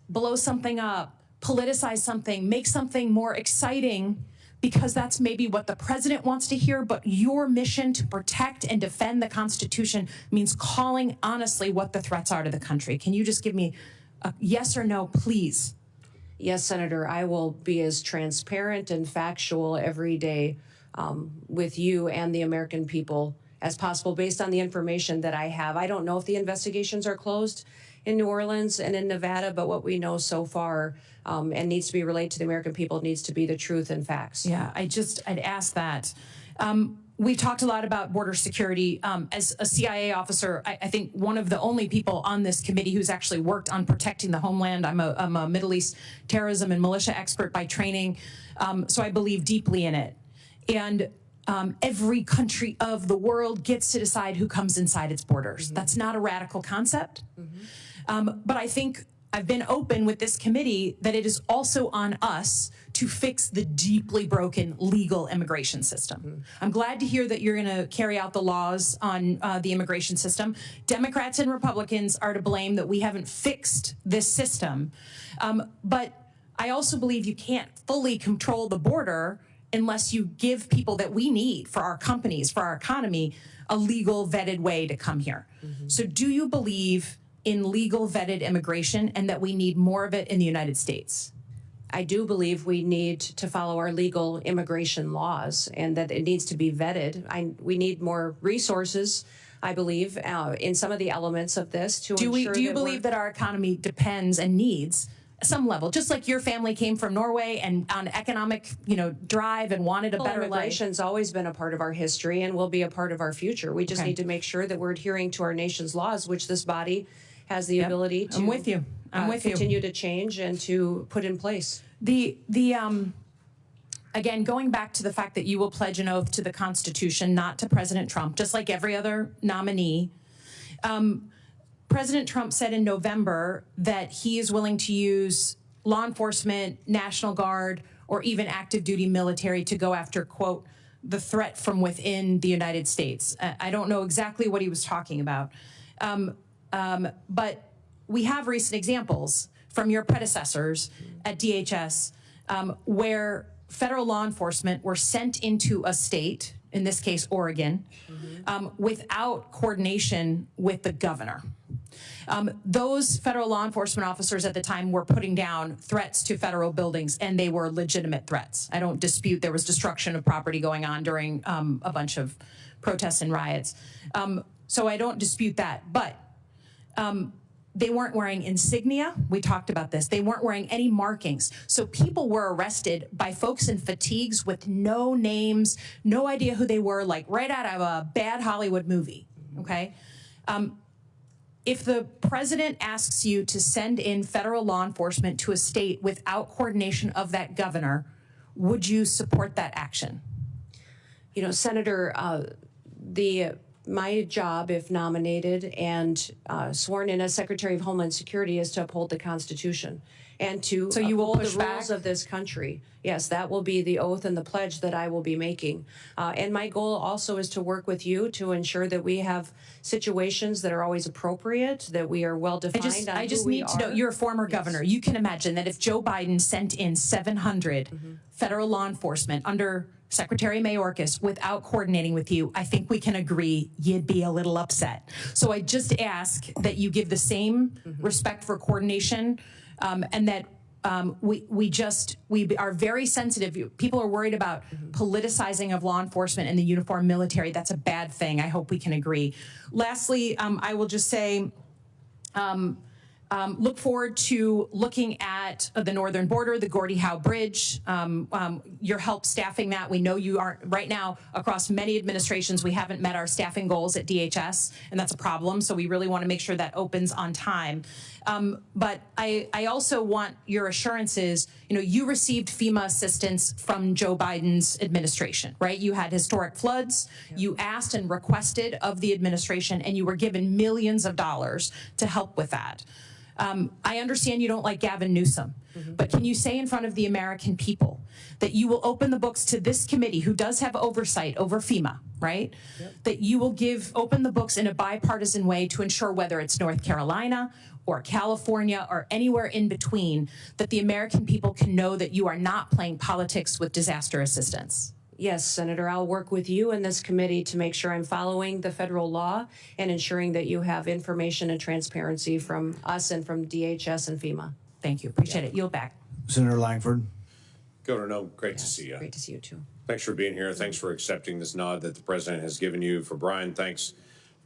blow something up, politicize something, make something more exciting, because that's maybe what the president wants to hear. But your mission to protect and defend the Constitution means calling honestly what the threats are to the country. Can you just give me a yes or no, please? Yes, Senator, I will be as transparent and factual every day with you and the American people as possible based on the information that I have. I don't know if the investigations are closed in New Orleans and in Nevada, but what we know so far and needs to be relayed to the American people needs to be the truth and facts. Yeah, I'd ask that. We've talked a lot about border security. As a CIA officer, I think one of the only people on this committee who's actually worked on protecting the homeland. I'm a Middle East terrorism and militia expert by training, so I believe deeply in it. And every country of the world gets to decide who comes inside its borders. That's not a radical concept. But I think I've been open with this committee that it is also on us to fix the deeply broken legal immigration system. I'm glad to hear that you're going to carry out the laws on the immigration system. Democrats and Republicans are to blame that we haven't fixed this system. But I also believe you can't fully control the border unless you give people that we need for our companies, for our economy, a legal vetted way to come here. So do you believe in legal vetted immigration and that we need more of it in the United States? I do believe we need to follow our legal immigration laws and that it needs to be vetted. We need more resources, I believe, in some of the elements of this to ensure do you believe that our economy depends and needs some level, just like your family came from Norway and on economic, drive and wanted a better life? Immigration's always been a part of our history and will be a part of our future. We just need to make sure that we're adhering to our nation's laws, which this body has the ability to. I'm with you. Continue to change and to put in place. Again, going back to the fact that you will pledge an oath to the Constitution, not to President Trump, just like every other nominee. President Trump said in November that he is willing to use law enforcement, National Guard, or even active duty military to go after, quote, the threat from within the United States. I don't know exactly what he was talking about. But we have recent examples from your predecessors at DHS where federal law enforcement were sent into a state, in this case, Oregon, without coordination with the governor. Those federal law enforcement officers at the time were putting down threats to federal buildings, and they were legitimate threats. I don't dispute there was destruction of property going on during a bunch of protests and riots. So I don't dispute that, but they weren't wearing insignia. We talked about this. They weren't wearing any markings. So people were arrested by folks in fatigues with no names, no idea who they were, like right out of a bad Hollywood movie, okay? If the president asks you to send in federal law enforcement to a state without coordination of that governor, would you support that action? Senator, the My job, if nominated and sworn in as Secretary of Homeland Security, is to uphold the Constitution and to So you will uphold push the rules back? of this country. Yes, that will be the oath and the pledge that I will be making. And my goal also is to work with you to ensure that we have situations that are always appropriate, that we are well defined. I just need to know, you're a former governor. You can imagine that if Joe Biden sent in 700 federal law enforcement under Secretary Mayorkas without coordinating with you, I think we can agree you'd be a little upset. So I just ask that you give the same respect for coordination, and that we are very sensitive. People are worried about politicizing of law enforcement and the uniformed military. That's a bad thing. I hope we can agree. Lastly, I will just say, look forward to looking at the northern border, the Gordie Howe Bridge, your help staffing that. We know you aren't, right now, across many administrations, we haven't met our staffing goals at DHS, and that's a problem, so we really want to make sure that opens on time. But I also want your assurances, you received FEMA assistance from Joe Biden's administration, right? You had historic floods, you asked and requested of the administration, and you were given millions of dollars to help with that. I understand you don't like Gavin Newsom, but can you say in front of the American people that you will open the books to this committee, who does have oversight over FEMA, right? That you will open the books in a bipartisan way to ensure, whether it's North Carolina or California or anywhere in between, that the American people can know that you are not playing politics with disaster assistance? Yes, Senator, I'll work with you in this committee to make sure I'm following the federal law and ensuring that you have information and transparency from us and from DHS and FEMA. Thank you. Appreciate it. Yield back. Senator Langford. Governor Noem, great to see you. Great to see you, too. Thanks for being here. Thanks for accepting this nod that the president has given you. For Brian, thanks.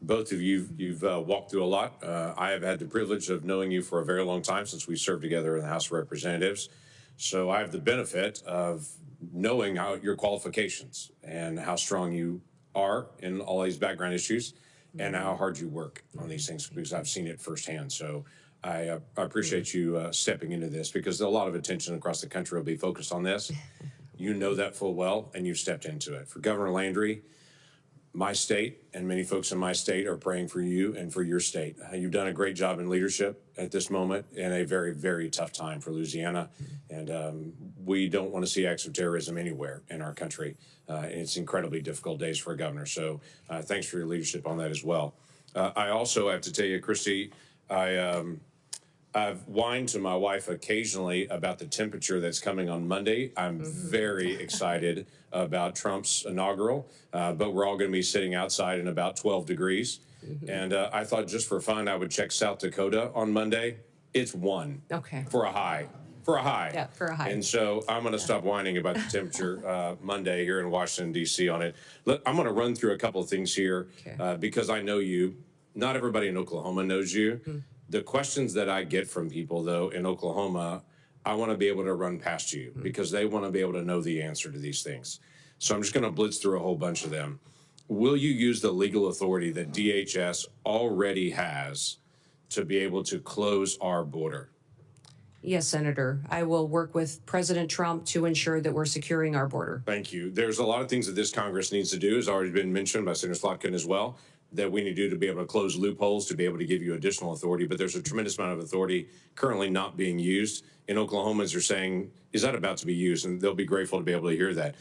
Both of you, you've walked through a lot. I have had the privilege of knowing you for a very long time, since we served together in the House of Representatives. So I have the benefit of knowing your qualifications and how strong you are in all these background issues and how hard you work on these things, because I've seen it firsthand. So I appreciate you stepping into this, because a lot of attention across the country will be focused on this. You know that full well, and you've stepped into it. For Governor Landry, my state and many folks in my state are praying for you and for your state. You've done a great job in leadership at this moment in a very, very tough time for Louisiana. And we don't want to see acts of terrorism anywhere in our country. And it's incredibly difficult days for a governor. So thanks for your leadership on that as well. I also have to tell you, Christy, I've whined to my wife occasionally about the temperature that's coming on Monday. I'm very excited about Trump's inaugural, but we're all going to be sitting outside in about 12 degrees. And I thought, just for fun, I would check South Dakota on Monday. It's 1 for a high. For a high. Yeah, for a high. And so I'm going to stop whining about the temperature Monday here in Washington, D.C. on it. I'm going to run through a couple of things here because I know you. Not everybody in Oklahoma knows you. The questions that I get from people, though, in Oklahoma, I want to be able to run past you because they want to be able to know the answer to these things. So I'm just going to blitz through a whole bunch of them. Will you use the legal authority that DHS already has to be able to close our border? Yes, Senator. I will work with President Trump to ensure that we're securing our border. Thank you. There's a lot of things that this Congress needs to do, has already been mentioned by Senator Slotkin as well, that we need to do to be able to close loopholes, to be able to give you additional authority. But there's a tremendous amount of authority currently not being used. In Oklahomans are saying, is that about to be used? And they'll be grateful to be able to hear that.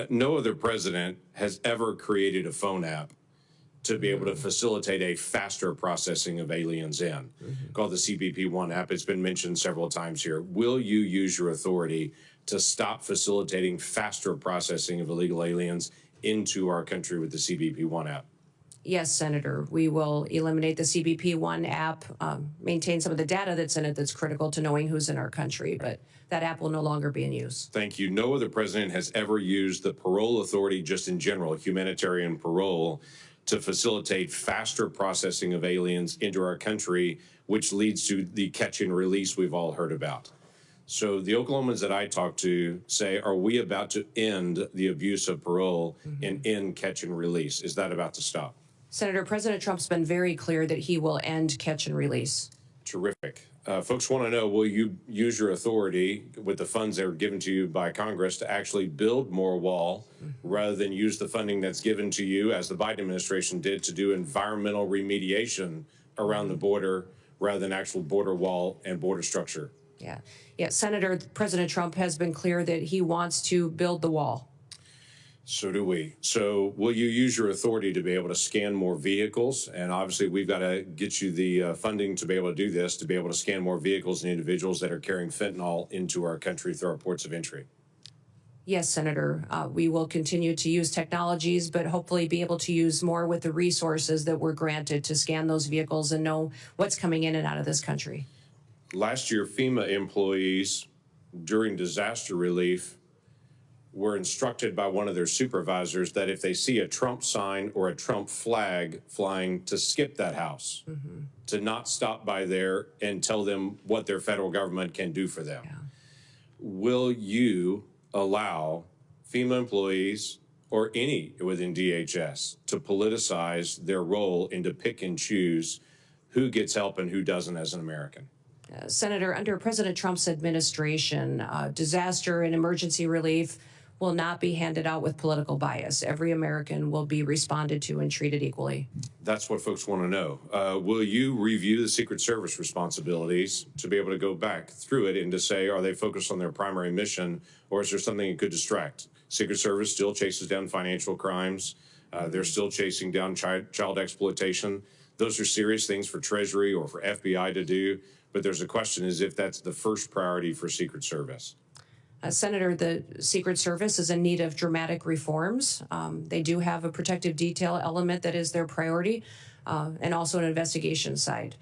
No other president has ever created a phone app to be able to facilitate a faster processing of aliens in, called the CBP-1 app. It's been mentioned several times here. Will you use your authority to stop facilitating faster processing of illegal aliens into our country with the CBP-1 app? Yes, Senator. We will eliminate the CBP-1 app, maintain some of the data that's in it that's critical to knowing who's in our country, but that app will no longer be in use. Thank you. No other president has ever used the parole authority, just in general, humanitarian parole, to facilitate faster processing of aliens into our country, which leads to the catch and release we've all heard about. So the Oklahomans that I talk to say, are we about to end the abuse of parole and end catch and release? Is that about to stop? Senator, President Trump's been very clear that he will end catch and release. Terrific. Folks want to know, will you use your authority with the funds that are given to you by Congress to actually build more wall rather than use the funding that's given to you, as the Biden administration did, to do environmental remediation around the border rather than actual border wall and border structure? Yeah, Senator, President Trump has been clear that he wants to build the wall. So do we. So will you use your authority to be able to scan more vehicles? And obviously, we've got to get you the funding to be able to do this, to be able to scan more vehicles and individuals that are carrying fentanyl into our country through our ports of entry. Yes, Senator, we will continue to use technologies, but hopefully be able to use more with the resources that we're granted to scan those vehicles and know what's coming in and out of this country. Last year, FEMA employees during disaster relief were instructed by one of their supervisors that if they see a Trump sign or a Trump flag flying, to skip that house, to not stop by there and tell them what their federal government can do for them. Will you allow FEMA employees or any within DHS to politicize their role and to pick and choose who gets help and who doesn't as an American? Senator, under President Trump's administration, disaster and emergency relief will not be handed out with political bias. Every American will be responded to and treated equally. That's what folks want to know. Will you review the Secret Service responsibilities to be able to go back through it and to say, are they focused on their primary mission, or is there something that could distract? Secret Service still chases down financial crimes. They're still chasing down child exploitation. Those are serious things for Treasury or for FBI to do. But there's a question is if that's the first priority for Secret Service. Senator, the Secret Service is in need of dramatic reforms. They do have a protective detail element that is their priority, and also an investigation side.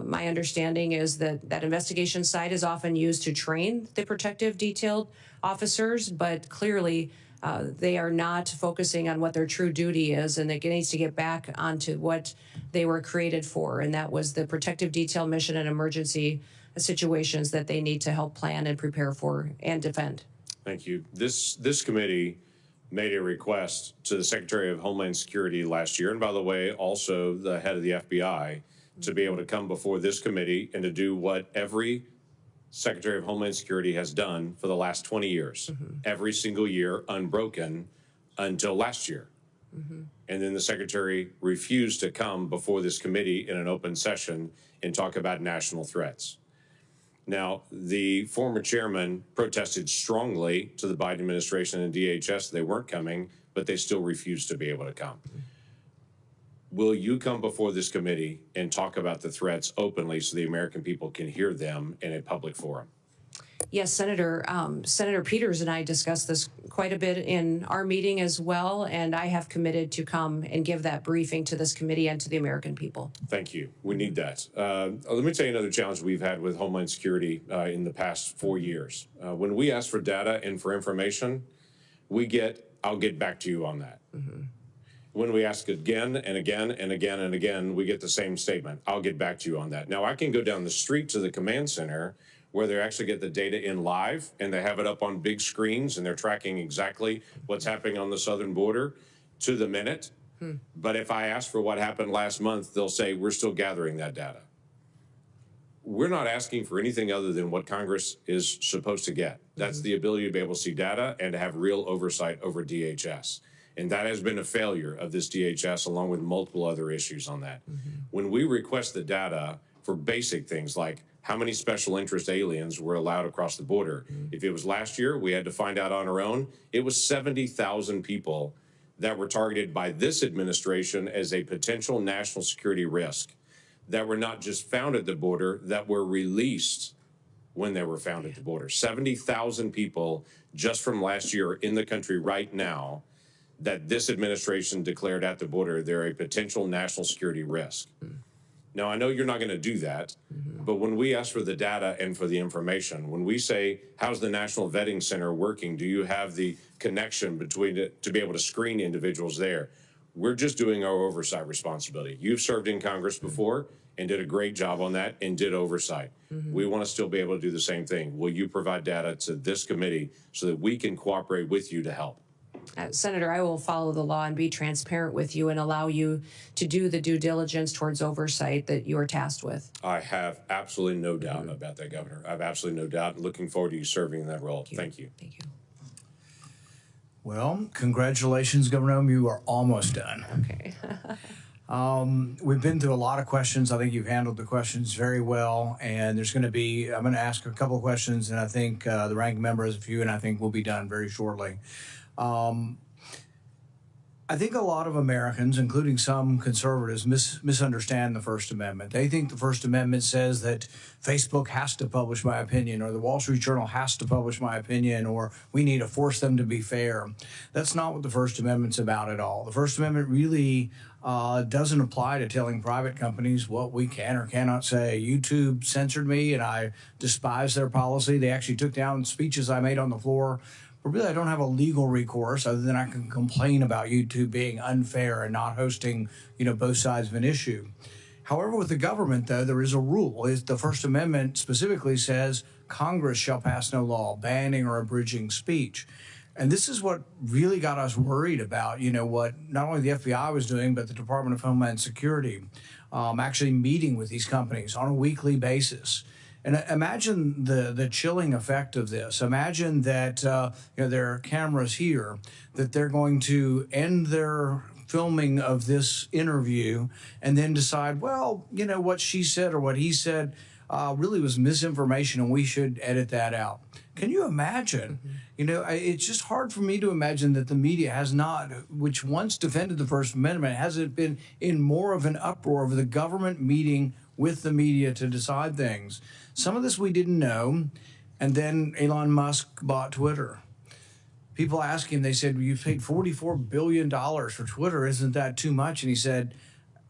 My understanding is that that investigation side is often used to train the protective detailed officers, but clearly they are not focusing on what their true duty is, and it needs to get back onto what they were created for, and that was the protective detail mission and emergency situations that they need to help plan and prepare for and defend. Thank you. This committee made a request to the Secretary of Homeland Security last year, and by the way, also the head of the FBI, to be able to come before this committee and to do what every Secretary of Homeland Security has done for the last 20 years, every single year, unbroken until last year. And then the Secretary refused to come before this committee in an open session and talk about national threats. Now, the former chairman protested strongly to the Biden administration and DHS. They weren't coming, but they still refused to be able to come. Will you come before this committee and talk about the threats openly so the American people can hear them in a public forum? Yes, Senator. Senator Peters and I discussed this quite a bit in our meeting as well, and I have committed to come and give that briefing to this committee and to the American people. Thank you. We need that. Let me tell you another challenge we've had with Homeland Security in the past 4 years. When we ask for data and for information, we get, I'll get back to you on that. When we ask again and again and again and again, we get the same statement. I'll get back to you on that. Now, I can go down the street to the command center where they actually get the data in live and they have it up on big screens and they're tracking exactly what's happening on the southern border to the minute. But if I ask for what happened last month, they'll say, we're still gathering that data. We're not asking for anything other than what Congress is supposed to get. That's the ability to be able to see data and to have real oversight over DHS. And that has been a failure of this DHS, along with multiple other issues on that. When we request the data for basic things like how many special interest aliens were allowed across the border, if it was last year, we had to find out on our own, it was 70,000 people that were targeted by this administration as a potential national security risk that were not just found at the border, that were released when they were found at the border. 70,000 people just from last year in the country right now that this administration declared at the border, they're a potential national security risk. Now, I know you're not going to do that, but when we ask for the data and for the information, when we say, how's the National Vetting Center working? Do you have the connection between it to be able to screen individuals there? We're just doing our oversight responsibility. You've served in Congress before and did a great job on that and did oversight. We want to still be able to do the same thing. Will you provide data to this committee so that we can cooperate with you to help? Senator, I will follow the law and be transparent with you and allow you to do the due diligence towards oversight that you are tasked with. I have absolutely no doubt about that, Governor. I have absolutely no doubt. Looking forward to you serving in that role. Thank you. Thank you. Well, congratulations, Governor Nome. You are almost done. Okay. We've been through a lot of questions. I think you've handled the questions very well. And there's going to be, I'm going to ask a couple of questions, and I think the ranking member has a few, and I think we'll be done very shortly. I think a lot of Americans, including some conservatives, misunderstand the First Amendment. They think the First Amendment says that Facebook has to publish my opinion, or the Wall Street Journal has to publish my opinion, or we need to force them to be fair. That's not what the First Amendment's about at all. The First Amendment really doesn't apply to telling private companies what we can or cannot say. YouTube censored me, and I despise their policy. They actually took down speeches I made on the floor. But really, I don't have a legal recourse other than I can complain about YouTube being unfair and not hosting, both sides of an issue. However, with the government, though, there is a rule. The First Amendment specifically says Congress shall pass no law banning or abridging speech. And this is what really got us worried about, what not only the FBI was doing, but the Department of Homeland Security, actually meeting with these companies on a weekly basis. And imagine the chilling effect of this. Imagine that there are cameras here, that they're going to end their filming of this interview and then decide, well, what she said or what he said really was misinformation and we should edit that out. Can you imagine? It's just hard for me to imagine that the media has not, which once defended the First Amendment, hasn't been in more of an uproar over the government meeting with the media to decide things. Some of this we didn't know, and then Elon Musk bought Twitter. People asked him, they said, you paid $44 billion for Twitter, isn't that too much? And he said,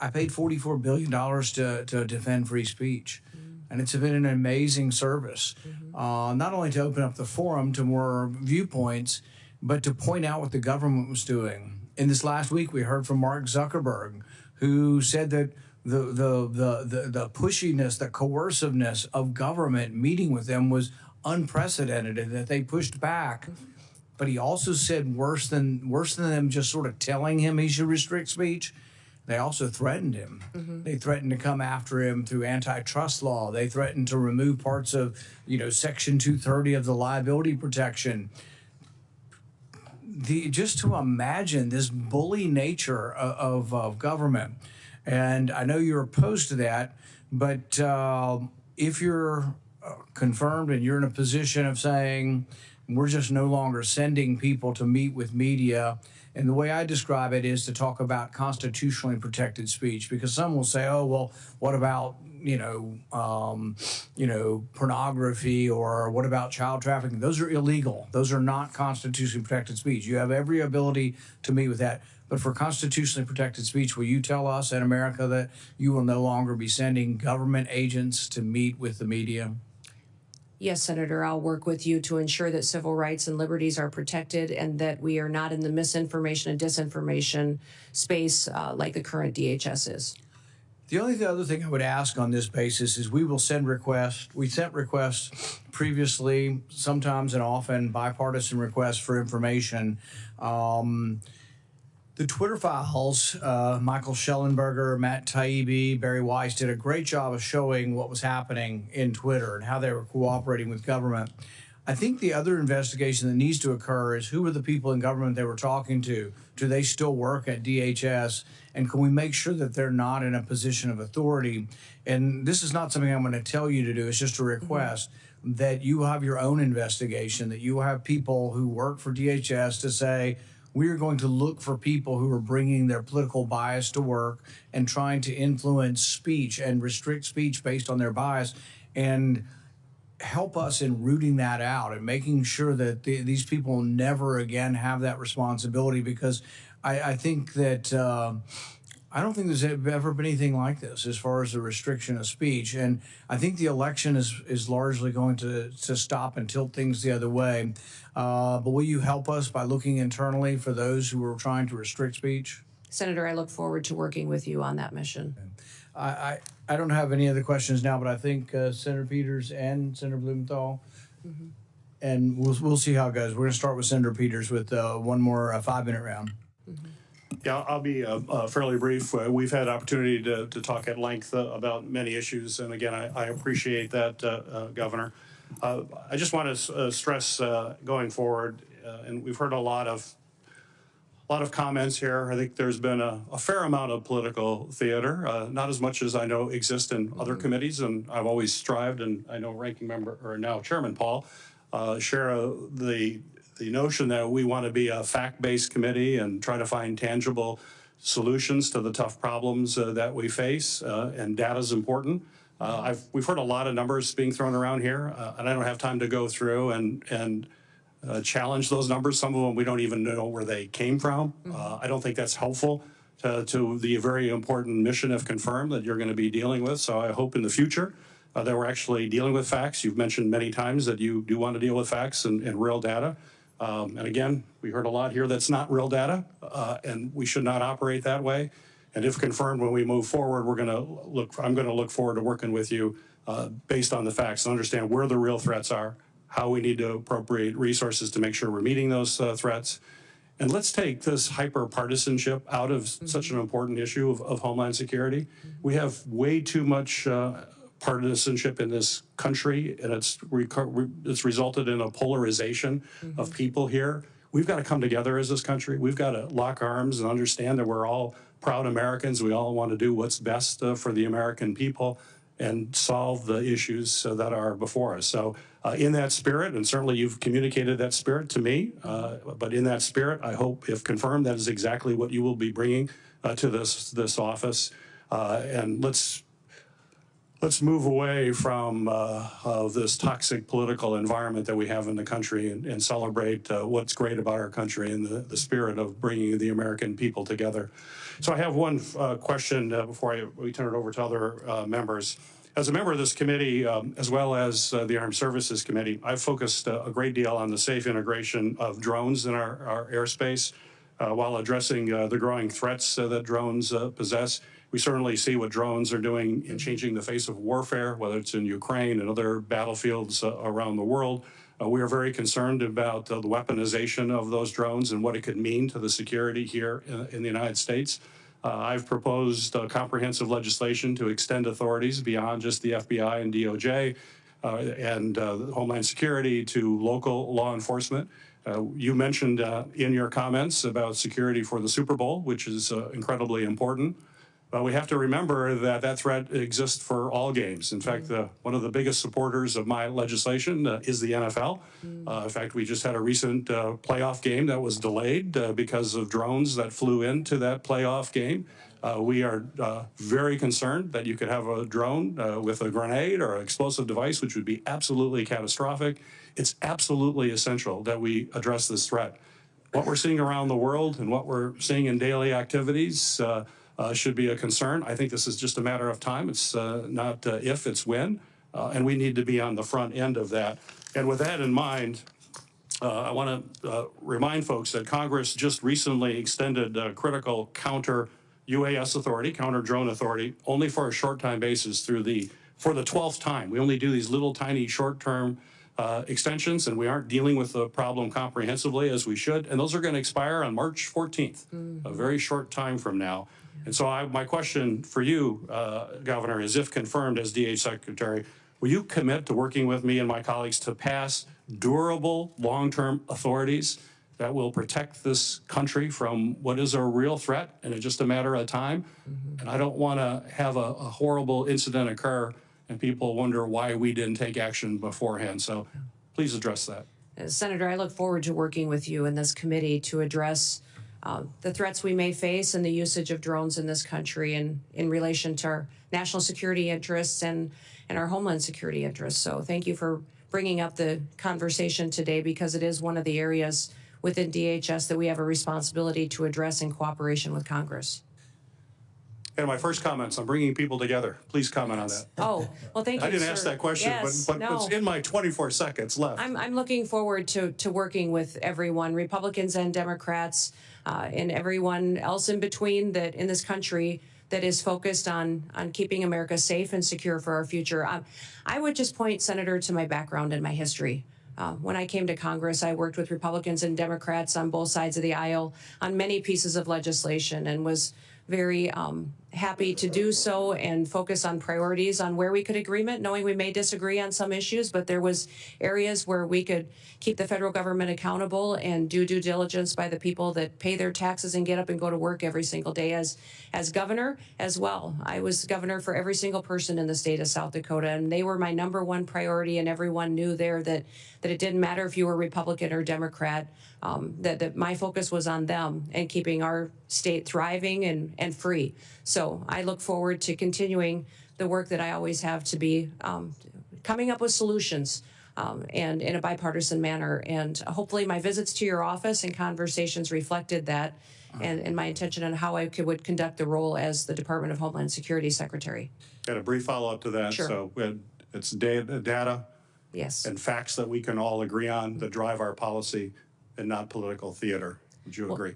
I paid $44 billion to defend free speech. And it's been an amazing service, not only to open up the forum to more viewpoints, but to point out what the government was doing. In this last week, we heard from Mark Zuckerberg, who said that the pushiness, the coerciveness of government meeting with them was unprecedented, and that they pushed back. But he also said worse than them just sort of telling him he should restrict speech, they also threatened him. They threatened to come after him through antitrust law. They threatened to remove parts of, Section 230 of the liability protection. Just to imagine this bully nature of government. And I know you're opposed to that, but if you're confirmed and you're in a position of saying, we're just no longer sending people to meet with media, and the way I describe it is to talk about constitutionally protected speech, because some will say, oh, well, what about, pornography, or what about child trafficking? Those are illegal. Those are not constitutionally protected speech. You have every ability to meet with that. But for constitutionally protected speech, will you tell us in America that you will no longer be sending government agents to meet with the media? Yes, Senator, I'll work with you to ensure that civil rights and liberties are protected and that we are not in the misinformation and disinformation space like the current DHS is. The only other thing I would ask on this basis is we will send requests. We sent requests previously, sometimes and often bipartisan requests for information. The Twitter files, Michael Schellenberger, Matt Taibbi, Barry Weiss did a great job of showing what was happening in Twitter and how they were cooperating with government. I think the other investigation that needs to occur is who were the people in government they were talking to? Do they still work at DHS? And can we make sure that they're not in a position of authority? And this is not something I'm going to tell you to do. It's just a request that you have your own investigation, that you have people who work for DHS to say, we are going to look for people who are bringing their political bias to work and trying to influence speech and restrict speech based on their bias, and help us in rooting that out and making sure that these people never again have that responsibility, because I think that I don't think there's ever been anything like this as far as the restriction of speech. And I think the election is largely going to stop and tilt things the other way. But will you help us by looking internally for those who are trying to restrict speech? Senator, I look forward to working with you on that mission. I don't have any other questions now, but I think Senator Peters and Senator Blumenthal and we'll see how it goes. We're going to start with Senator Peters with one more 5-minute round. Yeah, I'll be fairly brief. We've had opportunity to talk at length about many issues, and again, I appreciate that, Governor. I just want to stress going forward, and we've heard a lot of comments here. I think there's been a fair amount of political theater, not as much as I know exists in other committees, and I've always strived, and I know Ranking Member, or now Chairman Paul, share the notion that we want to be a fact-based committee and try to find tangible solutions to the tough problems that we face, and data is important. We've heard a lot of numbers being thrown around here, and I don't have time to go through and challenge those numbers. Some of them we don't even know where they came from. I don't think that's helpful to the very important mission, if confirmed, that you're going to be dealing with. So I hope in the future that we're actually dealing with facts. You've mentioned many times that you do want to deal with facts and real data. And again, we heard a lot here that's not real data, and we should not operate that way. And if confirmed, when we move forward, I'm going to look forward to working with you based on the facts and understand where the real threats are, how we need to appropriate resources to make sure we're meeting those threats. And let's take this hyper-partisanship out of such an important issue of Homeland Security. We have way too much partisanship in this country, and it's resulted in a polarization of people here. We've got to come together as this country. We've got to lock arms and understand that we're all proud Americans. We all want to do what's best for the American people and solve the issues that are before us. So in that spirit, and certainly you've communicated that spirit to me, but in that spirit, I hope, if confirmed, that is exactly what you will be bringing to this office. And let's move away from of this toxic political environment that we have in the country and celebrate what's great about our country and the spirit of bringing the American people together. So I have one question before we turn it over to other members. As a member of this committee, as well as the Armed Services Committee, I've focused a great deal on the safe integration of drones in our airspace while addressing the growing threats that drones possess. We certainly see what drones are doing in changing the face of warfare, whether it's in Ukraine and other battlefields around the world. We are very concerned about the weaponization of those drones and what it could mean to the security here in the United States. I've proposed comprehensive legislation to extend authorities beyond just the FBI and DOJ and Homeland Security to local law enforcement. You mentioned in your comments about security for the Super Bowl, which is incredibly important. We have to remember that that threat exists for all games. In fact, one of the biggest supporters of my legislation is the NFL. In fact, we just had a recent playoff game that was delayed because of drones that flew into that playoff game. We are very concerned that you could have a drone with a grenade or an explosive device, which would be absolutely catastrophic. It's absolutely essential that we address this threat. What we're seeing around the world and what we're seeing in daily activities should be a concern. I think this is just a matter of time. It's not if, it's when. And we need to be on the front end of that. And with that in mind, I want to remind folks that Congress just recently extended critical counter UAS authority, counter drone authority, only for a short time basis for the 12th time. We only do these little tiny short-term extensions, and we aren't dealing with the problem comprehensively as we should. And those are going to expire on March 14th, a very short time from now. And so my question for you, Governor, is if confirmed as DH Secretary, will you commit to working with me and my colleagues to pass durable long-term authorities that will protect this country from what is a real threat and it's just a matter of time? And I don't want to have a horrible incident occur and people wonder why we didn't take action beforehand. So please address that. Senator, I look forward to working with you in this committee to address the threats we may face and the usage of drones in this country in relation to our national security interests and our homeland security interests. So thank you for bringing up the conversation today, because it is one of the areas within DHS that we have a responsibility to address in cooperation with Congress. And my first comments on bringing people together. Please comment on that. Oh, well, thank you, I didn't sir. ask that question, yes, but no. it's in my 24 seconds left. I'm looking forward to working with everyone, Republicans and Democrats, and everyone else in between that in this country that is focused on keeping America safe and secure for our future. I would just point, Senator, to my background and my history. When I came to Congress, I worked with Republicans and Democrats on both sides of the aisle on many pieces of legislation and was very happy to do so and focus on priorities on where we could agreement, knowing we may disagree on some issues, but there was areas where we could keep the federal government accountable and do due diligence by the people that pay their taxes and get up and go to work every single day. As governor as well, I was governor for every single person in the state of South Dakota, and they were my #1 priority, and everyone knew there that it didn't matter if you were Republican or Democrat, that my focus was on them and keeping our state thriving and free. So I look forward to continuing the work that I always have to be coming up with solutions and in a bipartisan manner. And hopefully my visits to your office and conversations reflected that and my intention on how I would conduct the role as the Department of Homeland Security Secretary. Got a brief follow-up to that. Sure. So it's data Yes. and facts that we can all agree on that drive our policy and not political theater. Would you agree?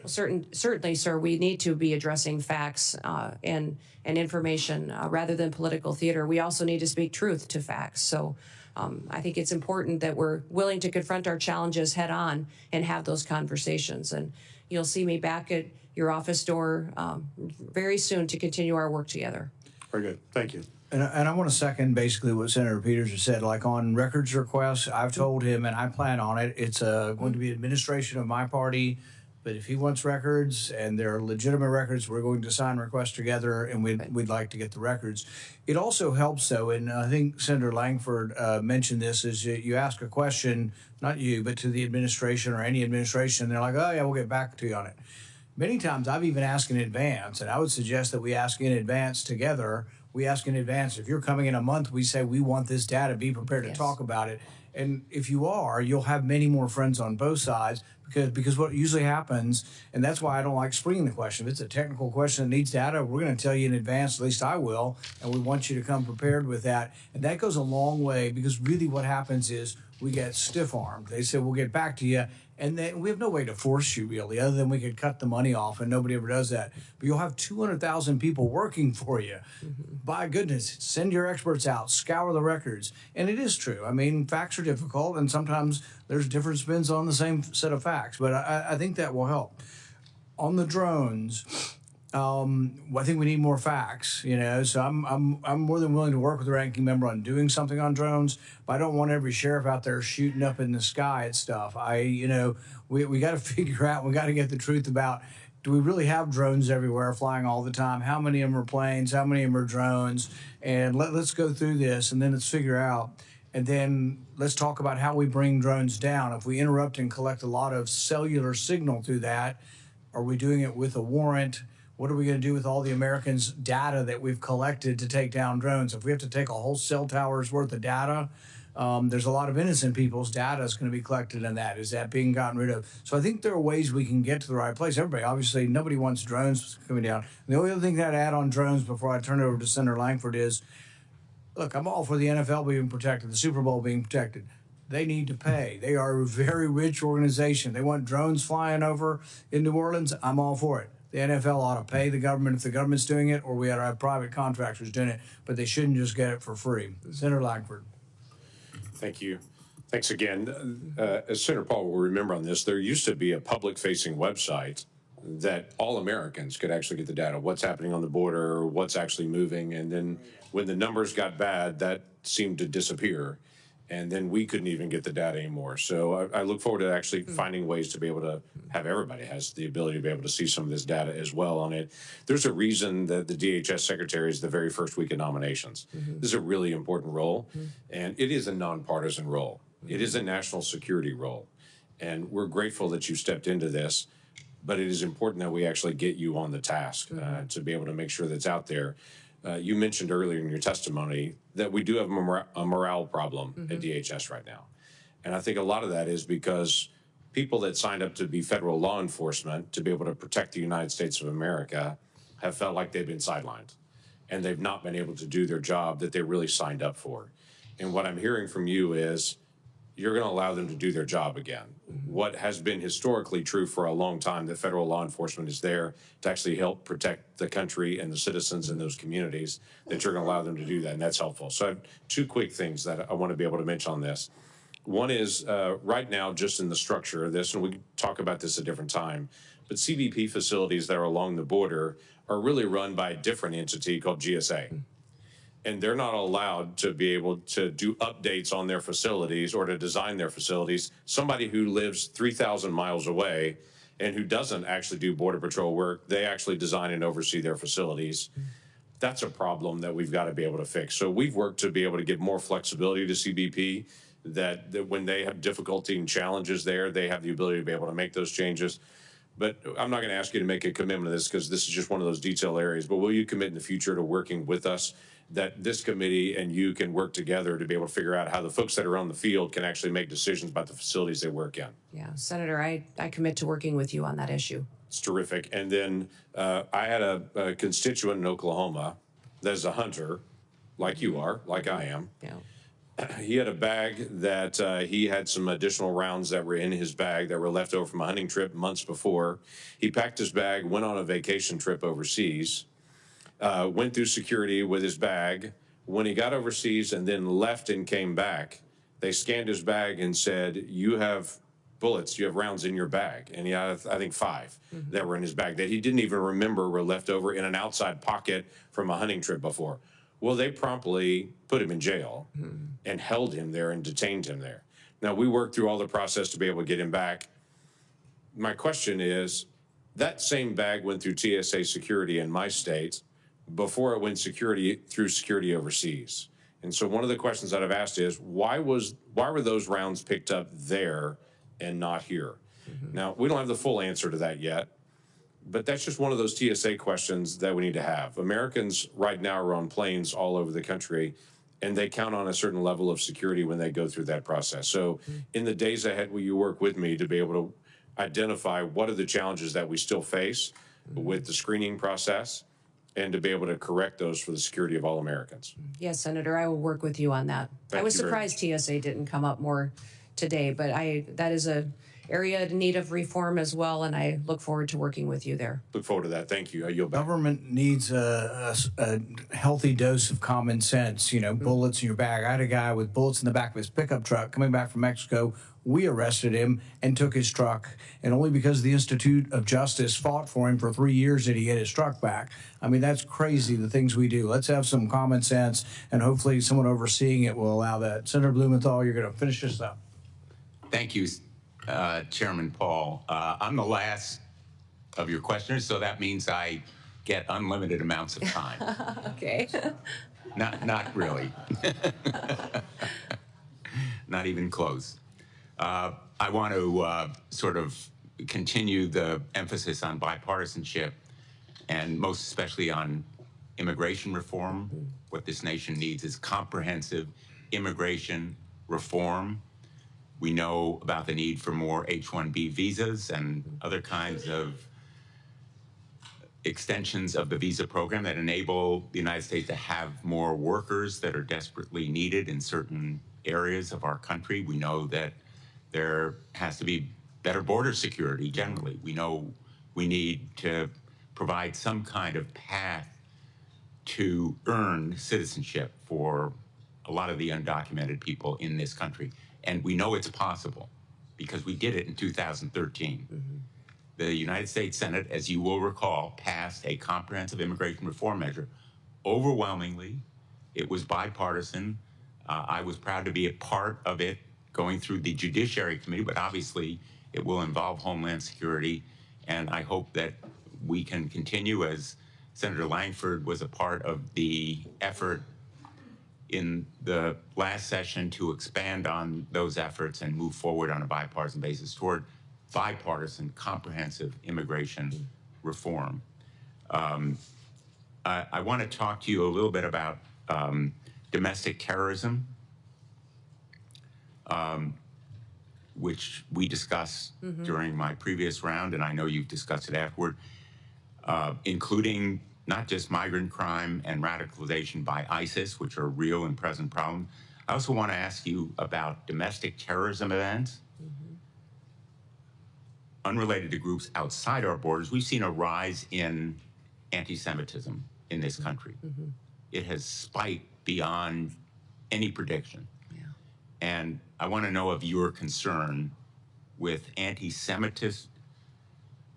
Well, certainly, sir, we need to be addressing facts and information rather than political theater. We also need to speak truth to facts. So I think it's important that we're willing to confront our challenges head on and have those conversations. And you'll see me back at your office door very soon to continue our work together. Very good. Thank you. And I want to second basically what Senator Peters has said. Like on records requests, I've told him, and I plan on it, it's going to be administration of my party. But if he wants records and they're legitimate records, we're going to sign requests together, and we'd like to get the records. It also helps, though, and I think Senator Langford mentioned this, is you ask a question, not you, but to the administration or any administration, and they're like, oh, yeah, we'll get back to you on it. Many times I've even asked in advance, and I would suggest that we ask in advance together. We ask in advance. If you're coming in a month, we say we want this data. Be prepared to talk about it. And if you are, you'll have many more friends on both sides because what usually happens, and that's why I don't like springing the question. If it's a technical question that needs data, we're going to tell you in advance, at least I will, and we want you to come prepared with that. And that goes a long way because really what happens is we get stiff-armed. They say, we'll get back to you. And then we have no way to force you, really, other than we could cut the money off, and nobody ever does that. But you'll have 200,000 people working for you. By goodness, send your experts out, scour the records. And it is true. I mean, facts are difficult, and sometimes there's different spins on the same set of facts. But I think that will help. On the drones, I think we need more facts, you know. So I'm more than willing to work with the ranking member on doing something on drones, but I don't want every sheriff out there shooting up in the sky at stuff. We got to figure out, we got to get the truth about, do we really have drones everywhere flying all the time? How many of them are planes? How many of them are drones? And let's go through this, and then let's figure out. And then let's talk about how we bring drones down. If we interrupt and collect a lot of cellular signal through that, are we doing it with a warrant? What are we going to do with all the Americans' data that we've collected to take down drones? If we have to take a whole cell tower's worth of data, there's a lot of innocent people's data is going to be collected in that. Is that being gotten rid of? So I think there are ways we can get to the right place. Everybody, obviously, nobody wants drones coming down. And the only other thing that I'd add on drones before I turn it over to Senator Langford is, look, I'm all for the NFL being protected, the Super Bowl being protected. They need to pay. They are a very rich organization. They want drones flying over in New Orleans. I'm all for it. The NFL ought to pay the government if the government's doing it, or we ought to have private contractors doing it, but they shouldn't just get it for free. Senator Langford. Thank you. Thanks again. As Senator Paul will remember on this, there used to be a public-facing website that all Americans could actually get the data, what's happening on the border, what's actually moving, and then when the numbers got bad, that seemed to disappear. And then we couldn't even get the data anymore. So I look forward to actually finding ways to be able to have everybody has the ability to be able to see some of this data as well on it. There's a reason that the DHS secretary is the very first week of nominations. This is a really important role, and it is a nonpartisan role. It is a national security role, and we're grateful that you stepped into this, but it is important that we actually get you on the task to be able to make sure that's out there. You mentioned earlier in your testimony that we do have a morale problem at DHS right now. And I think a lot of that is because people that signed up to be federal law enforcement to be able to protect the United States of America have felt like they've been sidelined and they've not been able to do their job that they really signed up for. And what I'm hearing from you is you're going to allow them to do their job again. What has been historically true for a long time, that federal law enforcement is there to actually help protect the country and the citizens in those communities, that you're going to allow them to do that, and that's helpful. So I have two quick things that I want to be able to mention on this. One is right now, just in the structure of this, and we can talk about this at a different time, but CBP facilities that are along the border are really run by a different entity called GSA. And they're not allowed to be able to do updates on their facilities or to design their facilities. Somebody who lives 3,000 miles away and who doesn't actually do Border Patrol work, they actually design and oversee their facilities. That's a problem that we've got to be able to fix. So we've worked to be able to give more flexibility to CBP, that when they have difficulty and challenges there, they have the ability to be able to make those changes. But I'm not going to ask you to make a commitment to this because this is just one of those detail areas. But will you commit in the future to working with us, that this committee and you can work together to be able to figure out how the folks that are on the field can actually make decisions about the facilities they work in? Yeah, Senator, I commit to working with you on that issue. It's terrific. And then I had a constituent in Oklahoma that's a hunter, like you are, like I am. Yeah. He had a bag that he had some additional rounds that were in his bag that were left over from a hunting trip months before. He packed his bag, went on a vacation trip overseas, went through security with his bag. When he got overseas and then left and came back, they scanned his bag and said, you have bullets, you have rounds in your bag. And he had, I think, 5 that were in his bag that he didn't even remember were left over in an outside pocket from a hunting trip before. Well, they promptly put him in jail and held him there and detained him there. Now, we worked through all the process to be able to get him back. My question is, that same bag went through TSA security in my state before it went through security overseas. And so one of the questions that I've asked is, why were those rounds picked up there and not here? Now, we don't have the full answer to that yet. But that's just one of those TSA questions that we need to have. Americans right now are on planes all over the country, and they count on a certain level of security when they go through that process. So in the days ahead, will you work with me to be able to identify what are the challenges that we still face with the screening process and to be able to correct those for the security of all Americans? Yes, Senator, I will work with you on that. I was surprised TSA didn't come up more today, but that is a area in need of reform as well, and I look forward to working with you there. Look forward to that. Thank you. I yield back. Government needs a healthy dose of common sense, you know, bullets in your bag. I had a guy with bullets in the back of his pickup truck coming back from Mexico. We arrested him and took his truck, and only because the Institute of Justice fought for him for 3 years did he get his truck back. I mean, that's crazy, the things we do. Let's have some common sense, and hopefully someone overseeing it will allow that. Senator Blumenthal, you're going to finish this up. Thank you, Chairman Paul. I'm the last of your questioners, so that means I get unlimited amounts of time. Okay. Not really. Not even close. I want to sort of continue the emphasis on bipartisanship and most especially on immigration reform. What this nation needs is comprehensive immigration reform. We know about the need for more H-1B visas and other kinds of extensions of the visa program that enable the United States to have more workers that are desperately needed in certain areas of our country. We know that there has to be better border security generally. We know we need to provide some kind of path to earn citizenship for a lot of the undocumented people in this country. And we know it's possible because we did it in 2013. The United States Senate, as you will recall, passed a comprehensive immigration reform measure. Overwhelmingly, it was bipartisan. I was proud to be a part of it going through the Judiciary Committee, but obviously it will involve Homeland Security. And I hope that we can continue, as Senator Langford was a part of the effort in the last session, to expand on those efforts and move forward on a bipartisan basis toward bipartisan, comprehensive immigration reform. I want to talk to you a little bit about domestic terrorism, which we discussed during my previous round, and I know you've discussed it afterward, including not just migrant crime and radicalization by ISIS, which are real and present problems. I also want to ask you about domestic terrorism events unrelated to groups outside our borders. We've seen a rise in anti-Semitism in this country. It has spiked beyond any prediction. And I want to know of your concern with anti-Semitist,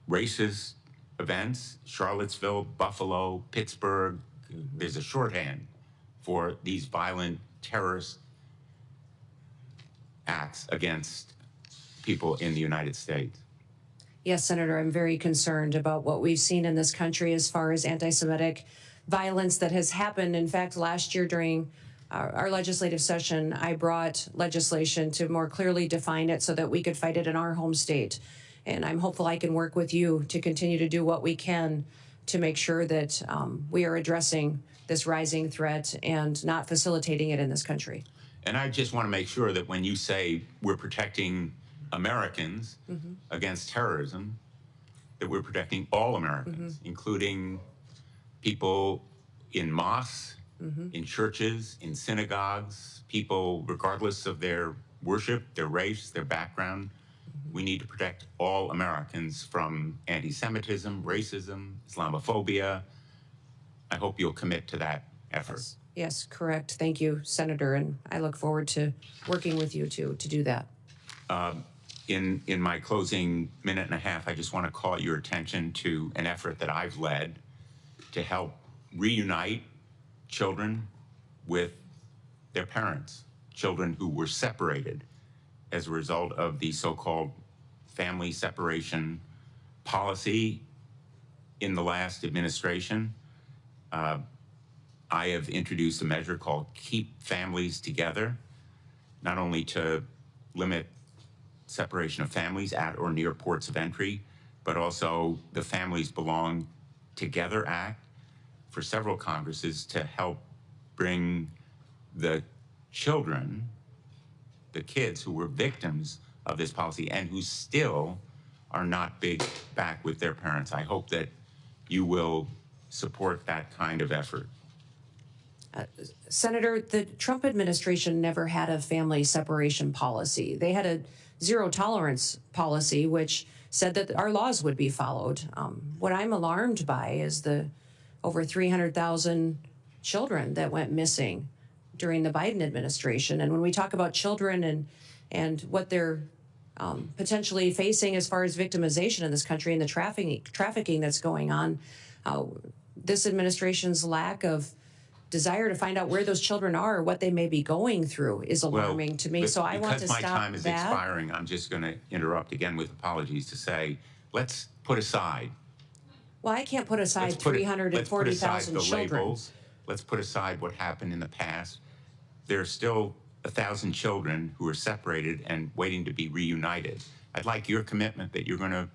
racist events, Charlottesville, Buffalo, Pittsburgh. There's a shorthand for these violent terrorist acts against people in the United States. Yes, Senator, I'm very concerned about what we've seen in this country as far as anti-Semitic violence that has happened. In fact, last year during our legislative session, I brought legislation to more clearly define it so that we could fight it in our home state. And I'm hopeful I can work with you to continue to do what we can to make sure that we are addressing this rising threat and not facilitating it in this country. And I just want to make sure that when you say we're protecting Americans against terrorism, that we're protecting all Americans, including people in mosques, in churches, in synagogues, people regardless of their worship, their race, their background. We need to protect all Americans from anti-Semitism, racism, Islamophobia. I hope you'll commit to that effort. Yes, correct. Thank you, Senator, and I look forward to working with you to do that. In my closing minute and a half, I just want to call your attention to an effort that I've led to help reunite children with their parents, children who were separated as a result of the so-called family separation policy in the last administration. I have introduced a measure called Keep Families Together, not only to limit separation of families at or near ports of entry, but also the Families Belong Together Act for several Congresses to help bring the children, the kids who were victims of this policy and who still are not back with their parents. I hope that you will support that kind of effort. Senator, the Trump administration never had a family separation policy. They had a zero tolerance policy, which said that our laws would be followed. What I'm alarmed by is the over 300,000 children that went missing during the Biden administration. And when we talk about children and what they're potentially facing as far as victimization in this country and the trafficking that's going on, this administration's lack of desire to find out where those children are or what they may be going through is alarming to me. So I want to stop that. Because my time is expiring, I'm just going to interrupt again with apologies to say, let's put aside. Well, I can't put aside 340,000 children. Labels. Let's put aside what happened in the past. There are still 1,000 children who are separated and waiting to be reunited. I'd like your commitment that you're going to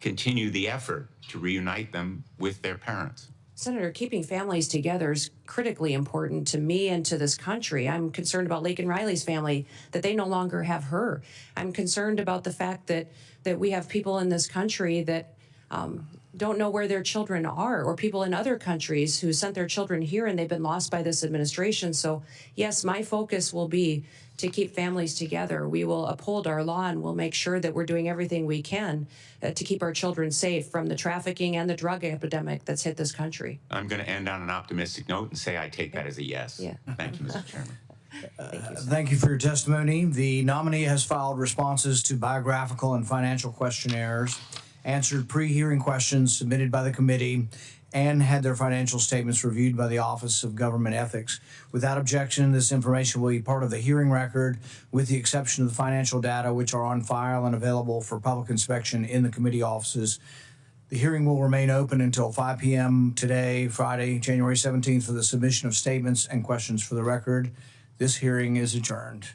continue the effort to reunite them with their parents. Senator, keeping families together is critically important to me and to this country. I'm concerned about Laken Riley's family, that they no longer have her. I'm concerned about the fact that we have people in this country that don't know where their children are, or people in other countries who sent their children here and they've been lost by this administration. So, yes, my focus will be to keep families together. We will uphold our law and we'll make sure that we're doing everything we can to keep our children safe from the trafficking and the drug epidemic that's hit this country. I'm going to end on an optimistic note and say I take that as a yes. Yeah. Thank you, Mr. Chairman. Thank you for your testimony. The nominee has filed responses to biographical and financial questionnaires, answered pre-hearing questions submitted by the committee, and had their financial statements reviewed by the Office of Government Ethics. Without objection, this information will be part of the hearing record, with the exception of the financial data, which are on file and available for public inspection in the committee offices. The hearing will remain open until 5 p.m. today, Friday, January 17th, for the submission of statements and questions for the record. This hearing is adjourned.